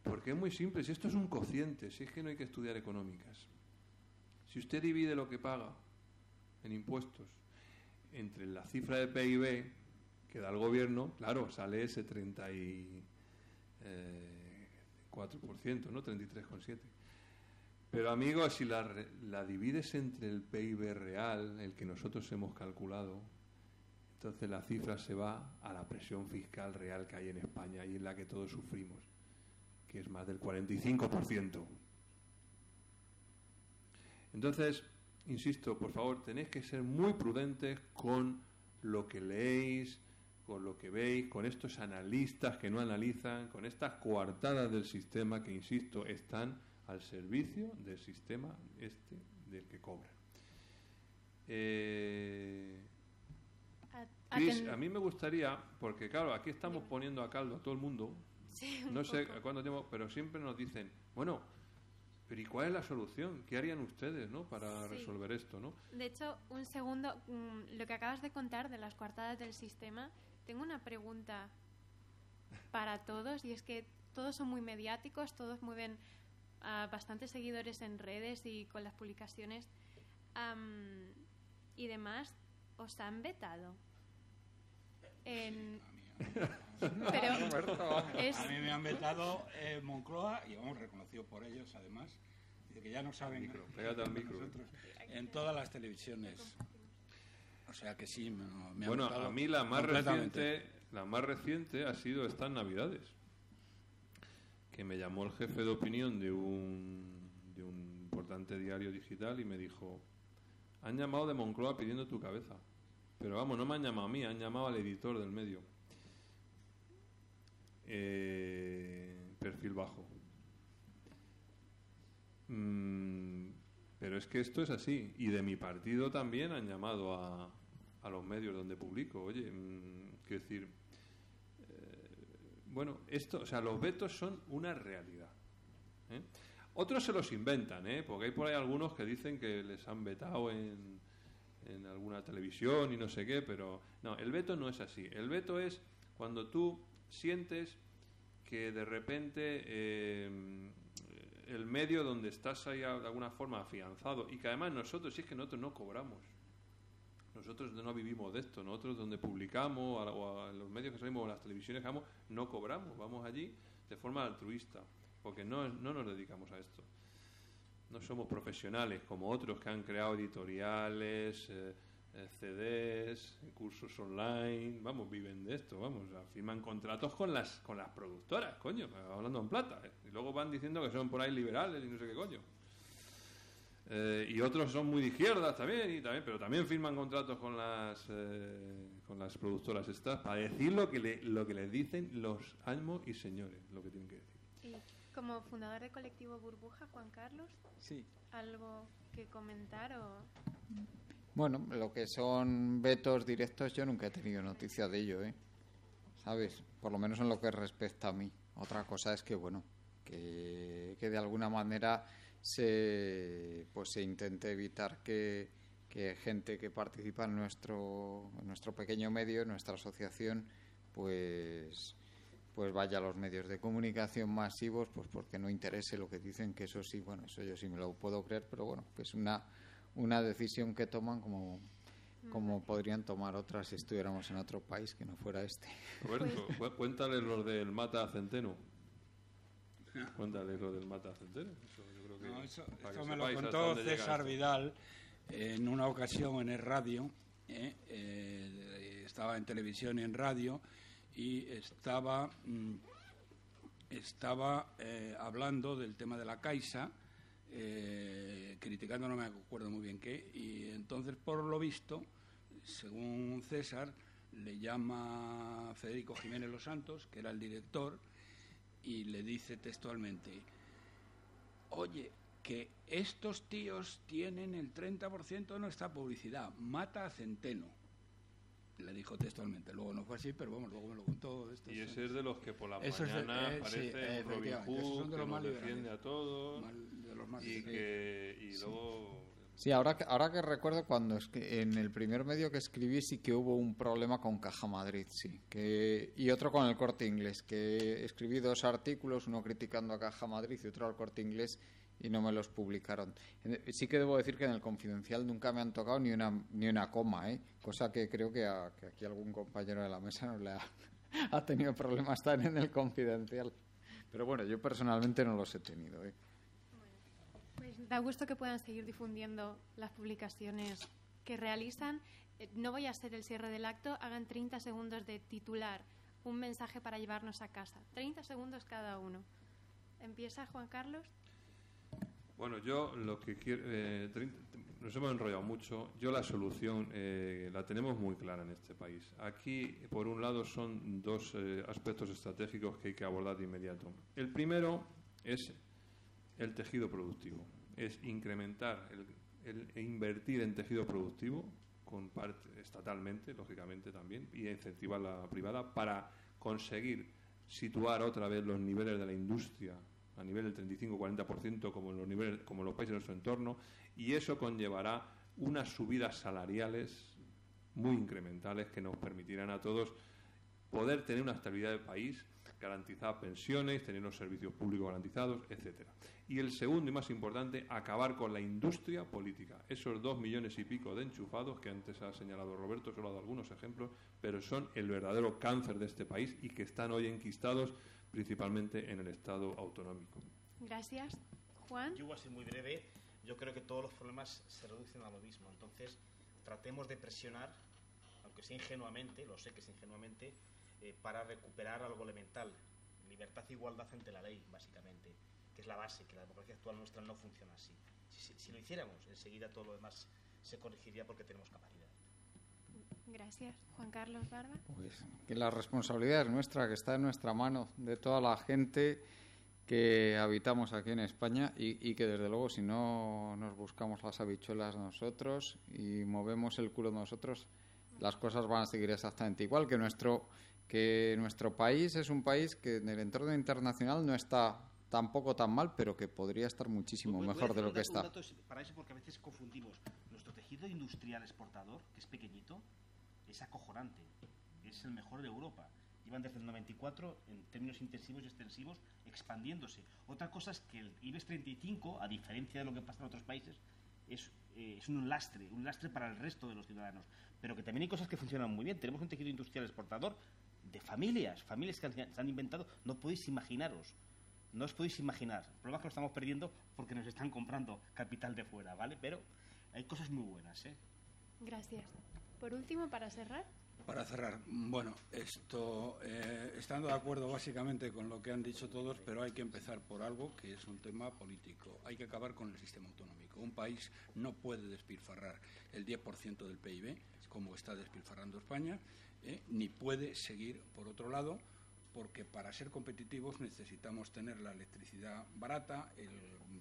Porque es muy simple. Si esto es un cociente, si es que no hay que estudiar económicas. Si usted divide lo que paga en impuestos entre la cifra de PIB que da el gobierno, claro, sale ese 34%, ¿no? 33,7%. Pero, amigos, si la divides entre el PIB real, el que nosotros hemos calculado, entonces la cifra se va a la presión fiscal real que hay en España y en la que todos sufrimos, que es más del 45%. Entonces, insisto, por favor, tenéis que ser muy prudentes con lo que leéis, con lo que veis, con estos analistas que no analizan, con estas coartadas del sistema que, insisto, están al servicio del sistema del que cobran. Cris, a mí me gustaría, porque claro, aquí estamos poniendo a caldo a todo el mundo, sí, no sé cuánto tiempo, pero siempre nos dicen, bueno, pero ¿y cuál es la solución? ¿Qué harían ustedes, no, para resolver esto, no? De hecho, un segundo, lo que acabas de contar de las coartadas del sistema, tengo una pregunta para todos, y es que todos son muy mediáticos, todos mueven a bastantes seguidores en redes y con las publicaciones y demás. ¿Os han vetado? Pero a mí me han vetado Moncloa, y vamos, reconocido por ellos además, de que ya no saben pégate al micro. Nosotros, en todas las televisiones. O sea que sí, me bueno, ha gustado. a mí la más reciente ha sido estas Navidades, que me llamó el jefe de opinión de un importante diario digital y me dijo: han llamado de Moncloa pidiendo tu cabeza. Pero vamos, no me han llamado a mí, han llamado al editor del medio. Perfil bajo. Pero es que esto es así. Y de mi partido también han llamado a los medios donde publico. Oye, quiero decir, bueno, esto, o sea, los vetos son una realidad. Otros se los inventan, porque hay por ahí algunos que dicen que les han vetado en alguna televisión y no sé qué, pero no, el veto no es así. El veto es cuando tú sientes que de repente el medio donde estás ahí de alguna forma afianzado, y que además nosotros, si es que nosotros no cobramos, nosotros no vivimos de esto, nosotros donde publicamos o a los medios que salimos o las televisiones que vamos, no cobramos, vamos allí de forma altruista, porque no nos dedicamos a esto. No somos profesionales como otros que han creado editoriales, CDs, cursos online, vamos, viven de esto, vamos, o sea, firman contratos con las productoras, coño, hablando en plata, y luego van diciendo que son por ahí liberales y no sé qué coño. Y otros son muy de izquierdas también, pero también firman contratos con las productoras estas para decir lo que les dicen los amos y señores, lo que tienen que decir. Como fundador de Colectivo Burbuja, Juan Carlos, sí. ¿Algo que comentar o...? Bueno, lo que son vetos directos yo nunca he tenido noticia de ello, ¿sabes? Por lo menos en lo que respecta a mí. Otra cosa es que, bueno, que de alguna manera se intente evitar que gente que participa en nuestro pequeño medio, en nuestra asociación, pues vaya a los medios de comunicación masivos, pues porque no interese lo que dicen, que eso sí, bueno, eso yo sí me lo puedo creer, pero bueno, que es una decisión que toman como como podrían tomar otras si estuviéramos en otro país que no fuera este. Roberto, cuéntale lo del mata a centeno. Cuéntale lo del mata a centeno. Eso me lo contó César Vidal en una ocasión en el radio. Estaba en televisión y en radio y estaba hablando del tema de la Caixa, criticando, no me acuerdo muy bien qué, y entonces, por lo visto, según César, le llama Federico Jiménez Los Santos, que era el director, y le dice textualmente: oye, que estos tíos tienen el 30% de nuestra publicidad, mata a centeno. Le dijo textualmente, luego no fue así, pero vamos, luego me lo contó. Y ese es de los que por la mañana aparece en Robin Hood, que nos defiende a todos, y luego... Sí, ahora que recuerdo, cuando en el primer medio que escribí sí que hubo un problema con Caja Madrid, sí, y otro con el Corte Inglés, que escribí 2 artículos, uno criticando a Caja Madrid y otro al Corte Inglés, y no me los publicaron. Sí que debo decir que en el Confidencial nunca me han tocado ni una coma, cosa que creo que aquí algún compañero de la mesa no le ha tenido problemas estar en el Confidencial. Pero bueno, yo personalmente no los he tenido. Pues da gusto que puedan seguir difundiendo las publicaciones que realizan. No voy a hacer el cierre del acto. Hagan 30 segundos de titular, un mensaje para llevarnos a casa. 30 segundos cada uno. Empieza Juan Carlos. Bueno, yo lo que quiero... nos hemos enrollado mucho. Yo la solución la tenemos muy clara en este país. Aquí, por un lado, son 2 aspectos estratégicos que hay que abordar de inmediato. El primero es el tejido productivo. Es incrementar, el invertir en tejido productivo, con parte estatalmente, lógicamente también, y incentivar la privada para conseguir situar otra vez los niveles de la industria a nivel del 35-40% como en los países de nuestro entorno, y eso conllevará unas subidas salariales muy incrementales que nos permitirán a todos poder tener una estabilidad de país, garantizar pensiones, tener los servicios públicos garantizados, etcétera. Y el segundo y más importante, acabar con la industria política. Esos 2 millones y pico de enchufados que antes ha señalado Roberto, solo ha dado algunos ejemplos, pero son el verdadero cáncer de este país y que están hoy enquistados principalmente en el Estado autonómico. Gracias. Juan. Yo voy a ser muy breve. Yo creo que todos los problemas se reducen a lo mismo. Entonces, tratemos de presionar, aunque sea ingenuamente, lo sé que es ingenuamente, para recuperar algo elemental. Libertad e igualdad ante la ley, básicamente, que es la base, que la democracia actual nuestra no funciona así. Si lo hiciéramos, enseguida todo lo demás se corregiría porque tenemos capacidad. Gracias. Juan Carlos Barba. Pues que la responsabilidad es nuestra, que está en nuestra mano, de toda la gente que habitamos aquí en España y que desde luego si no nos buscamos las habichuelas nosotros y movemos el culo nosotros, las cosas van a seguir exactamente igual. Que nuestro país es un país que en el entorno internacional no está tampoco tan mal, pero que podría estar muchísimo mejor de lo que está. Para eso, porque a veces confundimos nuestro tejido industrial exportador, que es pequeñito, es acojonante, es el mejor de Europa. Llevan desde el 94 en términos intensivos y extensivos expandiéndose. Otra cosa es que el IBEX 35, a diferencia de lo que pasa en otros países, es un lastre para el resto de los ciudadanos. Pero que también hay cosas que funcionan muy bien. Tenemos un tejido industrial exportador de familias que se han inventado. No podéis imaginaros. No os podéis imaginar. El problema es que lo estamos perdiendo porque nos están comprando capital de fuera, ¿vale? Pero hay cosas muy buenas, ¿eh? Gracias. Por último, para cerrar. Bueno, estando de acuerdo básicamente con lo que han dicho todos, pero hay que empezar por algo que es un tema político. Hay que acabar con el sistema autonómico. Un país no puede despilfarrar el 10% del PIB, como está despilfarrando España, ni puede seguir, por otro lado, porque para ser competitivos necesitamos tener la electricidad barata, el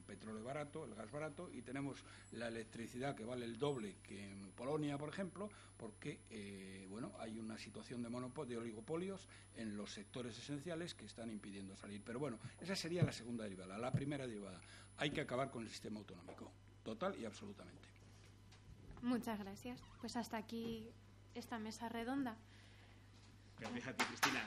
petróleo barato, el gas barato, y tenemos la electricidad que vale el doble que en Polonia, por ejemplo, porque hay una situación de oligopolios en los sectores esenciales que están impidiendo salir. Pero bueno, esa sería la segunda derivada. La primera derivada, hay que acabar con el sistema autonómico, total y absolutamente. Muchas gracias. Pues hasta aquí esta mesa redonda. Gracias a ti, Cristina.